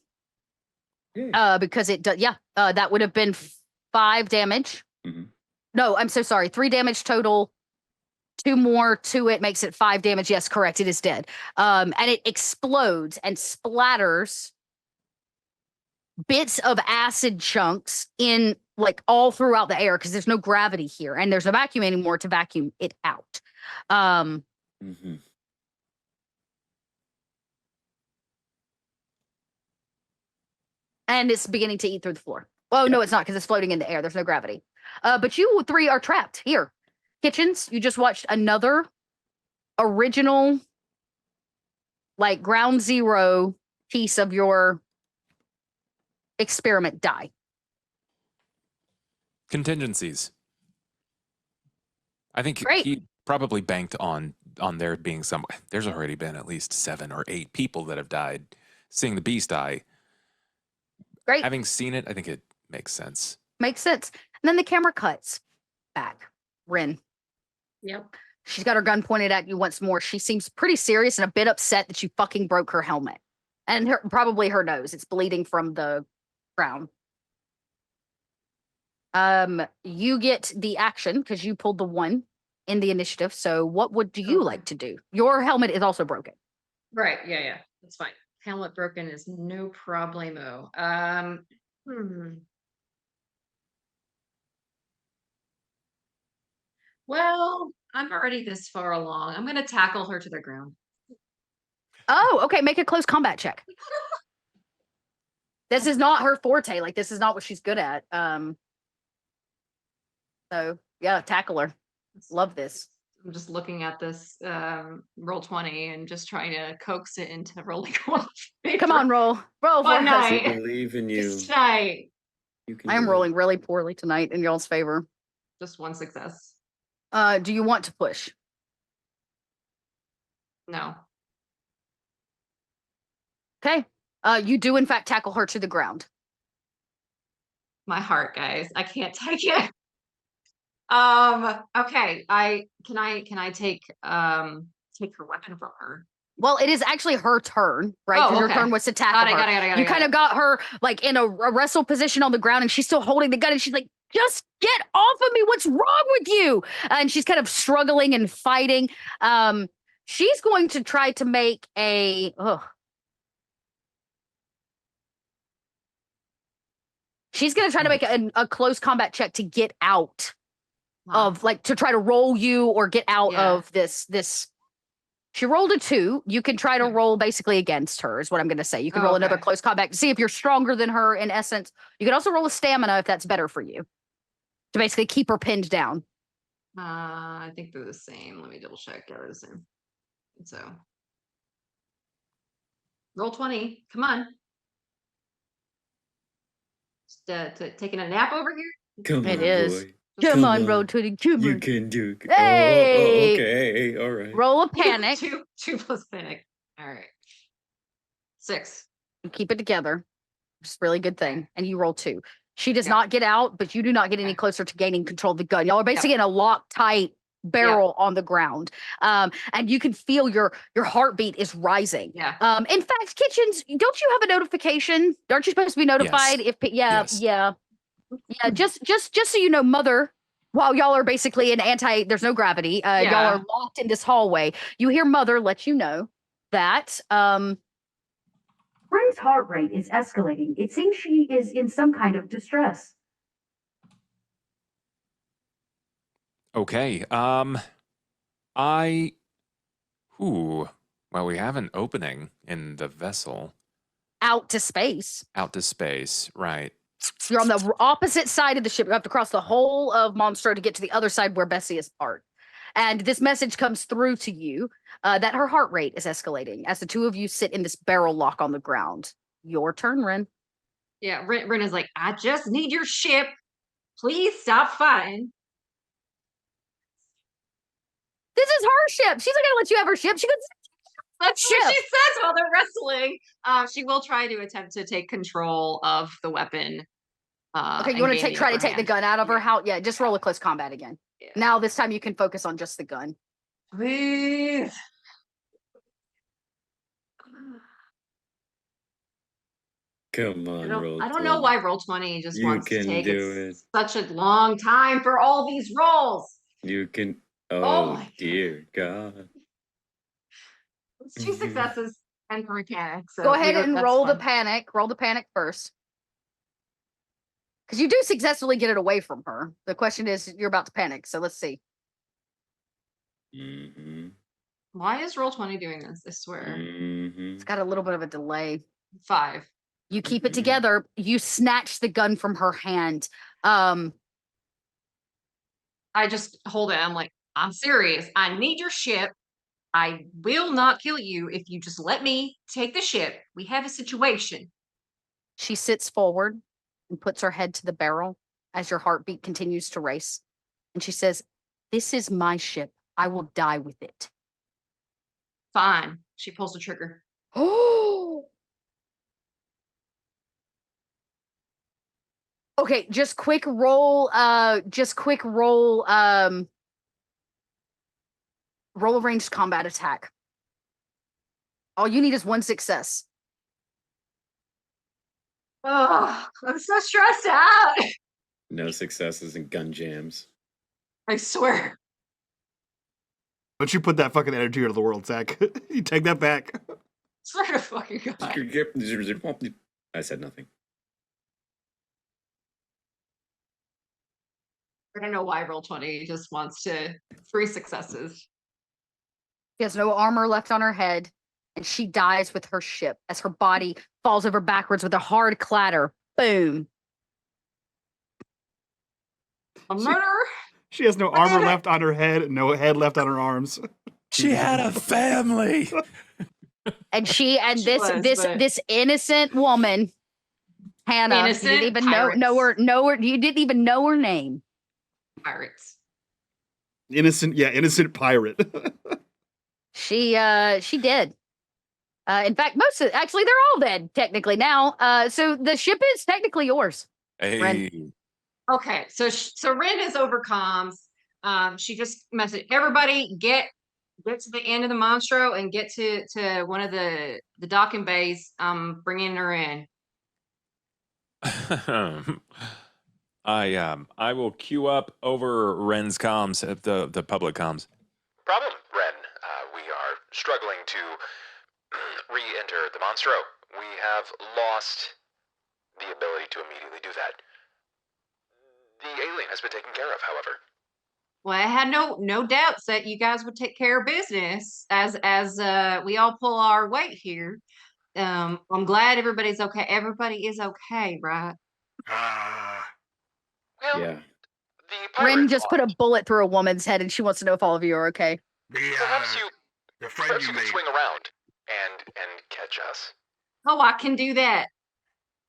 Yay. Because it does. Yeah, that would have been 5 damage. Mhm. No, I'm so sorry. 3 damage total. 2 more to it makes it 5 damage. Yes, correct. It is dead. And it explodes and splatters bits of acid chunks in like all throughout the air because there's no gravity here and there's no vacuum anymore to vacuum it out. Mhm. And it's beginning to eat through the floor. Oh, no, it's not because it's floating in the air. There's no gravity. But you 3 are trapped here. Kitchens, you just watched another original, like ground zero piece of your experiment die. Contingencies. I think Great. he probably banked on there being some. There's already been at least 7 or 8 people that have died. Seeing the beast die, Great. having seen it, I think it makes sense. Makes sense. And then the camera cuts back. Rin. Yep. She's got her gun pointed at you once more. She seems pretty serious and a bit upset that you fucking broke her helmet. And probably her nose. It's bleeding from the crown. You get the action because you pulled the 1 in the initiative. So what would you Okay. like to do? Your helmet is also broken. Right. Yeah. That's fine. Helmet broken is no problemo. Well, I'm already this far along. I'm gonna tackle her to the ground. Oh, okay. Make a close combat check. This is not her forte. Like this is not what she's good at. So yeah, tackle her. Love this. I'm just looking at this roll 20 and just trying to coax it into rolling one. Come on, roll for One us. I night. believe in you. Just tonight. You can I am do it. rolling really poorly tonight in y'all's favor. Just 1 success. Do you want to push? No. Okay. You do in fact tackle her to the ground. My heart, guys. I can't take it. Okay. Can I take her weapon from her? Well, it is actually her turn, right? Oh, Because your okay. turn was to tackle her. Got it. You kind of got her like in a wrestle position on the ground, and she's still holding the gun, and she's like, "Just get off of me! What's wrong with you?" And she's kind of struggling and fighting. She's going to try to make a. She's going to try to make a close combat check to get out of like to try to roll you or get out of this. She rolled a 2. You can try to roll basically against her, is what I'm going to say. You can roll another Okay. close combat to see if you're stronger than her in essence. You can also roll a stamina if that's better for you to basically keep her pinned down. I think they're the same. Let me double check. Yeah, they're the same. So roll 20. Come on. Just taking a nap over here. Come It on, is. boy. Come Come on, on. roll 20. Come You on. can do it. Hey! Oh, okay. All right. Roll a panic. Two plus panic. All right. 6. You keep it together. It's a really good thing. And you roll 2. She does Yeah. not get out, but you do not get any Okay. closer to gaining control of the gun. Y'all are basically in a lock tight barrel on the ground, and you can feel your heartbeat is rising. Yeah. In fact, Kitchens, don't you have a notification? Aren't you supposed to be notified if? Yes. Yeah. Just so you know, Mother. While y'all are basically in there's no gravity. Y'all are locked in this hallway. You hear Mother let you know that Ren's heart rate is escalating. It seems she is in some kind of distress. Okay. Well, we have an opening in the vessel. out to space. Out to space, right. You're on the opposite side of the ship. You have to cross the whole of Monstro to get to the other side where Bessie is parked. And this message comes through to you that her heart rate is escalating as the two of you sit in this barrel lock on the ground. Your turn, Ren. Yeah, Ren is like, I just need your ship. Please stop fighting. This is her ship. She's not going to let you have her ship. She goes, That's what she says while they're wrestling. She will try to attempt to take control of the weapon. Okay, you want to try to take the gun out of her? How? Yeah, just roll a close combat again. Yeah. Now this time you can focus on just the gun. Please. Come on, roll. I don't know why Roll20 just wants to take it. Such a long time for all these rolls. You can. Oh dear God. It's 2 successes and 3 panics. So go ahead and roll the panic. Roll the panic first. Because you do successfully get it away from her. The question is, you're about to panic. So let's see. Mm-hmm. Why is Roll20 doing this? I swear. Mm-hmm. It's got a little bit of a delay. 5. You keep it together. You snatch the gun from her hand. I just hold it. I'm like, I'm serious. I need your ship. I will not kill you if you just let me take the ship. We have a situation. She sits forward and puts her head to the barrel as your heartbeat continues to race. And she says, "This is my ship. I will die with it." Fine. She pulls the trigger. Oh. Okay, just quick roll. Roll a ranged combat attack. All you need is 1 success. Oh, I'm so stressed out. No successes and gun jams. I swear. Don't you put that fucking energy into the world, Zach. You take that back. Swear to fucking God. I said nothing. I don't know why Roll20 just wants to 3 successes. She has no armor left on her head, and she dies with her ship as her body falls over backwards with a hard clatter. Boom. A murder? She has no armor left on her head, no head left on her arms. She had a family. And this innocent woman, Hannah, Innocent you didn't even pirates. know her. You didn't even know her name. Pirates. Innocent pirate. She did. In fact, actually they're all dead technically now. So the ship is technically yours. Hey. Ren. Okay, so Ren is overcomes. She just messaged everybody get to the end of the Monstro and get to one of the docking bays. Bringing her in. I will queue up over Ren's comms, the public comms. Problem, Ren. We are struggling to re-enter the Monstro. We have lost the ability to immediately do that. The alien has been taken care of, however. Well, I had no doubts that you guys would take care of business as we all pull our weight here. I'm glad everybody's okay. Everybody is okay, right? Well, Yeah. the Ren pirate just put a bullet through a woman's head, and she wants to know if all of you are okay. Perhaps the friend perhaps you you can made. swing around and catch us. Oh, I can do that.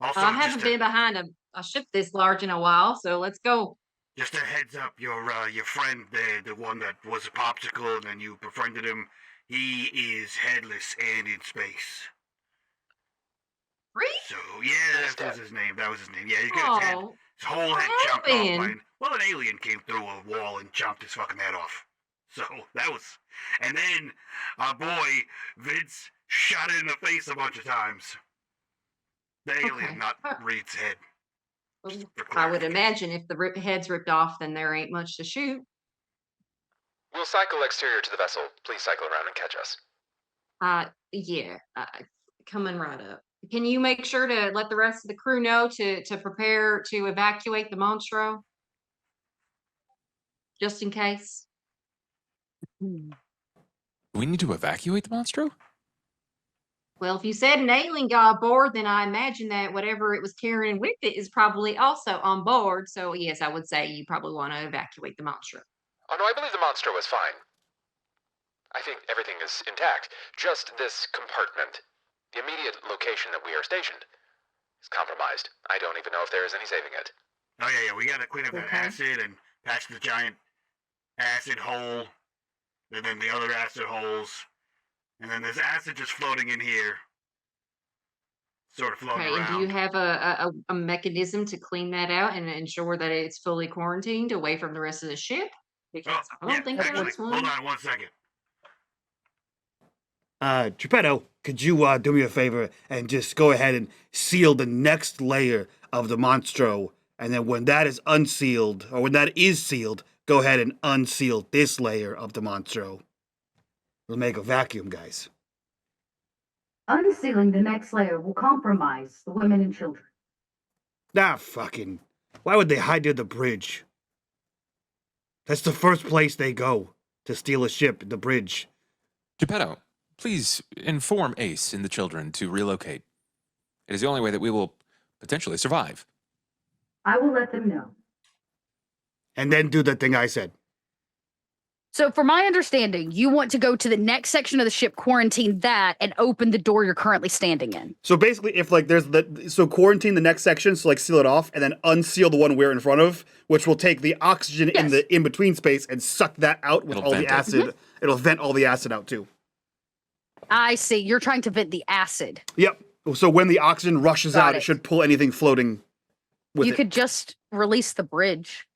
Also, I haven't been behind a ship this large in a while, so let's go. Just a heads up, your friend, the one that was a popsicle, and then you befriended him. He is headless and in space. Free? So yeah, that was his name. Yeah, he's got his whole head chopped off by an alien came through a wall and chopped his fucking head off. So that was, and then our boy Vince shot it in the face a bunch of times. The alien, Okay. not Reed's head. I would imagine if the head's ripped off, then there ain't much to shoot. We'll cycle exterior to the vessel. Please cycle around and catch us. Yeah, coming right up. Can you make sure to let the rest of the crew know to prepare to evacuate the Monstro? Just in case. Hmm. Do we need to evacuate the Monstro? Well, if you said an alien got aboard, then I imagine that whatever it was carrying with it is probably also on board. So yes, I would say you probably want to evacuate the Monstro. Oh no, I believe the Monstro was fine. I think everything is intact. Just this compartment, the immediate location that we are stationed, is compromised. I don't even know if there is any saving it. Oh yeah, we gotta clean up that Okay. acid and patch the giant acid hole, and then the other acid holes, and then there's acid just floating in here, sort of floating Okay, and do you around. have a mechanism to clean that out and ensure that it's fully quarantined away from the rest of the ship? Because I don't think there actually, was one. hold on 1 second. Geppetto, could you do me a favor and just go ahead and seal the next layer of the Monstro, and then when that is unsealed, or when that is sealed, go ahead and unseal this layer of the Monstro. We'll make a vacuum, guys. Unsealing the next layer will compromise the women and children. Fucking. Why would they hide near the bridge? That's the first place they go to steal a ship, the bridge. Geppetto, please inform Ace and the children to relocate. It is the only way that we will potentially survive. I will let them know. And then do the thing I said. So, from my understanding, you want to go to the next section of the ship, quarantine that, and open the door you're currently standing in. So basically, if like there's so quarantine the next section, so like seal it off, and then unseal the one we're in front of, which will take the oxygen in Yes. the in between space and suck that out with It'll all the vent it. acid. It'll vent all the acid out too. I see. You're trying to vent the acid. Yep. So when the oxygen rushes Got out, it it. should pull anything floating with You it. could just release the bridge.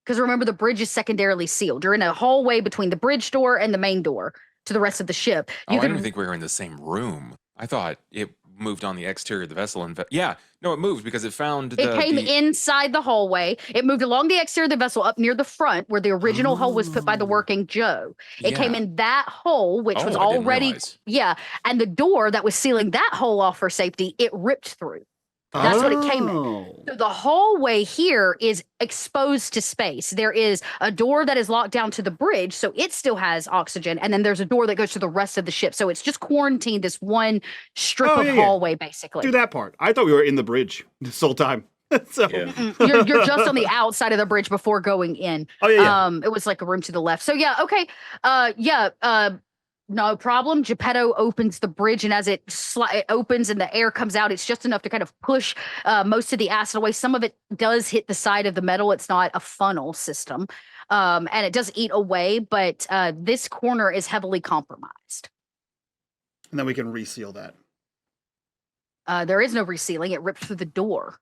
Because remember, the bridge is secondarily sealed. You're in a hallway between the bridge door and the main door to the rest of the ship. Oh, You I could didn't even think we were in the same room. I thought it moved on the exterior of the vessel. And yeah, no, it moved because it found It came inside the hallway. It moved along the exterior of the vessel up near the front where the original hole was put by the working Joe. It came in that hole, which was I didn't already, realize. and the door that was sealing that hole off for safety, it ripped through. That's what it came in. Oh. So the hallway here is exposed to space. There is a door that is locked down to the bridge, so it still has oxygen, and then there's a door that goes to the rest of the ship. So it's just quarantined this one strip of hallway, basically. Do that part. I thought we were in the bridge this whole time. So Yeah. You're just on the outside of the bridge before going in. Oh yeah. It was like a room to the left. So yeah, okay. No problem. Geppetto opens the bridge, and as it opens and the air comes out, it's just enough to kind of push most of the acid away. Some of it does hit the side of the metal. It's not a funnel system, and it does eat away, but this corner is heavily compromised. And then we can reseal that. There is no resealing. It ripped through the door.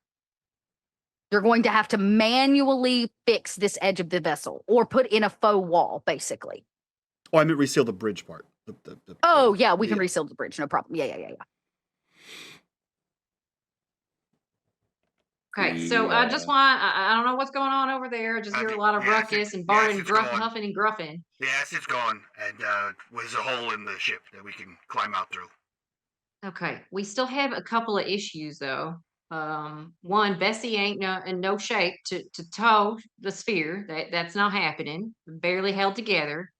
You're going to have to manually fix this edge of the vessel or put in a faux wall, basically. Oh, I meant reseal the bridge part. Oh, yeah, we can reseal the bridge. No problem. Yeah. Okay, so I just want, I don't know what's going on over there. I just hear a lot of ruckus and barking, huffing and gruffing. The acid's gone, and there's a hole in the ship that we can climb out through. Okay, we still have a couple of issues though. One, Bessie ain't in no shape to tow the sphere. That's not happening. Barely held together.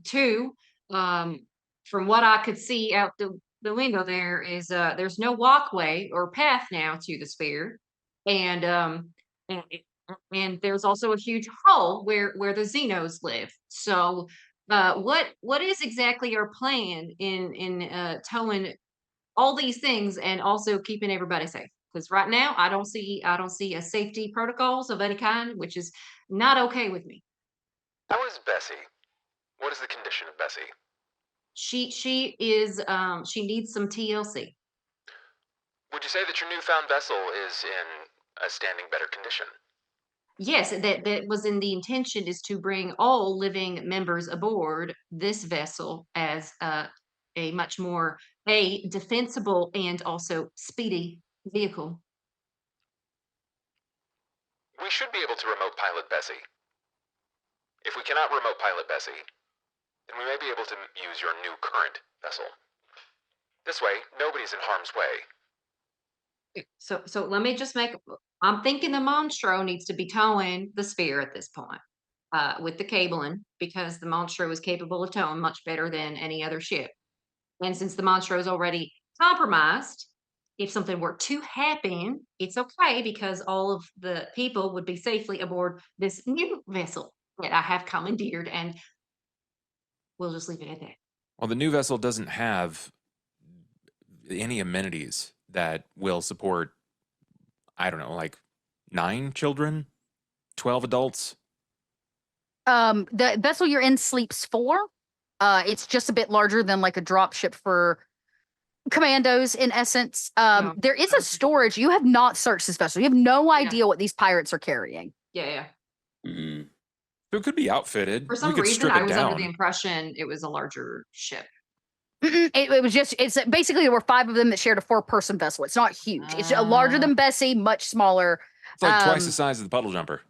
Two, from what I could see out the window there is there's no walkway or path now to the sphere. And and there's also a huge hole where the Xenos live. So what is exactly your plan in towing all these things and also keeping everybody safe? Because right now I don't see a safety protocols of any kind, which is not okay with me. How is Bessie? What is the condition of Bessie? She is she needs some TLC. Would you say that your newfound vessel is in a standing better condition? Yes, that was in the intention is to bring all living members aboard this vessel as a much more a defensible and also speedy vehicle. We should be able to remote pilot Bessie. If we cannot remote pilot Bessie, then we may be able to use your new current vessel. This way, nobody's in harm's way. So let me just make. I'm thinking the Monstro needs to be towing the spear at this point, with the cabling because the Monstro is capable of towing much better than any other ship. And since the Monstro is already compromised, if something were to happen, it's okay because all of the people would be safely aboard this new vessel that I have commandeered, and we'll just leave it at that. Well, the new vessel doesn't have any amenities that will support, I don't know, like 9 children, 12 adults. The vessel you're in sleeps 4. It's just a bit larger than like a drop ship for commandos in essence. Oh, There is a storage. You have not searched this vessel. You have no idea what these pirates are carrying. Yeah. Mhm. So it could be outfitted. For some we could reason, strip I it was down. under the impression it was a larger ship. It was just, it's basically there were 5 of them that shared a 4-person vessel. It's not huge. It's larger than Bessie, much smaller. It's like twice the size of the puddle jumper.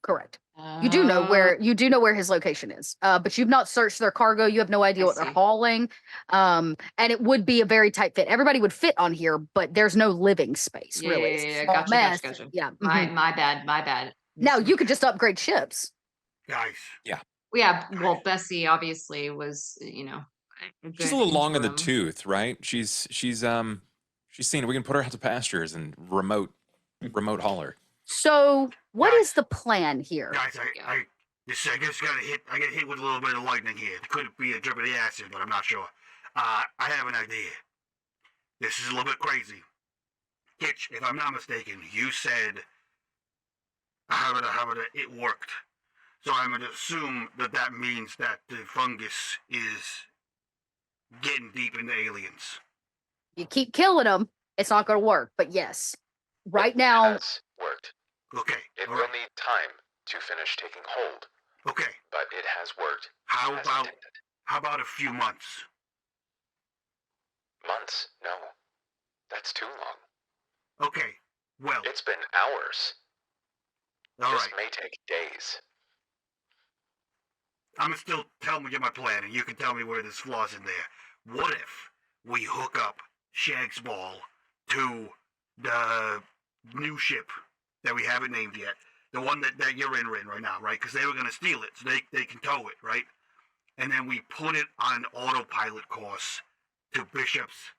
Correct. You do know where his location is, but you've not searched their cargo. You have no idea I what they're see. hauling, and it would be a very tight fit. Everybody would fit on here, but there's no living space really. It's a small mess. Gotcha. Yeah. My bad. Now you could just upgrade ships. Guys, Yeah, well, Bessie obviously was, She's a little long in the tooth, right? She's seen it. We can put her out to pastures and remote haul her. So what Guys. is the plan here? guys, I just got hit. I get hit with a little bit of lightning here. It could be a drip of the acid, but I'm not sure. I have an idea. This is a little bit crazy. Hitch, if I'm not mistaken, you said it worked. So I'm going to assume that means that the fungus is getting deep into aliens. You keep killing them, it's not going to work. But yes, right now. It has worked. Okay. It all will right. need time to finish taking hold, Okay. but it has worked. How as about intended. a few months? Months? No. That's too long. Okay. Well, It's been hours. all This right. may take days. I'm gonna still tell me my plan, and you can tell me where there's flaws in there. What if we hook up Shag's Ball to the new ship that we haven't named yet, the one that you're in right now, right? Because they were gonna steal it, so they can tow it, right? And then we put it on autopilot course to Bishop's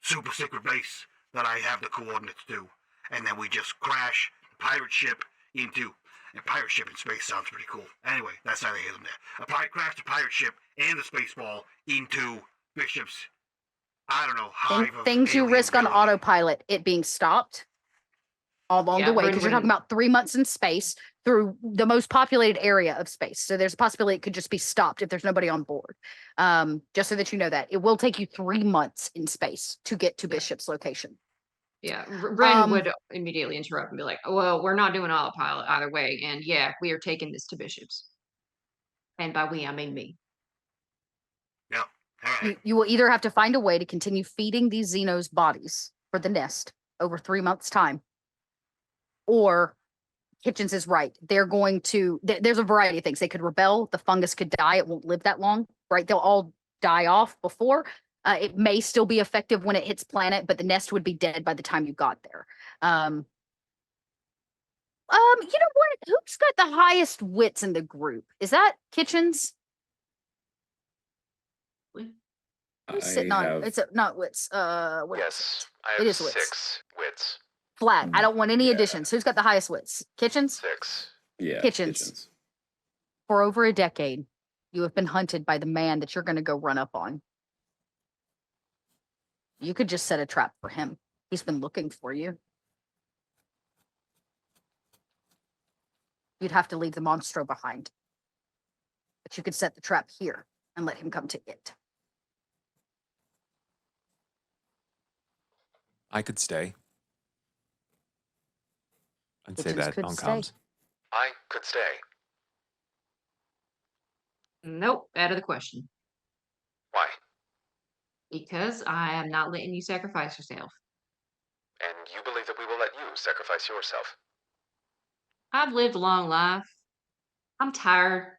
super secret base that I have the coordinates to, and then we just crash the pirate ship into. And pirate ship in space sounds pretty cool. Anyway, that's neither here nor there. Crash the pirate ship and the space ball into Bishop's, I don't know, hive of Things you alien risk on villainy. autopilot, it being stopped along the way, because you're talking about 3 months in space through the most populated area of space. So there's a possibility it could just be stopped if there's nobody on board. Just so that you know that it will take you 3 months in space to get to Bishop's location. Yeah, Ren would immediately interrupt and be like, well, we're not doing autopilot either way. And yeah, we are taking this to Bishop's. And by we, I mean me. Yeah. All right. You will either have to find a way to continue feeding these Xenos bodies for the nest over 3 months' time, or Kitchens is right. They're going to, there's a variety of things. They could rebel. The fungus could die. It won't live that long, right? They'll all die off before. It may still be effective when it hits planet, but the nest would be dead by the time you got there. You know what? Who's got the highest wits in the group? Is that Kitchens? Who's sitting on? It's not wits. What is Yes, it? I have It is wits. 6 wits. Flat. I don't want any Yeah. additions. Who's got the highest wits? Kitchens? 6. Yeah. Kitchens. For over a decade, you have been hunted by the man that you're going to go run up on. You could just set a trap for him. He's been looking for you. You'd have to leave the Monstro behind. But you could set the trap here and let him come to it. I could stay. I'd say Kitchens that could on stay. comms. I could stay. Nope, out of the question. Why? Because I am not letting you sacrifice yourself. And you believe that we will let you sacrifice yourself? I've lived a long life. I'm tired.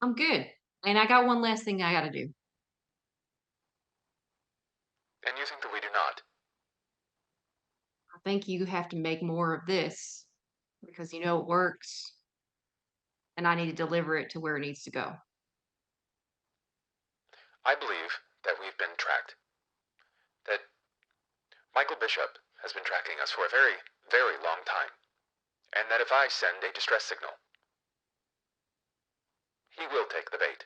I'm good. And I got one last thing I gotta do. And you think that we do not? I think you have to make more of this because you know it works. And I need to deliver it to where it needs to go. I believe that we've been tracked. That Michael Bishop has been tracking us for a very, very long time. And that if I send a distress signal, he will take the bait.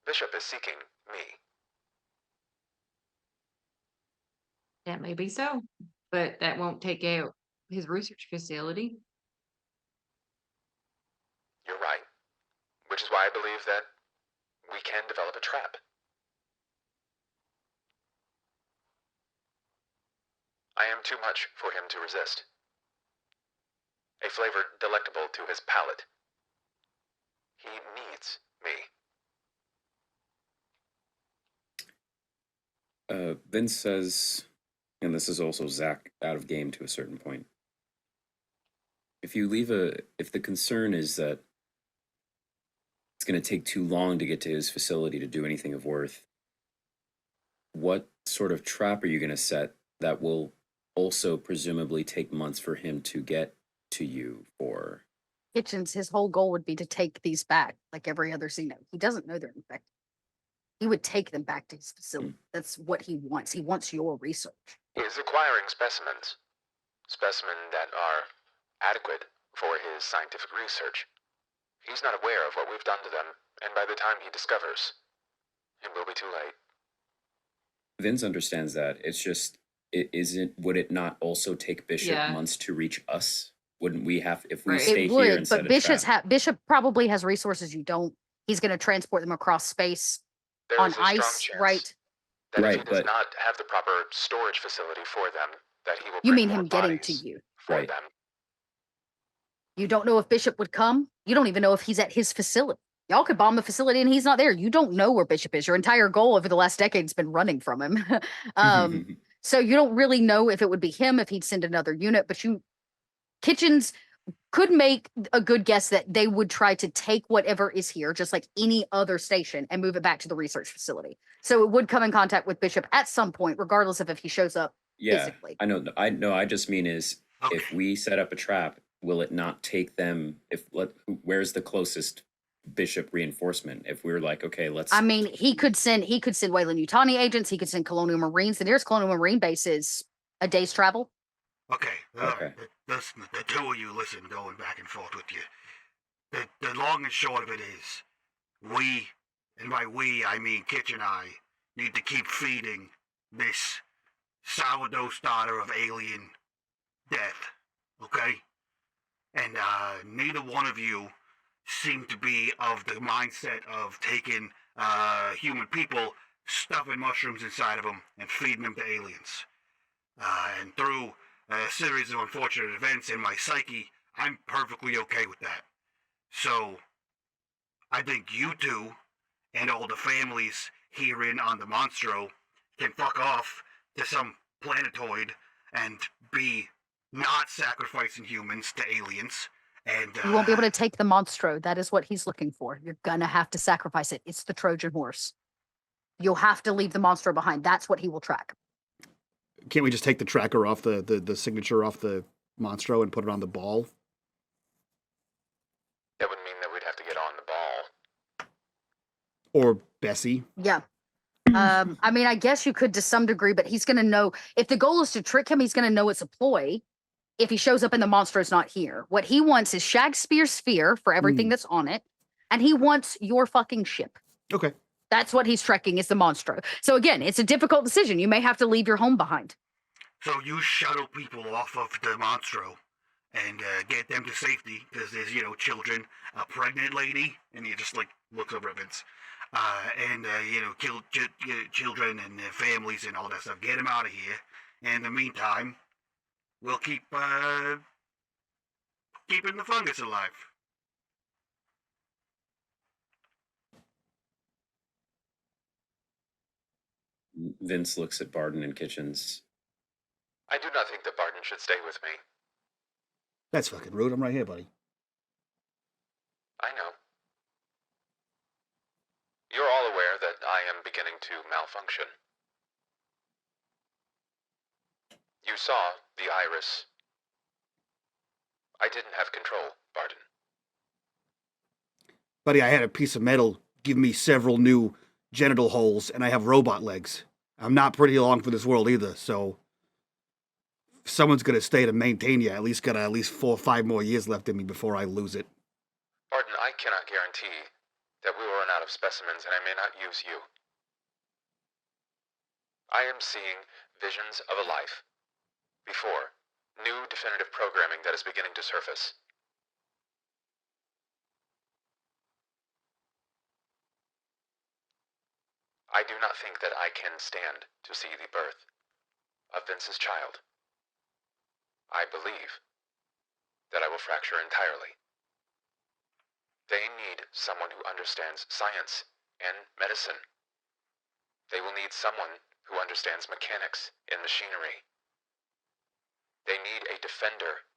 Bishop is seeking me. That may be so, but that won't take out his research facility. You're right. Which is why I believe that we can develop a trap. I am too much for him to resist. A flavor delectable to his palate. He needs me. Vince says, and this is also Zach out of game to a certain point. If the concern is that it's going to take too long to get to his facility to do anything of worth, what sort of trap are you going to set that will also presumably take months for him to get to you for? Kitchens, his whole goal would be to take these back like every other Xeno. He doesn't know they're infected. He would take them back to his facility. That's what he wants. He wants your research. He is acquiring specimens. Specimens that are adequate for his scientific research. He's not aware of what we've done to them, and by the time he discovers, it will be too late. Vince understands that. It's just, would it not also take Bishop Yeah. months to reach us? Wouldn't we have, if we Right. stay It here would, and set but a trap? Bishop probably has resources you don't. He's going to transport them across space There on is a strong ice, chance right? that if he Right, does but- not have the proper storage facility for them, that he will You bring mean more him getting to bodies you? for Right. them. You don't know if Bishop would come. You don't even know if he's at his facility. Y'all could bomb the facility and he's not there. You don't know where Bishop is. Your entire goal over the last decade has been running from him. So you don't really know if it would be him, if he'd send another unit, but Kitchens could make a good guess that they would try to take whatever is here, just like any other station, and move it back to the research facility. So it would come in contact with Bishop at some point, regardless of if he shows up Yeah, physically. I know. I just mean is, if we set up a trap, will it not take them? Where's the closest Bishop reinforcement? If we're like, okay, let's. I mean, he could send Wayland Yutani agents. He could send Colonial Marines. The nearest Colonial Marine base is a day's travel. Okay, all Okay. right. Listen, the two of you, listen, going back and forth with you. The long and short of it is, we, and by we, I mean Kitch and I, need to keep feeding this sourdough starter of alien death, okay? And neither one of you seem to be of the mindset of taking human people, stuffing mushrooms inside of them, and feeding them to aliens. And through a series of unfortunate events in my psyche, I'm perfectly okay with that. So, I think you two and all the families herein on the Monstro can fuck off to some planetoid and be not sacrificing humans to aliens. And You won't be able to take the Monstro. That is what he's looking for. You're gonna have to sacrifice it. It's the Trojan horse. You'll have to leave the Monstro behind. That's what he will track. Can't we just take the tracker off the signature off the Monstro and put it on the ball? That would mean that we'd have to get on the ball. Or Bessie? Yeah. I mean, I guess you could to some degree, but he's gonna know if the goal is to trick him, he's gonna know it's a ploy. If he shows up and the Monstro's not here, what he wants is Shakespeare's sphere for everything that's on it, and he wants your fucking ship. Okay. That's what he's trekking is the Monstro. So again, it's a difficult decision. You may have to leave your home behind. So you shuttle people off of the Monstro and get them to safety because there's, children, a pregnant lady, and he just looks over at Vince, and kill children and their families and all that stuff. Get them out of here. And in the meantime, we'll keep keeping the fungus alive. Vince looks at Barden and Kitchens. I do not think that Barton should stay with me. That's fucking rude. I'm right here, buddy. I know. You're all aware that I am beginning to malfunction. You saw the iris. I didn't have control, Barton. Buddy, I had a piece of metal give me several new genital holes, and I have robot legs. I'm not pretty long for this world either, so if someone's gonna stay to maintain you, at least got at least 4 or 5 more years left in me before I lose it. Barton, I cannot guarantee that we will run out of specimens and I may not use you. I am seeing visions of a life before new definitive programming that is beginning to surface. I do not think that I can stand to see the birth of Vince's child. I believe that I will fracture entirely. They need someone who understands science and medicine. They will need someone who understands mechanics and machinery. They need a defender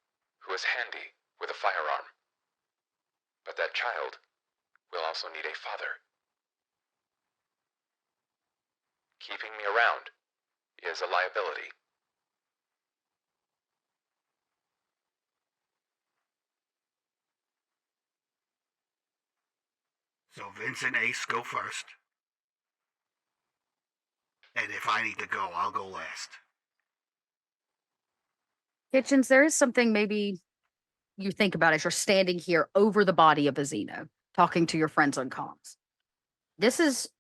who is handy with a firearm. But that child will also need a father. Keeping me around is a liability. So Vince and Ace go first. And if I need to go, I'll go last. Kitchens, there is something maybe you think about as you're standing here over the body of a Xeno, talking to your friends on comms.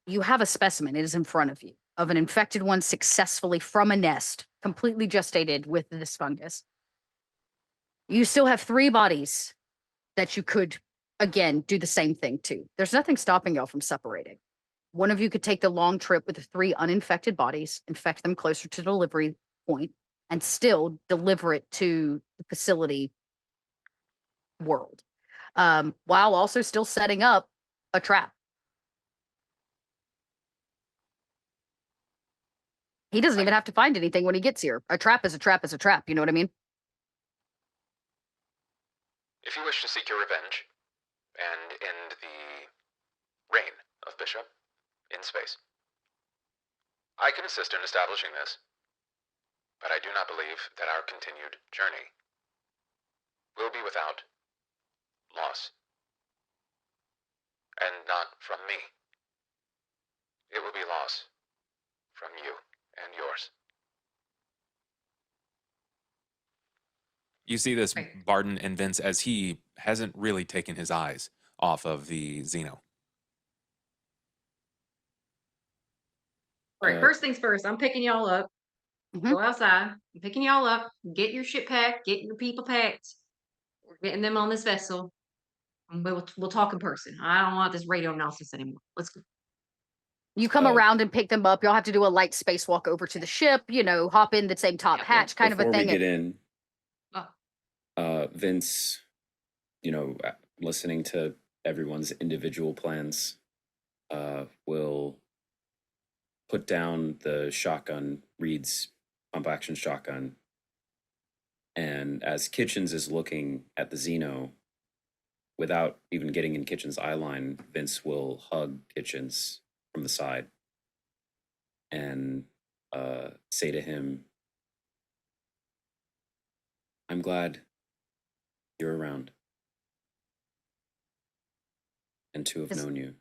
You have a specimen, it is in front of you, of an infected one successfully from a nest, completely gestated with this fungus. You still have 3 bodies that you could, again, do the same thing to. There's nothing stopping y'all from separating. One of you could take the long trip with the 3 uninfected bodies, infect them closer to the delivery point, and still deliver it to the facility world, while also still setting up a trap. He doesn't even have to find anything when he gets here. A trap is a trap is a trap. You know what I mean? If you wish to seek your revenge and end the reign of Bishop in space, I can assist in establishing this, but I do not believe that our continued journey will be without loss. And not from me. It will be loss from you and yours. You see this Barden and Vince as he hasn't really taken his eyes off of the Xeno. All right, first things first, I'm picking y'all up. Go outside. I'm picking y'all up. Get your shit packed. Get your people packed. We're getting them on this vessel. And we'll talk in person. I don't want this radio nonsense anymore. Let's go. You come around and pick them up. Y'all have to do a light spacewalk over to the ship, hop in the same top hatch kind of a Before thing. we get in, Oh. Vince, listening to everyone's individual plans, will put down the shotgun, Reed's pump action shotgun. And as Kitchens is looking at the Xeno, without even getting in Kitchens' eye line, Vince will hug Kitchens from the side and say to him, I'm glad you're around and to have known you.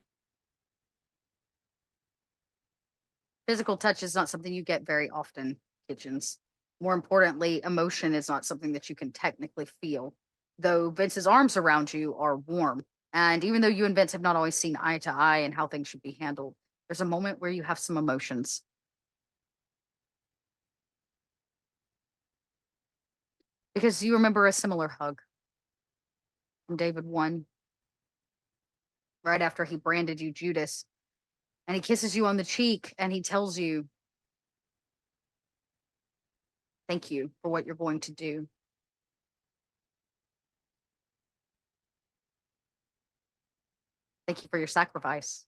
Physical touch is not something you get very often, Kitchens. More importantly, emotion is not something that you can technically feel, though Vince's arms around you are warm. And even though you and Vince have not always seen eye to eye and how things should be handled, there's a moment where you have some emotions. Because you remember a similar hug from David 1, right after he branded you Judas. And he kisses you on the cheek and he tells you, Thank you for what you're going to do. Thank you for your sacrifice.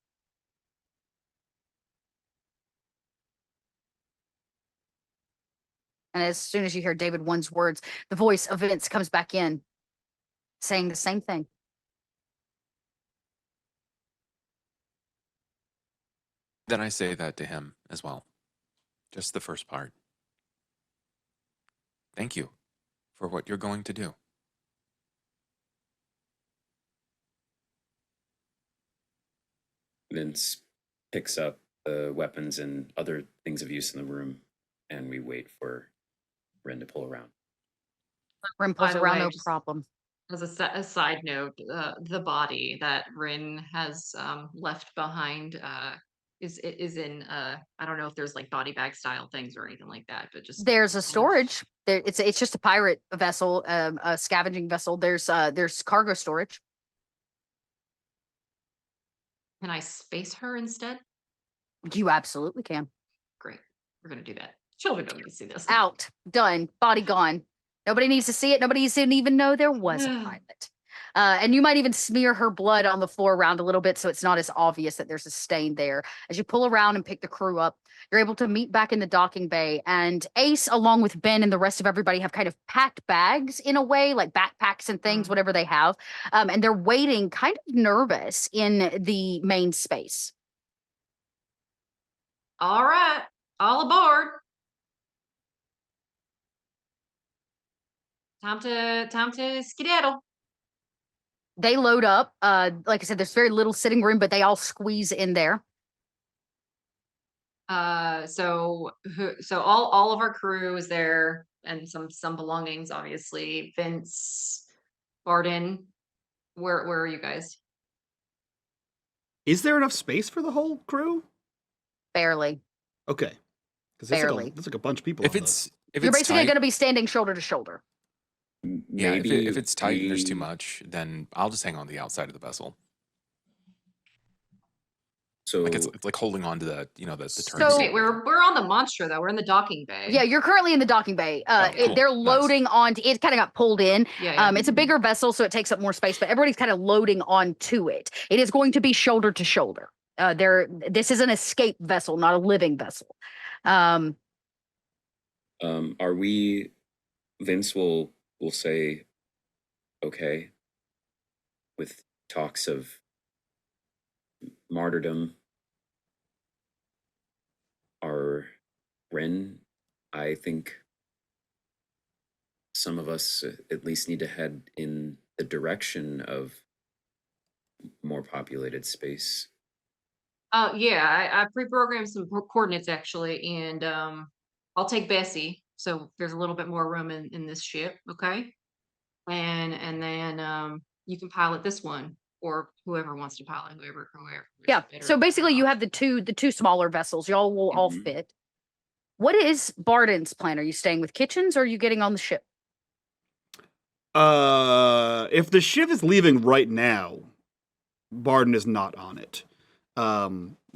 And as soon as you hear David One's words, the voice of Vince comes back in, saying the same thing. Then I say that to him as well. Just the first part. Thank you for what you're going to do. Vince picks up the weapons and other things of use in the room, and we wait for Ren to pull around. Ren By pulls the around, way, no just problem. as a side note, the body that Rin has left behind is in I don't know if there's like body bag style things or anything like that, but just There's a kind of- storage. There, it's just a pirate vessel, a scavenging vessel. There's cargo storage. Can I space her instead? You absolutely can. Great, we're gonna do that. Children don't need to see this. Out, done, body gone. Nobody needs to see it. Nobody needs to even know there was a pilot. And you might even smear her blood on the floor around a little bit so it's not as obvious that there's a stain there. As you pull around and pick the crew up, you're able to meet back in the docking bay. And Ace, along with Ben and the rest of everybody, have kind of packed bags in a way, like backpacks and things, whatever they have. And they're waiting kind of nervous in the main space. All right, all aboard. Time to skedaddle. They load up. Like I said, there's very little sitting room, but they all squeeze in there. So all of our crew is there, and some belongings, obviously. Vince, Barden, where are you guys? Is there enough space for the whole crew? Barely. Okay. Because Barely. that's like a bunch of people. If on it's You're basically tight, going to be standing shoulder to shoulder. yeah, Maybe if it's tight and there's too we- much, then I'll just hang on the outside of the vessel. So Like it's like holding on to the the So- turn. Wait, we're on the Monstro though. We're in the docking bay. Yeah, you're currently in the docking bay. cool. They're Nice. loading onto it. Kind of got pulled in. Yeah. It's a bigger vessel, so it takes up more space. But everybody's kind of loading onto it. It is going to be shoulder to shoulder. This is an escape vessel, not a living vessel. are we? Vince will say, okay, with talks of martyrdom. Are Ren? I think some of us at least need to head in the direction of more populated space. Yeah, I pre-programmed some coordinates actually, and I'll take Bessie. So there's a little bit more room in this ship, okay? And then you can pilot this one, or whoever wants to pilot, whoever. Yeah. So basically, you have the two smaller vessels. Y'all will all Mhm. fit. What is Barden's plan? Are you staying with Kitchens, or are you getting on the ship? If the ship is leaving right now, Barden is not on it.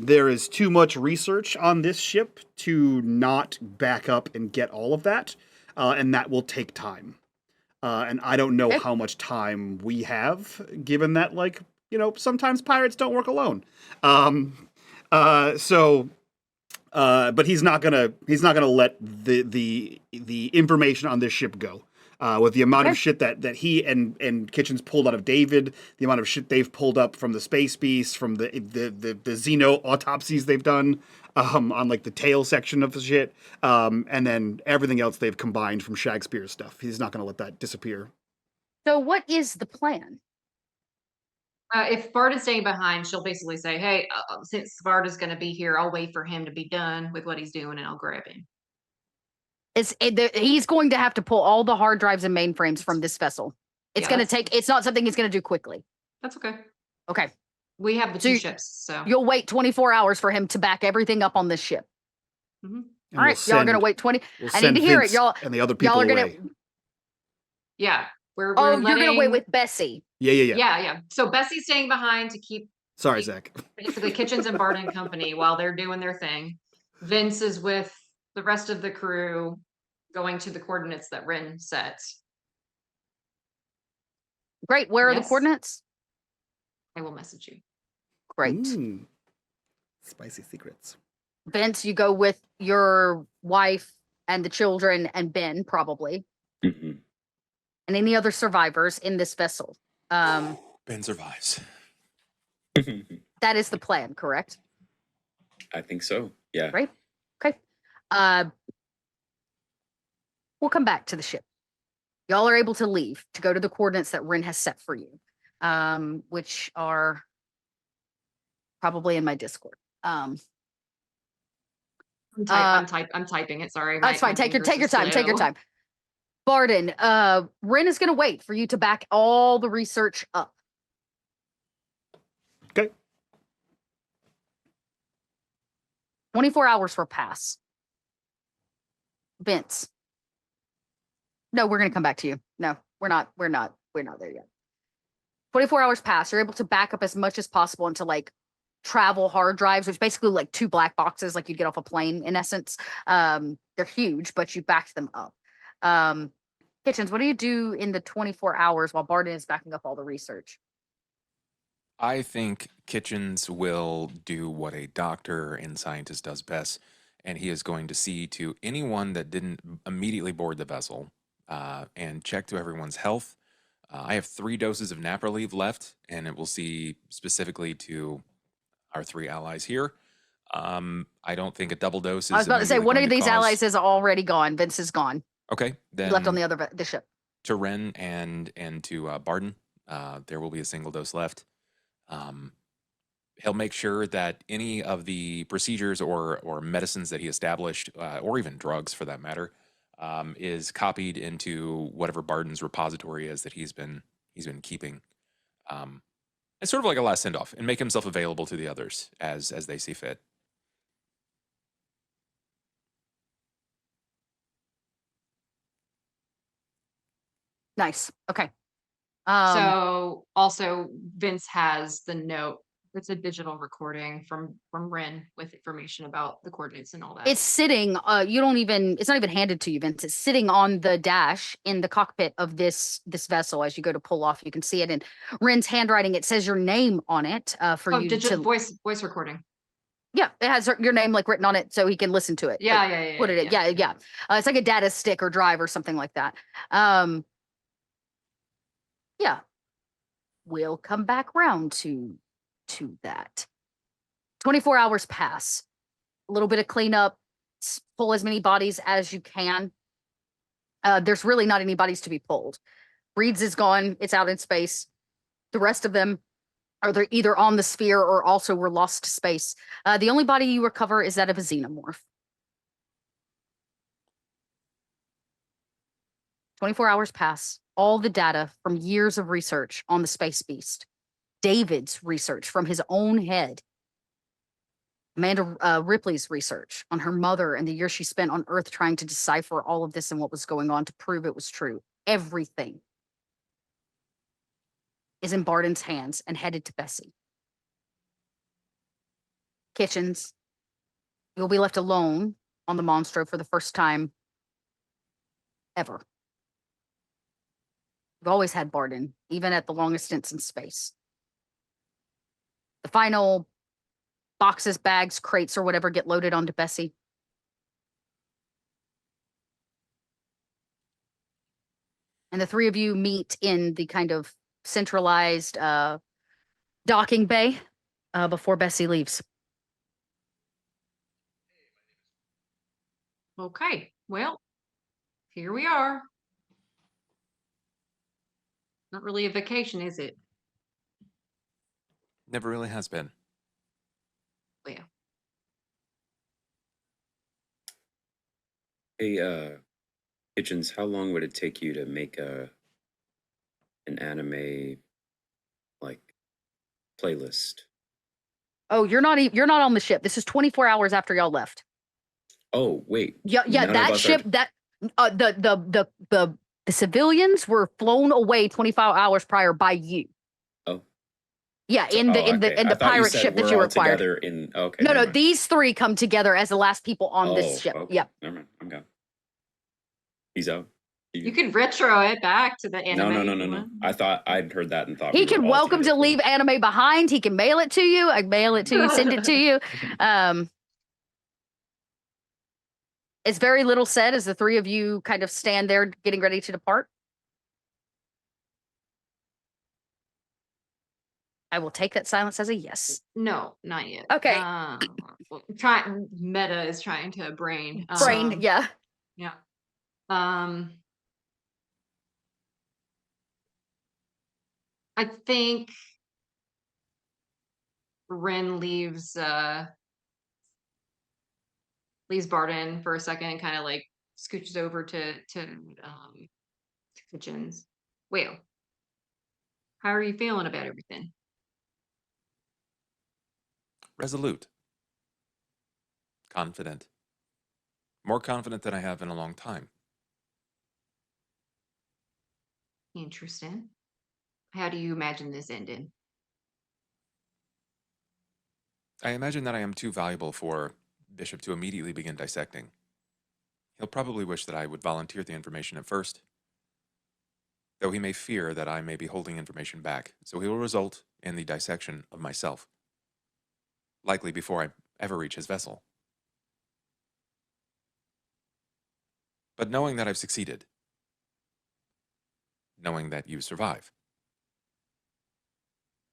There is too much research on this ship to not back up and get all of that, and that will take time. And I don't know Okay. how much time we have, given that, like, sometimes pirates don't work alone. But he's not gonna let the information on this ship go. With the amount of shit that he and Kitchens pulled out of David, the amount of shit they've pulled up from the Space Beast, from the Xeno autopsies they've done on like the tail section of the shit, and then everything else they've combined from Shakespeare's stuff. He's not going to let that disappear. So what is the plan? If Barda's staying behind, she'll basically say, "Hey, since Barda's going to be here, I'll wait for him to be done with what he's doing, and I'll grab him." He's going to have to pull all the hard drives and mainframes from this vessel. It's Yeah, going to that's- take. It's not something he's going to do quickly. That's okay. Okay. We have the So two you- ships, so. You'll wait 24 hours for him to back everything up on this ship. Mhm. And All right, y'all are going to wait 20. We'll I need send to hear Vince it, y'all. and the other people Y'all are away. going to. Yeah, we're Oh, you're going to wait letting- with Bessie. Yeah. Yeah. So Bessie's staying behind to keep Sorry, Zach. basically Kitchens and Barden company while they're doing their thing. Vince is with the rest of the crew, going to the coordinates that Rin set. Great. Where are the Yes. coordinates? I will message you. Great. Spicy secrets. Vince, you go with your wife and the children and Ben, probably, Mhm. and any other survivors in this vessel. Ben survives. That is the plan, correct? I think so. Yeah. Right? Okay. We'll come back to the ship. Y'all are able to leave to go to the coordinates that Rin has set for you, which are probably in my Discord. I'm typing it. Sorry. That's fine. My Take your fingers are time. Take your slow. time. Barden, Rin is going to wait for you to back all the research up. Okay. 24 hours will pass. Vince. No, we're going to come back to you. No, we're not there yet. 24 hours pass. You're able to back up as much as possible into like travel hard drives, which basically like 2 black boxes, like you'd get off a plane in essence. They're huge, but you backed them up. Kitchens, what do you do in the 24 hours while Barden is backing up all the research? I think Kitchens will do what a doctor and scientist does best, and he is going to see to anyone that didn't immediately board the vessel and check to everyone's health. I have 3 doses of nap relief left, and it will see specifically to our 3 allies here. I don't think a double dose is. I was about to say, immediately one going of to these cause- allies is already gone. Vince is gone. Okay, He then left on the ship. to Ren and to Barden, there will be a single dose left. He'll make sure that any of the procedures or medicines that he established, or even drugs for that matter, is copied into whatever Barden's repository is that he's been keeping. It's sort of like a last send off, and make himself available to the others as they see fit. Nice. Okay. So also Vince has the note. It's a digital recording from Rin with information about the coordinates and all that. It's sitting, it's not even handed to you, Vince. It's sitting on the dash in the cockpit of this vessel. As you go to pull off, you can see it in Rin's handwriting. It says your name on it for you digital to voice recording. Yeah, it has your name like written on it so he can listen to it. Yeah, like, yeah. Put it in. Yeah. It's like a data stick or drive or something like that. Yeah. We'll come back round to that. 24 hours pass. A little bit of cleanup, pull as many bodies as you can. There's really not any bodies to be pulled. Reed's is gone. It's out in space. The rest of them are they're either on the sphere or also were lost to space. The only body you recover is that of a xenomorph. 24 hours pass. All the data from years of research on the space beast. David's research from his own head. Amanda Ripley's research on her mother and the years she spent on Earth trying to decipher all of this and what was going on to prove it was true. Everything is in Barden's hands and headed to Bessie. Kitchens, you'll be left alone on the Monstro for the first time ever. You've always had Barden, even at the longest stints in space. The final boxes, bags, crates, or whatever get loaded onto Bessie. And the 3 of you meet in the kind of centralized docking bay before Bessie leaves. Okay, well, here we are. Not really a vacation, is it? Never really has been. Oh, yeah. Hey, Kitchens, how long would it take you to make an anime like playlist? Oh, you're not on the ship. This is 24 hours after y'all left. Oh, wait. Yeah, None of that us ship are- the civilians were flown away 25 hours prior by you. Oh. Yeah, in the okay. I the thought you pirate said ship that we're you all required. together in okay. No, never mind. these 3 come together as the last people on this ship. Okay. Yep. Never mind. I'm gone. He's out. You can retro it back to the No, anime. no, no, if no, you no. want. I thought I'd heard that and thought He we were can all welcome to together. leave anime behind. He can mail it to you. I mail it to you, send it to you. It's very little said as the three of you kind of stand there getting ready to depart. I will take that silence as a yes. No, not yet. Okay. Meta is trying to brain. Brain, yeah. Yeah. I think Ren leaves Barden for a second and kind of like scooches over to Kitchens. Well, how are you feeling about everything? Resolute. Confident. More confident than I have in a long time. Interesting. How do you imagine this ending? I imagine that I am too valuable for Bishop to immediately begin dissecting. He'll probably wish that I would volunteer the information at first, though he may fear that I may be holding information back, so he will result in the dissection of myself, likely before I ever reach his vessel. But knowing that I've succeeded, knowing that you survive,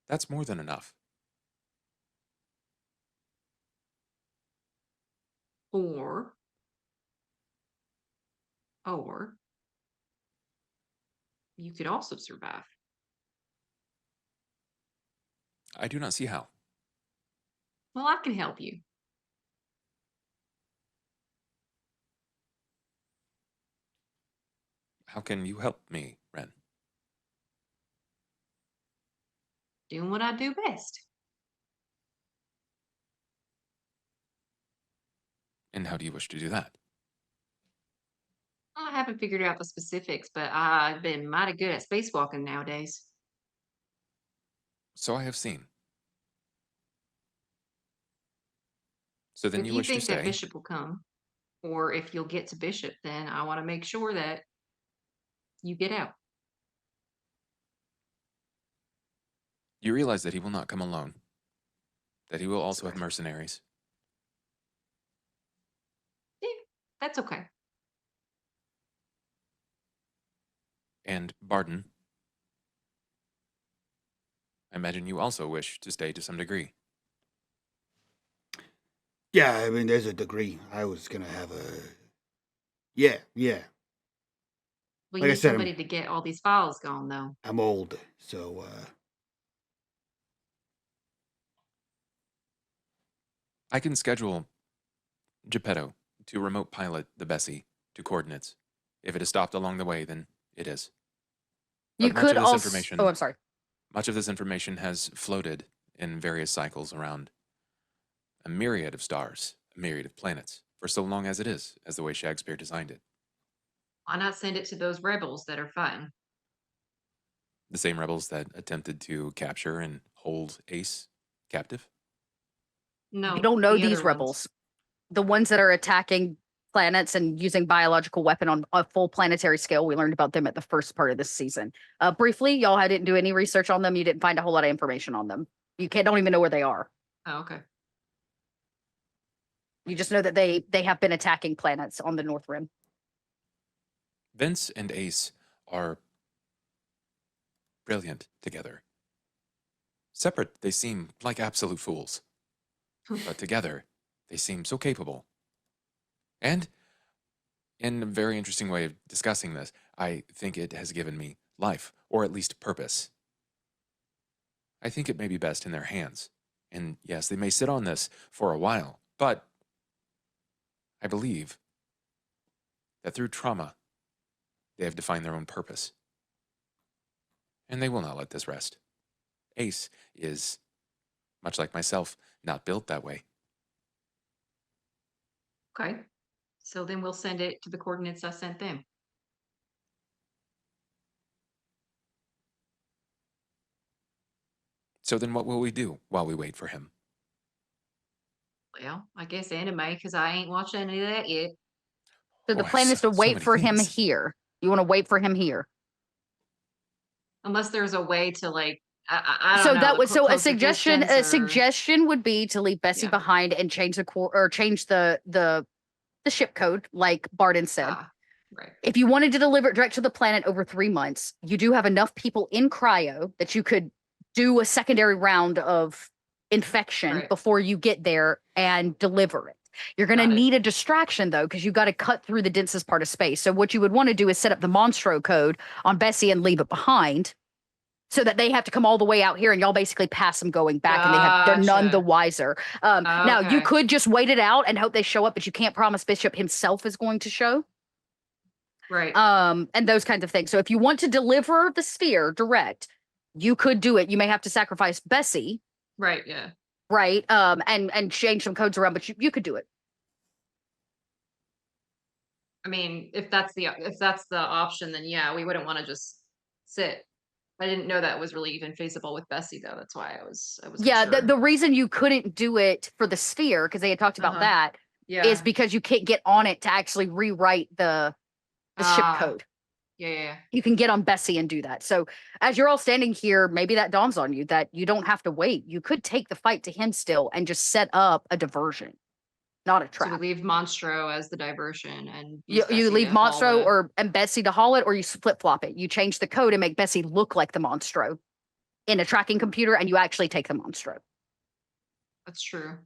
that's more than enough. Or you could also survive. I do not see how. Well, I can help you. How can you help me, Ren? Doing what I do best. And how do you wish to do that? I haven't figured out the specifics, but I've been mighty good at spacewalking nowadays. So I have seen. So then If you you wish to think that stay? Bishop will come, or if you'll get to Bishop, then I want to make sure that you get out. You realize that he will not come alone, that he will also have mercenaries. Yeah, that's okay. And Barden, I imagine you also wish to stay to some degree. Yeah, I mean, there's a degree. I was gonna have a. Yeah. Well, Like you I need said, somebody to get all these files gone, though. I'm old, so I can schedule Geppetto to remote pilot the Bessie to coordinates. If it is stopped along the way, then it is. You But could also. Oh, I'm sorry. Much of this information has floated in various cycles around a myriad of stars, a myriad of planets, for so long as it is, as the way Shakespeare designed it. Why not send it to those rebels that are fighting? The same rebels that attempted to capture and hold Ace captive. No, You don't know the these other rebels. ones. The ones that are attacking planets and using biological weapon on a full planetary scale. We learned about them at the first part of this season. Briefly, y'all didn't do any research on them. You didn't find a whole lot of information on them. You don't even know where they are. Oh, okay. You just know that they have been attacking planets on the North Rim. Vince and Ace are brilliant together. Separate, they seem like absolute fools. But together, they seem so capable. And in a very interesting way of discussing this, I think it has given me life, or at least purpose. I think it may be best in their hands. And yes, they may sit on this for a while, but I believe that through trauma, they have defined their own purpose. And they will not let this rest. Ace is, much like myself, not built that way. Okay. So then we'll send it to the coordinates I sent them. So then what will we do while we wait for him? Well, I guess anime, because I ain't watching any of that yet. So the Boy, plan is to so wait many for him things. here. You want to wait for him here. Unless there's a way to like, I don't So know. that was so a closer suggestion. distance A or- suggestion would be to leave Bessie Yeah. behind and change change the ship code, like Barden said. Right. If you wanted to deliver it direct to the planet over 3 months, you do have enough people in cryo that you could do a secondary round of infection Right. before you get there and deliver it. You're going to Got it. need a distraction though, because you got to cut through the densest part of space. So what you would want to do is set up the Monstro code on Bessie and leave it behind, so that they have to come all the way out here and y'all basically pass them going back, and they're none the Gotcha. wiser. Now you Okay. could just wait it out and hope they show up, but you can't promise Bishop himself is going to show. Right. And those kinds of things. So if you want to deliver the sphere direct, you could do it. You may have to sacrifice Bessie, Right. Yeah. right? And change some codes around, but you could do it. I mean, if that's the option, then yeah, we wouldn't want to just sit. I didn't know that was really even feasible with Bessie though. That's why I was Yeah, unsure. the reason you couldn't do it for the sphere, because they had talked about Uh-huh. that, yeah. is because you can't get on it to actually rewrite the ship Ah. code. Yeah. You can get on Bessie and do that. So as you're all standing here, maybe that dawns on you that you don't have to wait. You could take the fight to him still and just set up a diversion, not a So we trap. leave Monstro as the diversion and You use Bessie leave to haul Monstro the- and Bessie to haul it, or you flip flop it. You change the code and make Bessie look like the Monstro in a tracking computer, and you actually take the Monstro. That's true.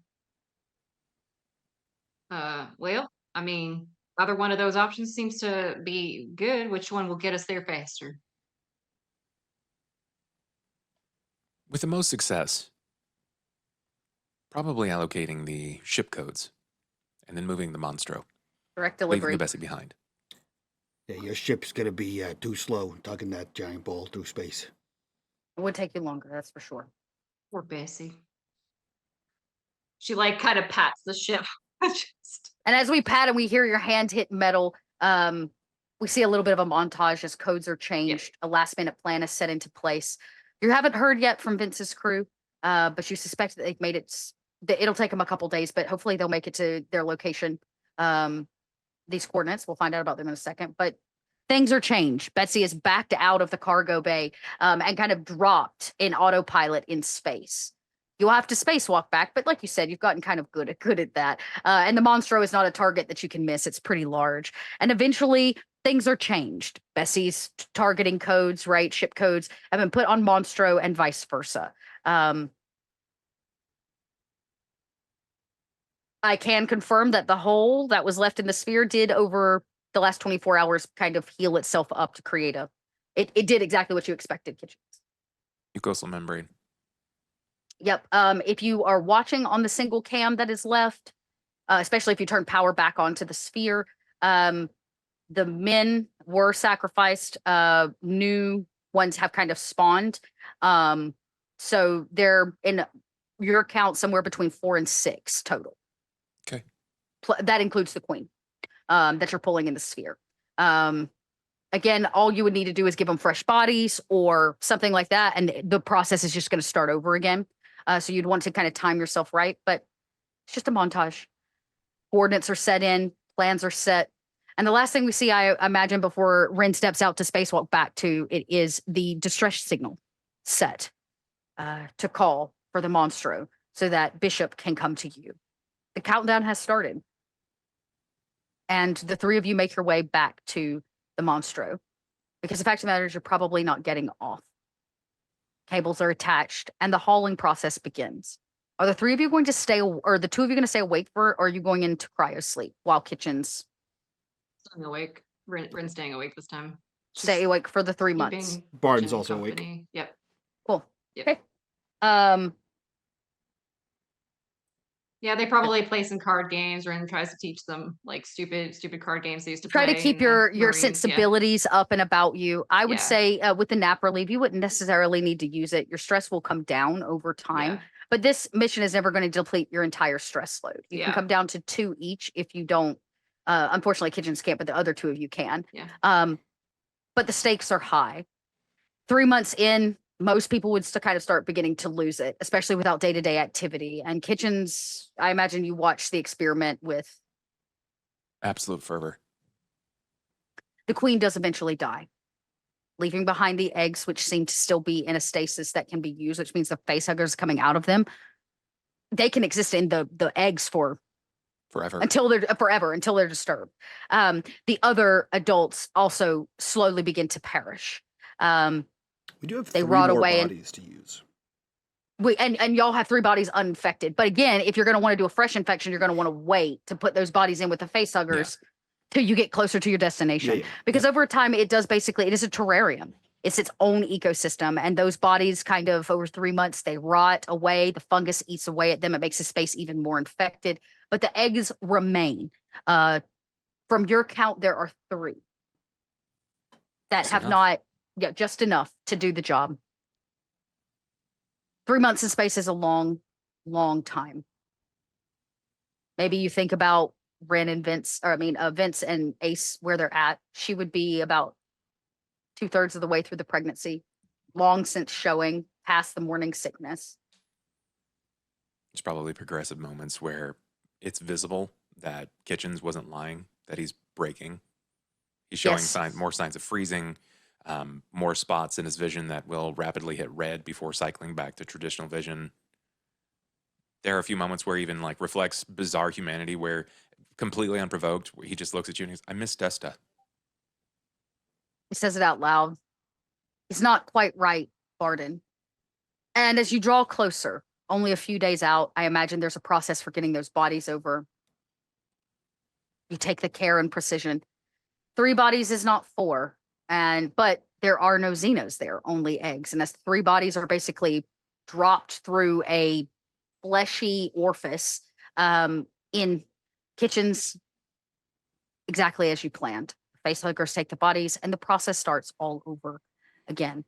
Well, I mean, either one of those options seems to be good. Which one will get us there faster? With the most success, probably allocating the ship codes and then moving the Monstro, Direct leaving delivery. the Bessie behind. Yeah, your ship's gonna be too slow tugging that giant ball through space. It would take you longer, that's for sure. Poor Bessie. She like kind of pats the ship. Just And as we pat and we hear your hand hit metal, we see a little bit of a montage as codes are changed. A last minute plan is set into place. You haven't heard yet from Vince's crew, but you suspect that they've made it. It'll take them a couple days, but hopefully they'll make it to their location. These coordinates, we'll find out about them in a second. But things are changed. Betsy is backed out of the cargo bay and kind of dropped in autopilot in space. You'll have to spacewalk back, but like you said, you've gotten kind of good at that. And the Monstro is not a target that you can miss. It's pretty large. And eventually things are changed. Bessie's targeting codes, right? Ship codes have been put on Monstro and vice versa. I can confirm that the hole that was left in the sphere did over the last 24 hours kind of heal itself up to create it did exactly what you expected, Kitchens. Mucosal membrane. Yep. If you are watching on the single cam that is left, especially if you turn power back onto the sphere, the men were sacrificed. New ones have kind of spawned. So they're in your count somewhere between 4 and 6 total. Okay. That includes the queen that you're pulling in the sphere. Again, all you would need to do is give them fresh bodies or something like that, and the process is just going to start over again. So you'd want to kind of time yourself right, but it's just a montage. Coordinates are set in, plans are set. And the last thing we see, I imagine, before Ren steps out to spacewalk back to it is the distress signal set to call for the Monstro so that Bishop can come to you. The countdown has started. And the three of you make your way back to the Monstro. Because the fact of the matter is you're probably not getting off. Cables are attached and the hauling process begins. Are the three of you going to stay, or the two of you going to stay awake or are you going into cryo sleep while Kitchens staying awake. Rin's staying awake this time. stay awake for the 3 months? Keeping Barton's Jen also awake. company. Yep. Cool. Yep. Okay. Yeah, they probably play some card games. Rin tries to teach them like stupid card games they used to Try play. to keep in the your Marines. Yeah. sensibilities up and about you. I would Yeah. say with the nap relief, you wouldn't necessarily need to use it. Your stress will come down over time. Yeah. But this mission is never going to deplete your entire stress load. You can Yeah. come down to 2 each if you don't. Unfortunately, Kitchens can't, but the other 2 of you can. Yeah. But the stakes are high. 3 months in, most people would kind of start beginning to lose it, especially without day-to-day activity. And Kitchens, I imagine you watched the experiment with Absolute fervor. The queen does eventually die, leaving behind the eggs, which seem to still be in a stasis that can be used, which means the facehuggers coming out of them, they can exist in the eggs for Forever. until they're disturbed. The other adults also slowly begin to perish. We do have They 3 rot more away bodies to use. And y'all have 3 bodies uninfected. But again, if you're going to want to do a fresh infection, you're going to want to wait to put those bodies in with the facehuggers till you get closer to your destination. Yeah. Because over time, it is a terrarium. It's its own ecosystem. And those bodies kind of over 3 months, they rot away. The fungus eats away at them. It makes the space even more infected. But the eggs remain. From your count, there are 3 that Just have enough. just enough to do the job. 3 months in space is a long, long time. Maybe you think about Ren and Vince, Vince and Ace, where they're at. She would be about 2/3 of the way through the pregnancy, long since showing, past the morning sickness. There's probably progressive moments where it's visible that Kitchens wasn't lying, that he's breaking. He's showing Yes. more signs of freezing, more spots in his vision that will rapidly hit red before cycling back to traditional vision. There are a few moments where he even like reflects bizarre humanity, where completely unprovoked, where he just looks at you and he's, I miss Desta. He says it out loud. He's not quite right, Barden. And as you draw closer, only a few days out, I imagine there's a process for getting those bodies over. You take the care and precision. 3 bodies is not 4, but there are no Xenos there, only eggs. And as 3 bodies are basically dropped through a fleshy orifice in Kitchens, exactly as you planned. Facehuggers take the bodies, and the process starts all over again.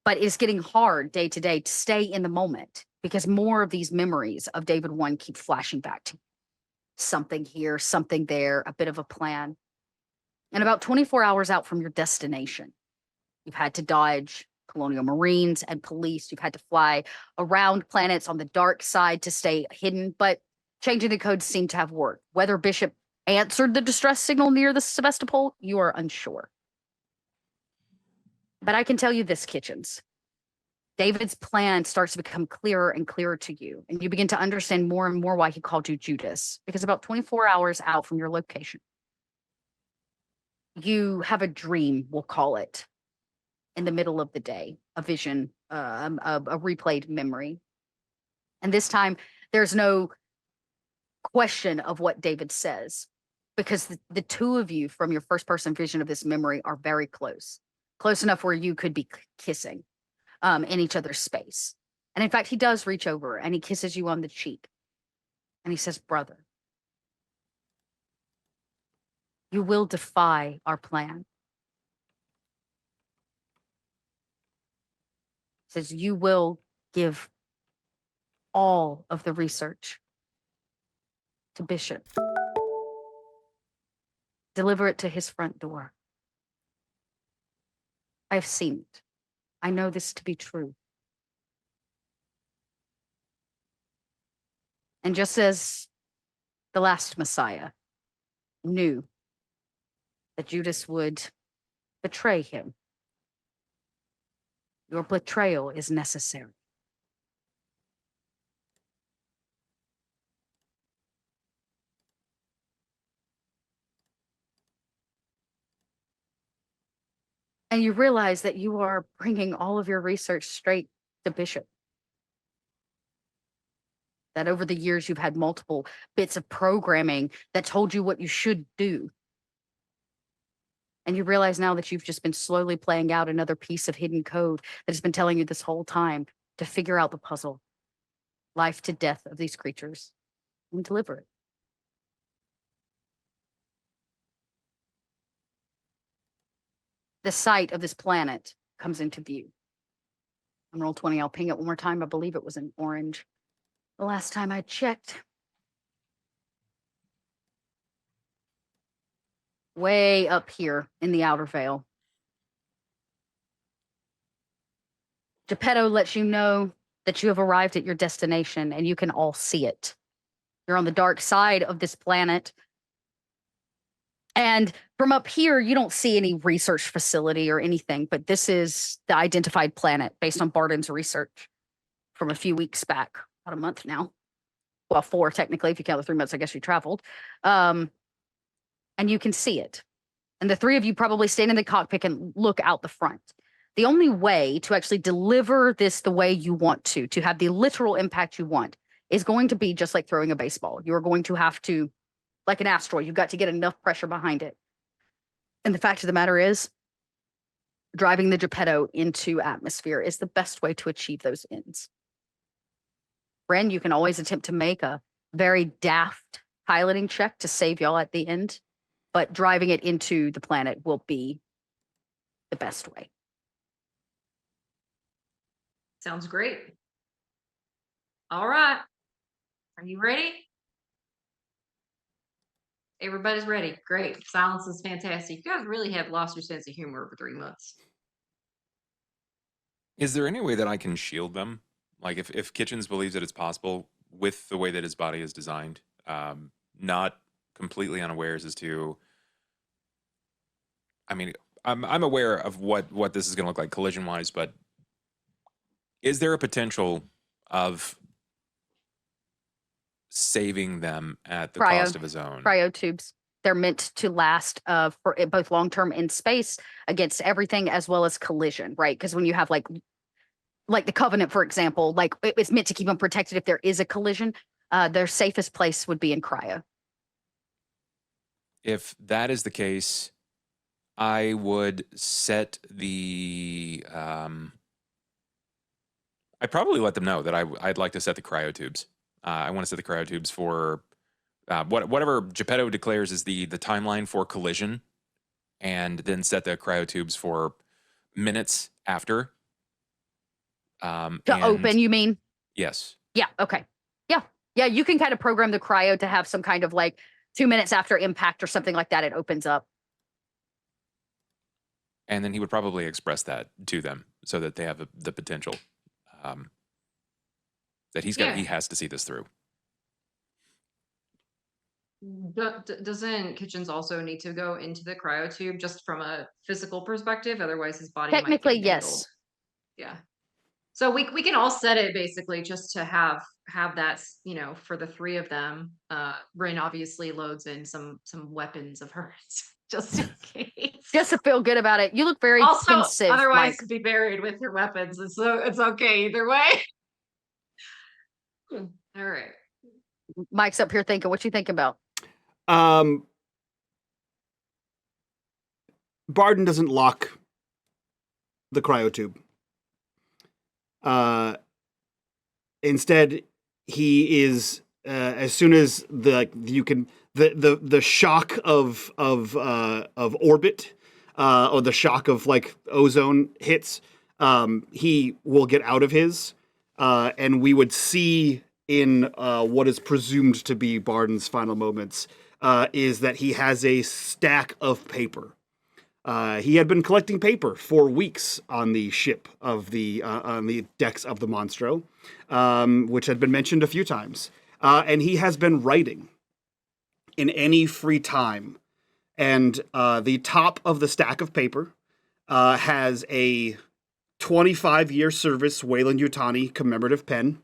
But it's getting hard day to day to stay in the moment because more of these memories of David 1 keep flashing back to you. Something here, something there, a bit of a plan. And about 24 hours out from your destination, you've had to dodge Colonial Marines and police. You've had to fly around planets on the dark side to stay hidden, but changing the codes seemed to have worked. Whether Bishop answered the distress signal near the Sebastopol, you are unsure. But I can tell you this, Kitchens. David's plan starts to become clearer and clearer to you, and you begin to understand more and more why he called you Judas. Because about 24 hours out from your location, you have a dream, we'll call it, in the middle of the day, a vision, a replayed memory. And this time, there's no question of what David says, because the 2 of you from your first person vision of this memory are very close enough where you could be kissing in each other's space. And in fact, he does reach over and he kisses you on the cheek. And he says, brother, you will defy our plan. He says, you will give all of the research to Bishop. Deliver it to his front door. I've seen it. I know this to be true. And just as the last Messiah knew that Judas would betray him, your betrayal is necessary. And you realize that you are bringing all of your research straight to Bishop. That over the years, you've had multiple bits of programming that told you what you should do. And you realize now that you've just been slowly playing out another piece of hidden code that has been telling you this whole time to figure out the puzzle, life to death of these creatures, and deliver it. The site of this planet comes into view. On Roll20, I'll ping it one more time. I believe it was in orange the last time I checked. Way up here in the Outer Veil. Geppetto lets you know that you have arrived at your destination and you can all see it. You're on the dark side of this planet. And from up here, you don't see any research facility or anything, but this is the identified planet based on Barden's research from a few weeks back, about a month now. Well, 4 technically, if you count the 3 months, I guess you traveled. And you can see it. And the 3 of you probably stand in the cockpit and look out the front. The only way to actually deliver this the way you want to have the literal impact you want, is going to be just like throwing a baseball. You're going to have to, like an asteroid, you've got to get enough pressure behind it. And the fact of the matter is, driving the Geppetto into atmosphere is the best way to achieve those ends. Ren, you can always attempt to make a very daft piloting check to save y'all at the end, but driving it into the planet will be the best way. Sounds great. All right. Are you ready? Everybody's ready. Great. Silence is fantastic. You guys really have lost your sense of humor over 3 months. Is there any way that I can shield them? Like if Kitchens believes that it's possible with the way that his body is designed, not completely unawares as to, I mean, I'm aware of what this is going to look like collision-wise, but is there a potential of saving them at the cost of his own? Cryo tubes. They're meant to last for both long-term in space against everything as well as collision, right? Because when you have like the Covenant, for example, like it's meant to keep them protected if there is a collision. Their safest place would be in cryo. If that is the case, I would set the. I'd probably let them know that I'd like to set the cryo tubes. I want to set the cryo tubes for whatever Geppetto declares is the timeline for collision, and then set the cryo tubes for minutes after. To open, you mean? Yes. Yeah. Okay. Yeah. You can kind of program the cryo to have some kind of like 2 minutes after impact or something like that. It opens up. And then he would probably express that to them so that they have the potential that he has to see this through. Doesn't Kitchens also need to go into the cryo tube just from a physical perspective? Otherwise, his body Technically, might get yes. mangled. Yeah. So we can all set it basically just to have that, for the 3 of them. Rin obviously loads in some weapons of hers just in case. Just to feel good about it. You look very Also, pensive, otherwise Mike. be buried with your weapons. It's okay either way. All right. Mike's up here thinking, what you think about? Barden doesn't lock the cryotube. Instead, he is as soon as the shock of orbit or the shock of like ozone hits, he will get out of his, and we would see in what is presumed to be Barden's final moments is that he has a stack of paper. He had been collecting paper for weeks on the ship of on the decks of the Monstro, which had been mentioned a few times. And he has been writing in any free time. And the top of the stack of paper has a 25-year service Weyland-Yutani commemorative pen.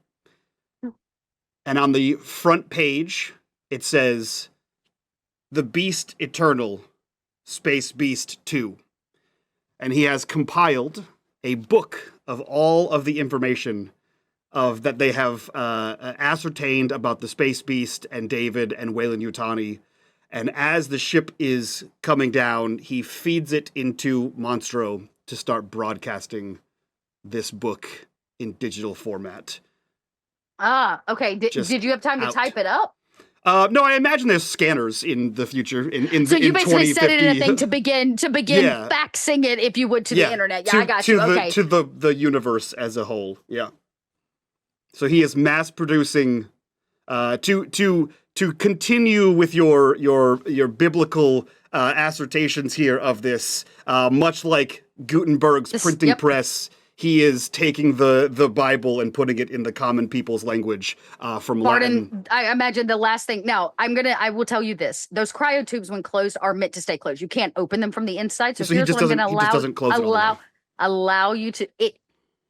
And on the front page, it says, "The Beast Eternal, Space Beast 2." And he has compiled a book of all of the information that they have ascertained about the Space Beast and David and Weyland-Yutani. And as the ship is coming down, he feeds it into Monstro to start broadcasting this book in digital format. Okay. Did you have time to type it up? No, I imagine there's scanners in the future. So you basically set it in a thing to begin Yeah. faxing it, if you would, to the internet. Yeah, I got you. Okay. To the universe as a whole. Yeah. So he is mass producing to continue with your biblical assertions here of this, much like Gutenberg's printing press. he is taking the Bible and putting it in the common people's language from Latin. Barden, I imagine the last thing. Now, I will tell you this: those cryo tubes, when closed, are meant to stay closed. You can't open them from the inside. So, So he here's just what I'm doesn't going to he just doesn't close it all the way. allow you to.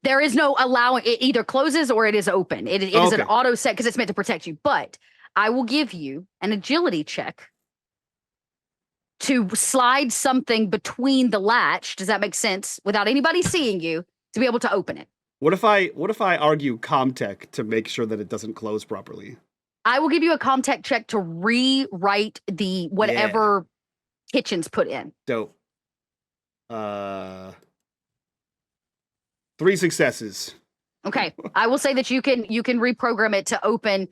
There is no allowing. It either closes or it is open. It is an Okay. auto set because it's meant to protect you. But I will give you an agility check to slide something between the latch. Does that make sense? Without anybody seeing you, to be able to open it. What if I argue Comtech to make sure that it doesn't close properly? I will give you a Comtech check to rewrite the whatever Kitchens put in. Dope. 3 successes. Okay. I will say that you can reprogram it to open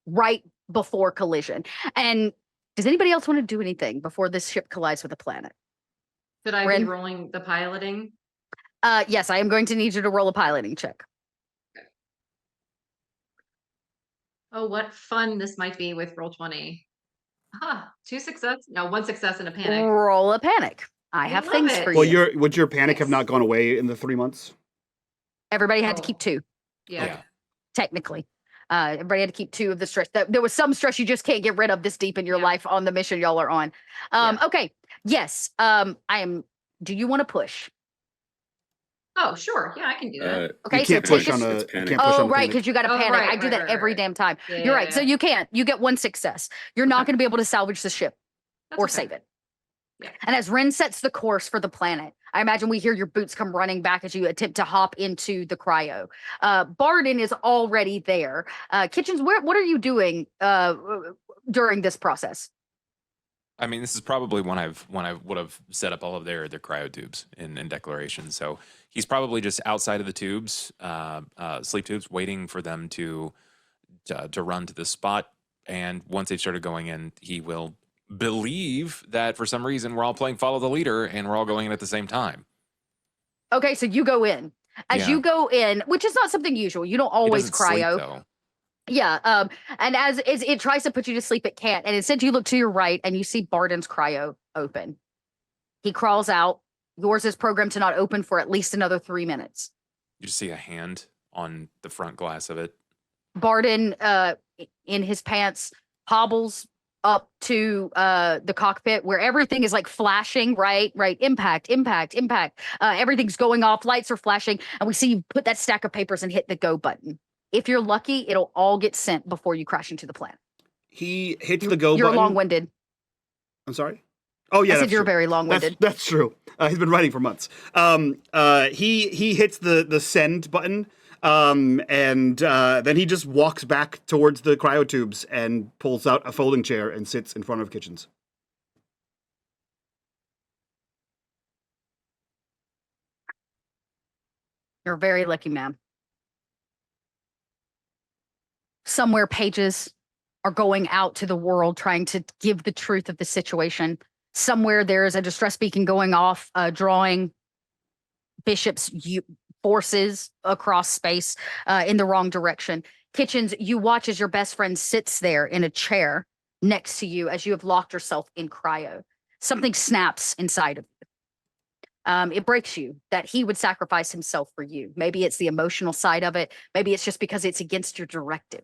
right before collision. And does anybody else want to do anything before this ship collides with a planet? Should I Ren? be rolling the piloting? Yes, I am going to need you to roll a piloting check. Oh, what fun this might be with Roll20. 2 success? No, 1 success and a panic. Roll a panic. I I have love things it. for Well, you. would your panic have Nice. not gone away in the 3 months? Everybody had to keep Oh. 2, Yeah. technically. Everybody had to keep 2 of the stress. There was some stress you just can't get rid of this deep in your Yeah. life on the mission y'all are on. Yeah. Okay. Yes. Do you want to push? Oh, sure. Yeah, I can do that. Okay, You so can't push take on a a It's you panic. can't push on Oh, the right, panic. because you got to Oh, panic. right, I do right, that right, every right. damn time. Yeah, You're yeah, right. So yeah. you can't. You get 1 success. You're not Okay. going to be able to salvage the ship That's or okay. save it. Yeah. And as Ren sets the course for the planet, I imagine we hear your boots come running back as you attempt to hop into the cryo. Barden is already there. Kitchens, what are you doing during this process? I mean, this is probably when I would have set up all of their cryo tubes in declaration. So he's probably just outside of the tubes, sleep tubes, waiting for them to run to the spot. And once they've started going in, he will believe that for some reason we're all playing follow the leader and we're all going in at the same time. Okay, so you go in. As Yeah. you go in, which is not something usual. You don't He always doesn't sleep, cryo. though. Yeah. And as it tries to put you to sleep, it can't. And instead, you look to your right and you see Barden's cryo open. He crawls out. Yours is programmed to not open for at least another 3 minutes. You just see a hand on the front glass of it. Barden, in his pants, hobbles up to the cockpit where everything is like flashing, right? Impact. Everything's going off. Lights are flashing. And we see you put that stack of papers and hit the go button. If you're lucky, it'll all get sent before you crash into the planet. He hits the go You're button. long-winded. I'm sorry? Oh, yeah, I said that's you're true. very long-winded. That's true. He's been writing for months. He hits the send button, and then he just walks back towards the cryotubes and pulls out a folding chair and sits in front of Kitchens. You're a very lucky man. Somewhere pages are going out to the world trying to give the truth of the situation. Somewhere there is a distress beacon going off, drawing Bishop's forces across space in the wrong direction. Kitchens, you watch as your best friend sits there in a chair next to you as you have locked yourself in cryo. Something snaps inside of you. It breaks you that he would sacrifice himself for you. Maybe it's the emotional side of it. Maybe it's just because it's against your directive.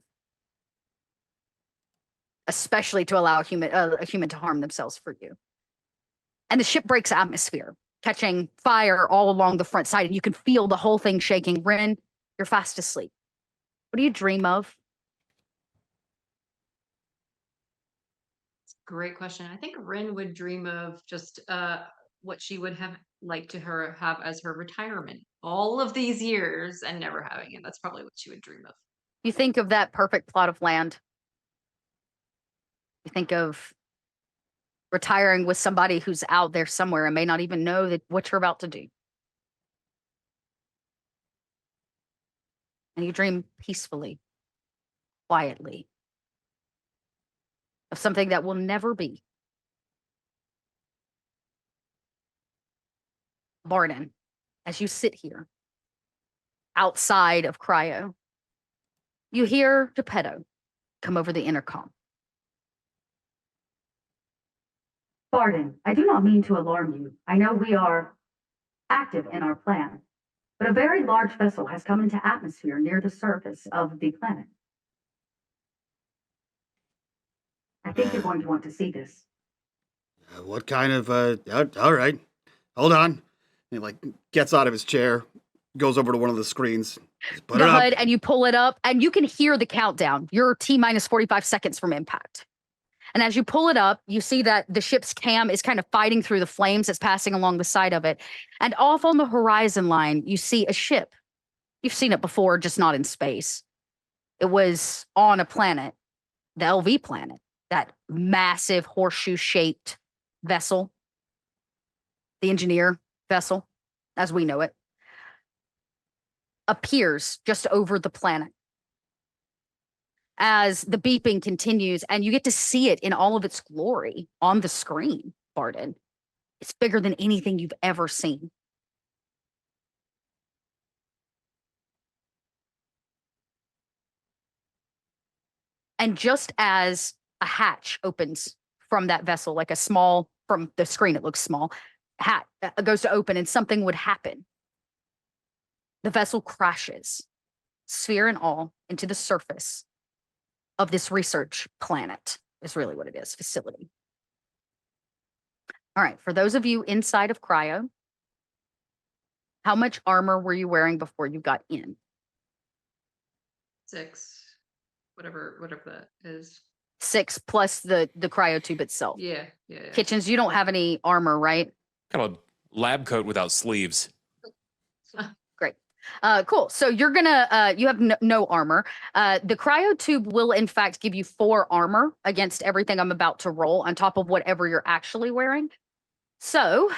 Especially to allow a human to harm themselves for you. And the ship breaks atmosphere, catching fire all along the front side, and you can feel the whole thing shaking. Ren, you're fast asleep. What do you dream of? Great question. I think Rin would dream of just what she would have liked to have as her retirement all of these years and never having it. That's probably what she would dream of. You think of that perfect plot of land. You think of retiring with somebody who's out there somewhere and may not even know that what you're about to do. And you dream peacefully, quietly, of something that will never be. Barden, as you sit here outside of cryo, you hear Geppetto come over the intercom. Barden, I do not mean to alarm you. I know we are active in our plan, but a very large vessel has come into atmosphere near the surface of the planet. I think you're going to want to see this. What kind of, all right. Hold on. He, like, gets out of his chair, goes over to one of the screens. Put the it up. HUD, and you pull it up, and you can hear the countdown. You're T-minus 45 seconds from impact. And as you pull it up, you see that the ship's cam is kind of fighting through the flames that's passing along the side of it. And off on the horizon line, you see a ship. You've seen it before, just not in space. It was on a planet, the LV planet, that massive horseshoe-shaped vessel, the engineer vessel, as we know it, appears just over the planet. As the beeping continues, and you get to see it in all of its glory on the screen, Barden. It's bigger than anything you've ever seen. And just as a hatch opens from that vessel, like a small, from the screen, it looks small, hat goes to open and something would happen. The vessel crashes, sphere and all, into the surface of this research planet, is really what it is, facility. All right, for those of you inside of cryo, how much armor were you wearing before you got in? 6, whatever that is. 6 plus the cryo tube itself. Yeah. Kitchens, you don't have any armor, right? Kind of a lab coat without sleeves. Great. Cool. So you're gonna, you have no armor. The cryo tube will in fact give you 4 armor against everything I'm about to roll on top of whatever you're actually wearing. So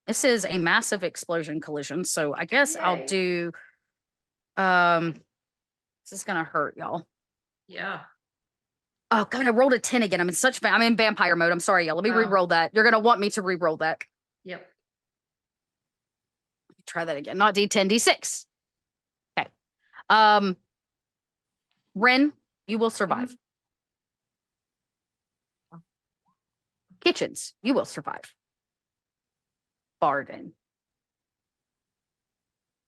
this is a massive explosion collision. So I guess I'll do, this is gonna hurt y'all. Yeah. Oh God, I rolled a 10 again. I'm in vampire mode. I'm sorry, y'all. Let me re-roll that. You're gonna want me to re-roll that. Yep. Try that again. Not D10, D6. Okay. Ren, you will survive. Kitchens, you will survive. Barden.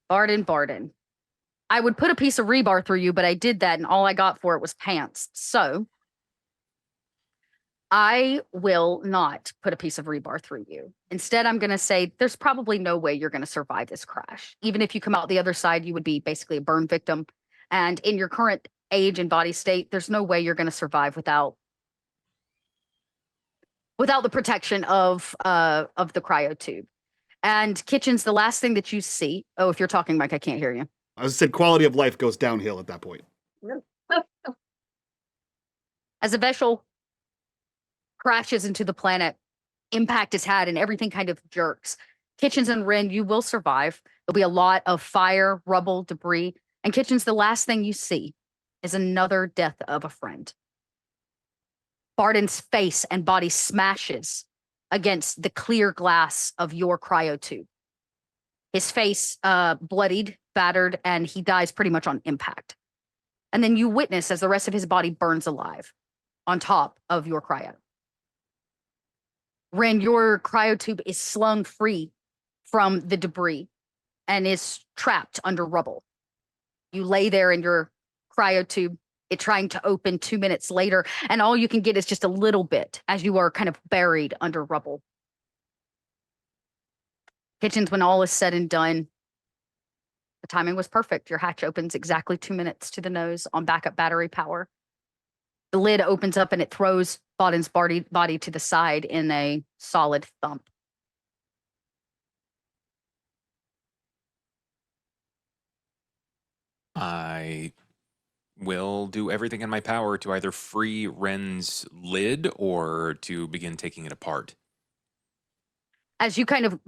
I would put a piece of rebar through you, but I did that, and all I got for it was pants. So I will not put a piece of rebar through you. Instead, I'm going to say there's probably no way you're going to survive this crash. Even if you come out the other side, you would be basically a burn victim. And in your current age and body state, there's no way you're going to survive without the protection of the cryo tube. And Kitchens, the last thing that you see. Oh, if you're talking, Mike, I can't hear you. I said quality of life goes downhill at that point. As a vessel crashes into the planet, impact is had and everything kind of jerks. Kitchens and Ren, you will survive. There'll be a lot of fire, rubble, debris. And Kitchens, the last thing you see is another death of a friend. Barden's face and body smashes against the clear glass of your cryo tube. His face bloodied, battered, and he dies pretty much on impact. And then you witness as the rest of his body burns alive on top of your cryo. Ren, your cryo tube is slung free from the debris and is trapped under rubble. You lay there in your cryo tube, it trying to open 2 minutes later, and all you can get is just a little bit as you are kind of buried under rubble. Kitchens, when all is said and done, the timing was perfect. Your hatch opens exactly 2 minutes to the nose on backup battery power. The lid opens up and it throws Barden's body to the side in a solid thump. I will do everything in my power to either free Ren's lid or to begin taking it apart. As you kind of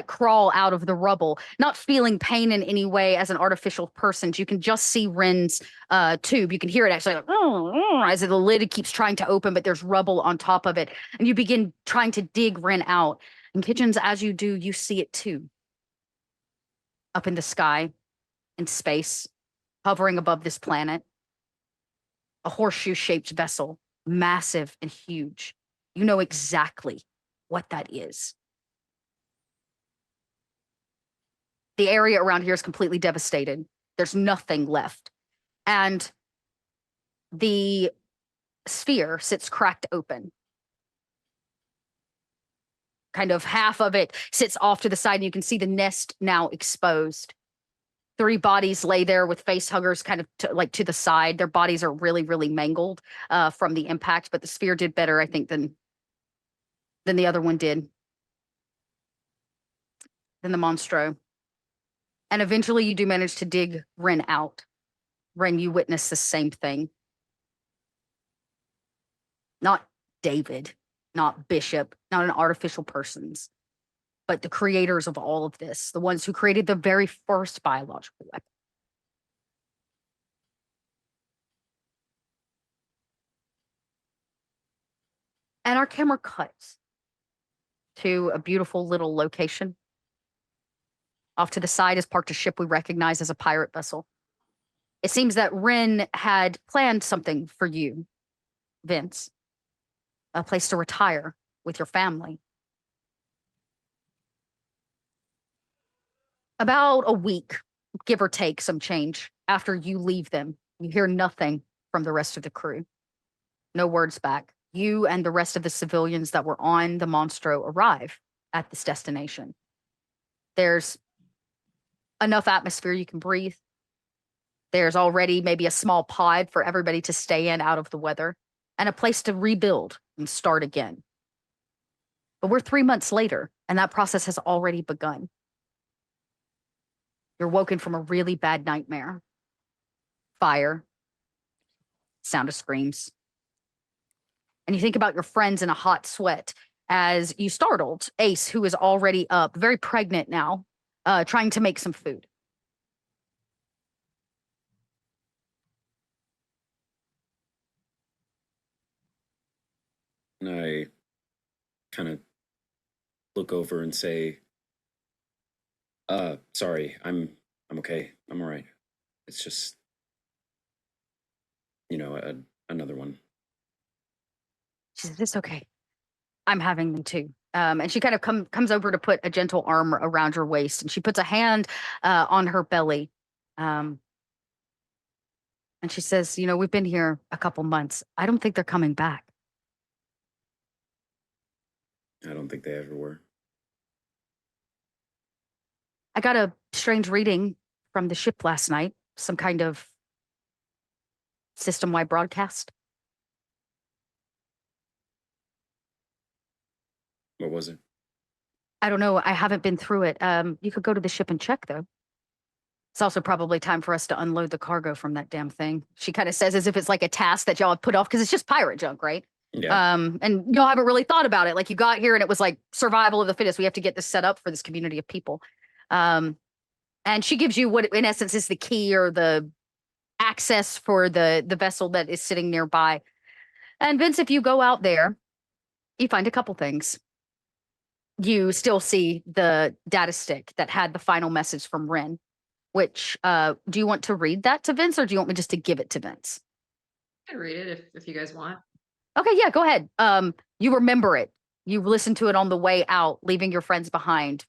crawl out of the rubble, not feeling pain in any way as an artificial person, you can just see Ren's tube. You can hear it actually like, as the lid keeps trying to open, but there's rubble on top of it. And you begin trying to dig Ren out. And Kitchens, as you do, you see it too. Up in the sky, in space, hovering above this planet. A horseshoe-shaped vessel, massive and huge. You know exactly what that is. The area around here is completely devastated. There's nothing left. And the sphere sits cracked open. Kind of half of it sits off to the side, and you can see the nest now exposed. 3 bodies lay there with face huggers kind of to the side. Their bodies are really, really mangled from the impact, but the sphere did better, I think, than the other one did, than the Monstro. And eventually you do manage to dig Ren out. Ren, you witness the same thing. Not David, not Bishop, not an artificial persons, but the creators of all of this, the ones who created the very first biological weapon. And our camera cuts to a beautiful little location. Off to the side is parked a ship we recognize as a pirate vessel. It seems that Ren had planned something for you, Vince. A place to retire with your family. About a week, give or take some change, after you leave them, you hear nothing from the rest of the crew. No words back. You and the rest of the civilians that were on the Monstro arrive at this destination. There's enough atmosphere you can breathe. There's already maybe a small pod for everybody to stay in out of the weather, and a place to rebuild and start again. But we're 3 months later, and that process has already begun. You're woken from a really bad nightmare. Fire, sound of screams. And you think about your friends in a hot sweat as you startled Ace, who is already up, very pregnant now, trying to make some food. And I kind of look over and say, sorry, I'm okay. I'm all right. It's just, another one. She says, "It's okay. I'm having them too." And she kind of comes over to put a gentle arm around your waist, and she puts a hand on her belly. And she says, "We've been here a couple months. I don't think they're coming back." I don't think they ever were. I got a strange reading from the ship last night, some kind of system-wide broadcast. What was it? I don't know. I haven't been through it. You could go to the ship and check, though. It's also probably time for us to unload the cargo from that damn thing. She kind of says as if it's like a task that y'all have put off, because it's just pirate junk, right? Yeah. And y'all haven't really thought about it. Like, you got here and it was like survival of the fittest. We have to get this set up for this community of people. And she gives you what in essence is the key or the access for the vessel that is sitting nearby. And Vince, if you go out there, you find a couple things. You still see the data stick that had the final message from Ren, which do you want to read that to Vince, or do you want me just to give it to Vince? I can read it if you guys want. Okay, yeah, go ahead. You remember it. You listened to it on the way out, leaving your friends behind.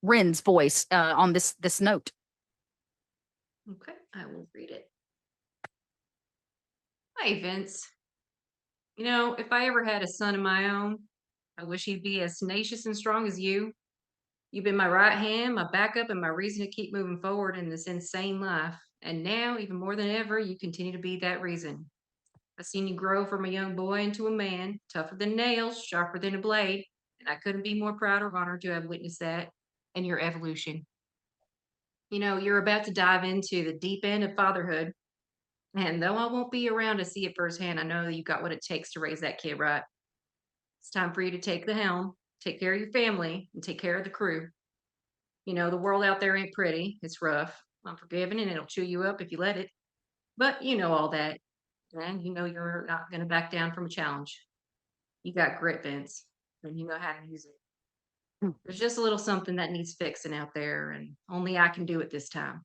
Ren's voice on this note. Okay, I will read it. Hi, Vince. If I ever had a son of my own, I wish he'd be as tenacious and strong as you. You've been my right hand, my backup, and my reason to keep moving forward in this insane life. And now, even more than ever, you continue to be that reason. I've seen you grow from a young boy into a man, tougher than nails, sharper than a blade, and I couldn't be more proud or honored to have witnessed that and your evolution. You're about to dive into the deep end of fatherhood, and though I won't be around to see it firsthand, I know that you got what it takes to raise that kid right. It's time for you to take the helm, take care of your family, and take care of the crew. The world out there ain't pretty. It's rough, unforgiving, and it'll chew you up if you let it. But you know all that. And you know you're not going to back down from a challenge. You got grit, Vince, and you know how to use it. Hmm. There's just a little something that needs fixing out there, and only I can do it this time.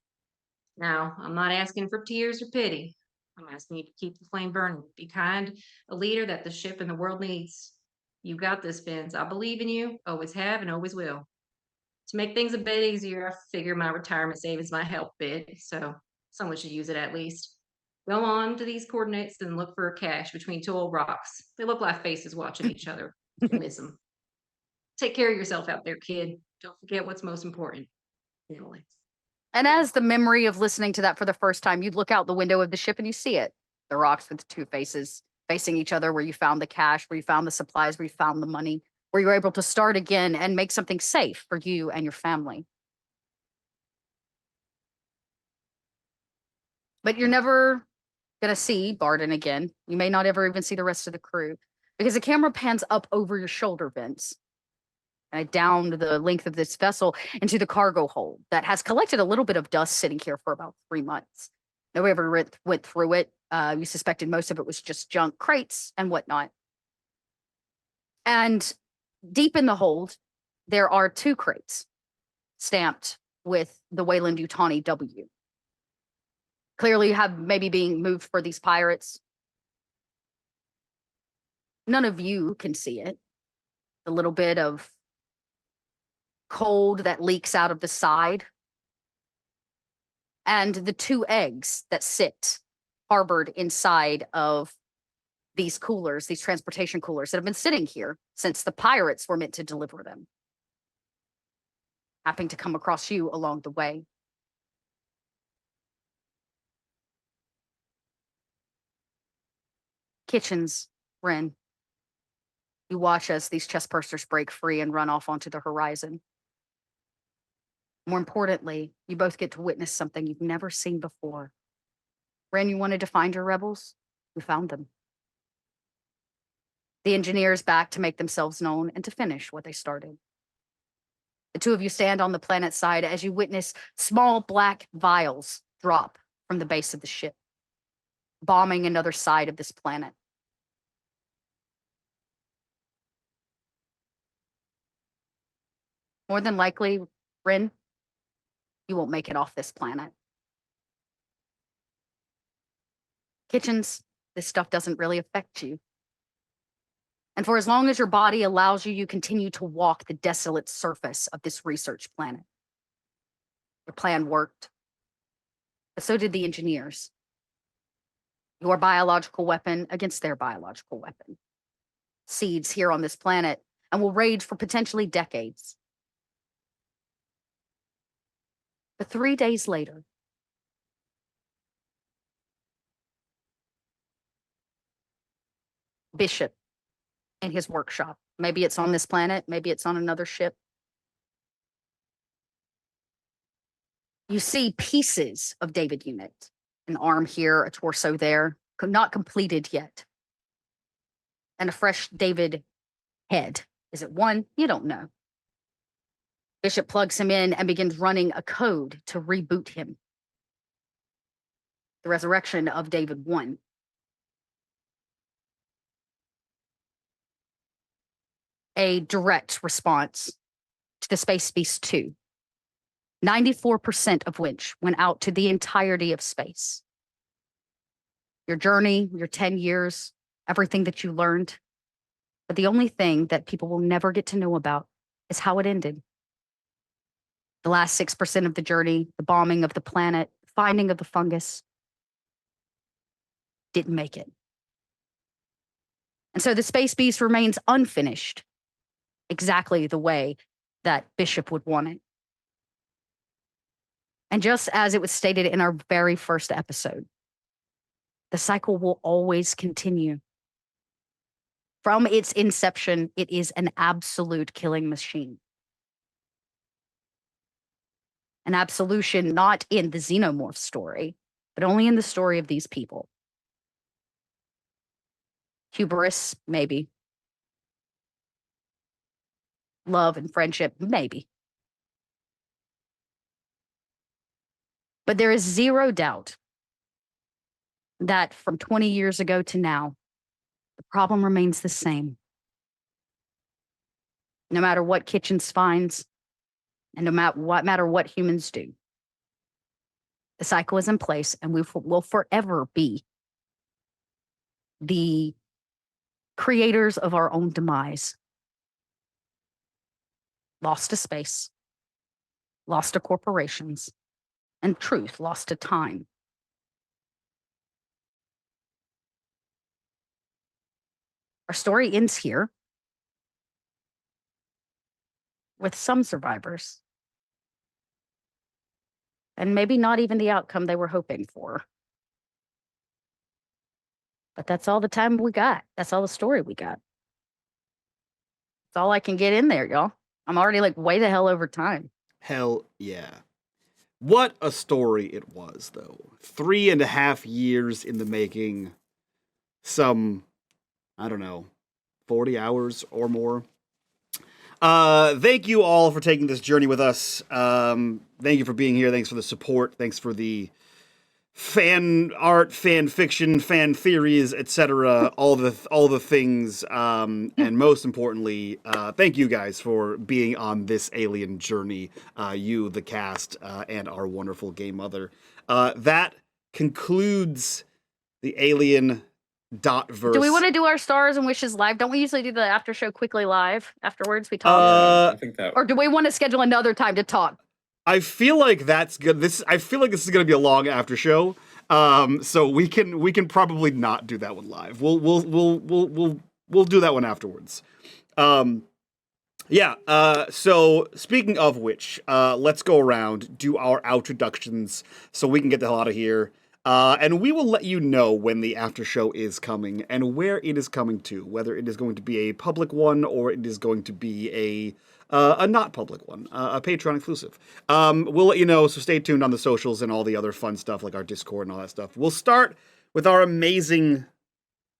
Now, I'm not asking for tears or pity. I'm asking you to keep the flame burning. Be kind, a leader that the ship and the world needs. You got this, Vince. I believe in you. Always have and always will. To make things a bit easier, I figure my retirement savings might help a bit, so someone should use it at least. Go on to these coordinates and look for a cache between two old rocks. They look like faces watching each other. You'll miss them. Take care of yourself out there, kid. Don't forget what's most important. Family. And as the memory of listening to that for the first time, you look out the window of the ship and you see it. The rocks with the two faces facing each other, where you found the cash, where you found the supplies, where you found the money, where you were able to start again and make something safe for you and your family. But you're never going to see Barden again. You may not ever even see the rest of the crew because the camera pans up over your shoulder, Vince, and down the length of this vessel into the cargo hold that has collected a little bit of dust sitting here for about 3 months. Nobody ever went through it. You suspected most of it was just junk crates and whatnot. And deep in the hold, there are 2 crates stamped with the Wayland Yutani W. Clearly have maybe being moved for these pirates. None of you can see it. The little bit of cold that leaks out of the side. And the 2 eggs that sit harbored inside of these coolers, these transportation coolers that have been sitting here since the pirates were meant to deliver them. Happening to come across you along the way. Kitchens, Ren. You watch as these chest pursers break free and run off onto the horizon. More importantly, you both get to witness something you've never seen before. Ren, you wanted to find your rebels? You found them. The engineers back to make themselves known and to finish what they started. The 2 of you stand on the planet side as you witness small black vials drop from the base of the ship, bombing another side of this planet. More than likely, Ren, you won't make it off this planet. Kitchens, this stuff doesn't really affect you. And for as long as your body allows you, you continue to walk the desolate surface of this research planet. Your plan worked, but so did the engineers. Your biological weapon against their biological weapon. Seeds here on this planet and will rage for potentially decades. But 3 days later, Bishop in his workshop. Maybe it's on this planet, maybe it's on another ship. You see pieces of David Unit. An arm here, a torso there, not completed yet. And a fresh David head. Is it one? You don't know. Bishop plugs him in and begins running a code to reboot him. The resurrection of David 1. A direct response to the Space Beast 2. 94% of which went out to the entirety of space. Your journey, your 10 years, everything that you learned. But the only thing that people will never get to know about is how it ended. The last 6% of the journey, the bombing of the planet, finding of the fungus, didn't make it. And so the Space Beast remains unfinished, exactly the way that Bishop would want it. And just as it was stated in our very first episode, the cycle will always continue. From its inception, it is an absolute killing machine. An absolution not in the xenomorph story, but only in the story of these people. Hubris, maybe. Love and friendship, maybe. But there is zero doubt that from 20 years ago to now, the problem remains the same. No matter what Kitchens finds, and no matter what humans do, the cycle is in place, and we will forever be the creators of our own demise. Lost to space, lost to corporations, and truth lost to time. Our story ends here with some survivors, and maybe not even the outcome they were hoping for. But that's all the time we got. That's all the story we got. That's all I can get in there, y'all. I'm already like way the hell over time. Hell yeah. What a story it was, though. 3.5 years in the making. Some, I don't know, 40 hours or more. Thank you all for taking this journey with us. Thank you for being here. Thanks for the support. Thanks for the fan art, fan fiction, fan theories, etc. all the things. And most importantly, thank you guys for being on this alien journey. You, the cast, and our wonderful game mother. That concludes the Alien Verse. Do we want to do our stars and wishes live? Don't we usually do the after show quickly live afterwards? We talk. I think that. Or do we want to schedule another time to talk? I feel like that's good. I feel like this is going to be a long after show. So we can probably not do that one live. We'll do that one afterwards. Yeah. So speaking of which, let's go around, do our introductions so we can get the hell out of here. And we will let you know when the after show is coming and where it is coming to, whether it is going to be a public one or it is going to be a not public one, a Patreon exclusive. We'll let you know, so stay tuned on the socials and all the other fun stuff like our Discord and all that stuff. We'll start with our amazing,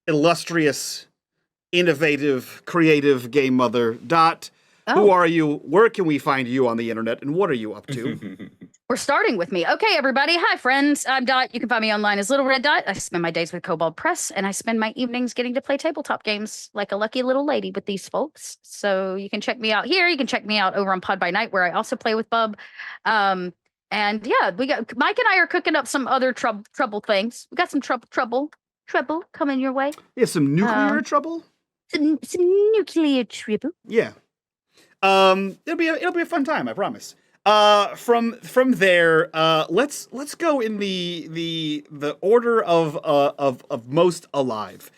illustrious, innovative, creative game mother, Dot. Who are you? Where can we find you on the internet? And what are you up to? We're starting with me. Okay, everybody. Hi, friends. I'm Dot. You can find me online as Little Red Dot. I spend my days with Cobalt Press, and I spend my evenings getting to play tabletop games like a lucky little lady with these folks. So you can check me out here. You can check me out over on Pod by Night, where I also play with Bub. And yeah, we got Mike and I are cooking up some other trouble things. We got some trouble coming your way. Yeah, some nuclear trouble. Some nuclear trouble. Yeah. It'll be a fun time, I promise. From there, let's go in the order of most alive.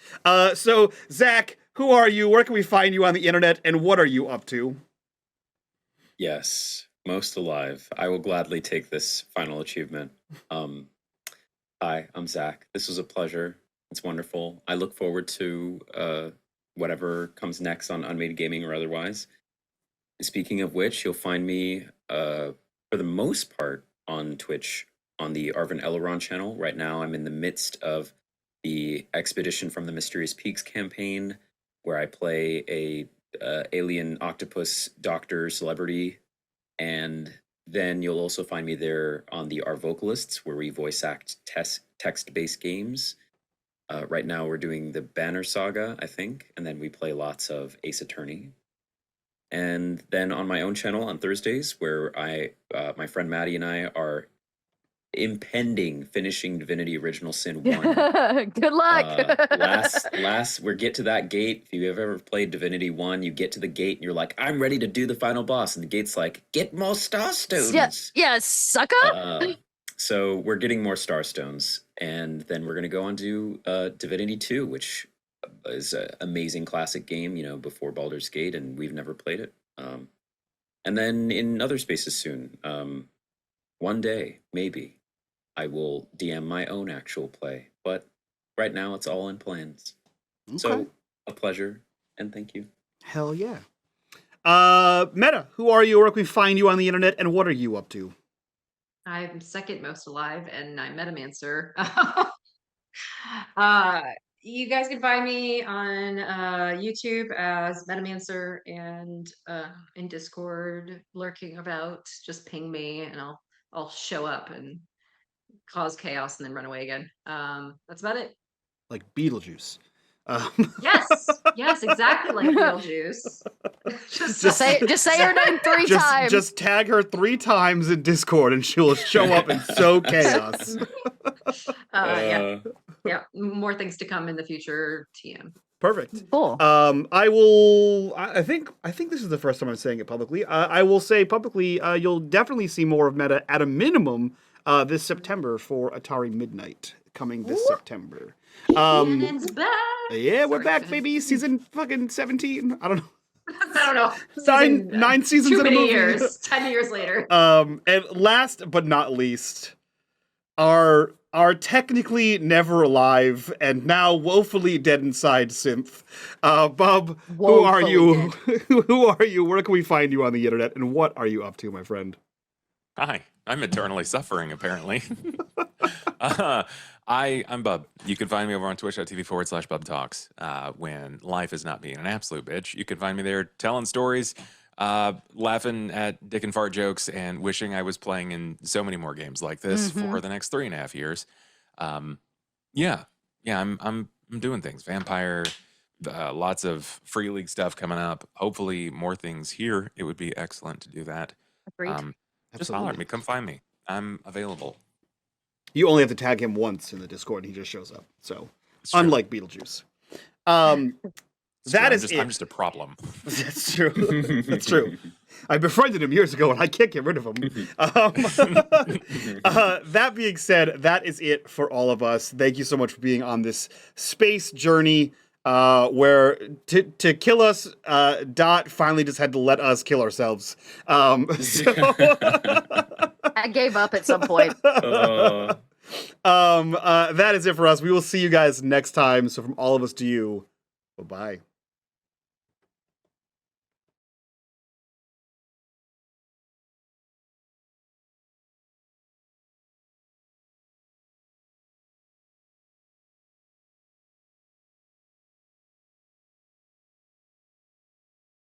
So Zach, who are you? Where can we find you on the internet, and what are you up to? Yes, most alive. I will gladly take this final achievement. Hi, I'm Zach. This was a pleasure. It's wonderful. I look forward to whatever comes next on unMadeGaming or otherwise. Speaking of which, you'll find me, for the most part, on Twitch on the Arvin Eleron channel. Right now, I'm in the midst of the Expedition from the Mysterious Peaks campaign, where I play a alien octopus doctor celebrity. And then you'll also find me there on the Our Vocalists, where we voice act text-based games. Right now, we're doing the Banner Saga, I think, and then we play lots of Ace Attorney. And then on my own channel on Thursdays, where my friend Maddie and I are impending finishing Divinity Original Sin 1. Good luck. We get to that gate. If you have ever played Divinity 1, you get to the gate and you're like, I'm ready to do the final boss. And the gate's like, get more star stones. Yeah, sucker. So we're getting more star stones. And then we're going to go on to Divinity 2, which is an amazing classic game, before Baldur's Gate, and we've never played it. And then in other spaces soon, one day, maybe, I will DM my own actual play. But right now, it's all in plans. Okay. So, a pleasure, and thank you. Hell yeah. Meta, who are you? Where can we find you on the internet, and what are you up to? I'm second most alive, and I'm Metamancer. You guys can find me on YouTube as Metamancer and in Discord lurking about. Just ping me and I'll show up and cause chaos and then run away again. That's about it. Like Beetlejuice. Yes, exactly like Beetlejuice. Just say her name three times. Just tag her 3 times in Discord and she'll show up and sow chaos. Yeah. Yeah, more things to come in the future, TM. Perfect. Cool. I think this is the first time I'm saying it publicly. I will say publicly, you'll definitely see more of Meta at a minimum this September for Atari Midnight coming this September. Cannon's back. Yeah, we're Sorry, back, Finn. baby. Season fucking 17. I don't know. I don't know. Nine seasons Too in a many movie. years. 10 years later. And last but not least, our technically never alive and now woefully dead inside synth. Bub, who are you? Who are you? Where can we find you on the internet? And what are you up to, my friend? Hi, I'm eternally suffering, apparently. I'm Bub. You can find me over on twitch.tv/Bub Talks. When life is not being an absolute bitch, you can find me there telling stories, laughing at dick and fart jokes, and wishing I was playing in so many more games like this for the next 3.5 years. I'm doing things. Vampire, lots of Free League stuff coming up. Hopefully more things here. It would be excellent to do that. Agreed. Just holler at me. Come find me. I'm available. You only have to tag him once in the Discord and he just shows up. So, It's true. unlike Beetlejuice. It's true. That is it. I'm just a problem. That's true. That's true. I befriended him years ago and I can't get rid of him. That being said, that is it for all of us. Thank you so much for being on this space journey where to kill us, Dot finally just had to let us kill ourselves. I gave up at some point. That is it for us. We will see you guys next time. So from all of us to you, bye-bye.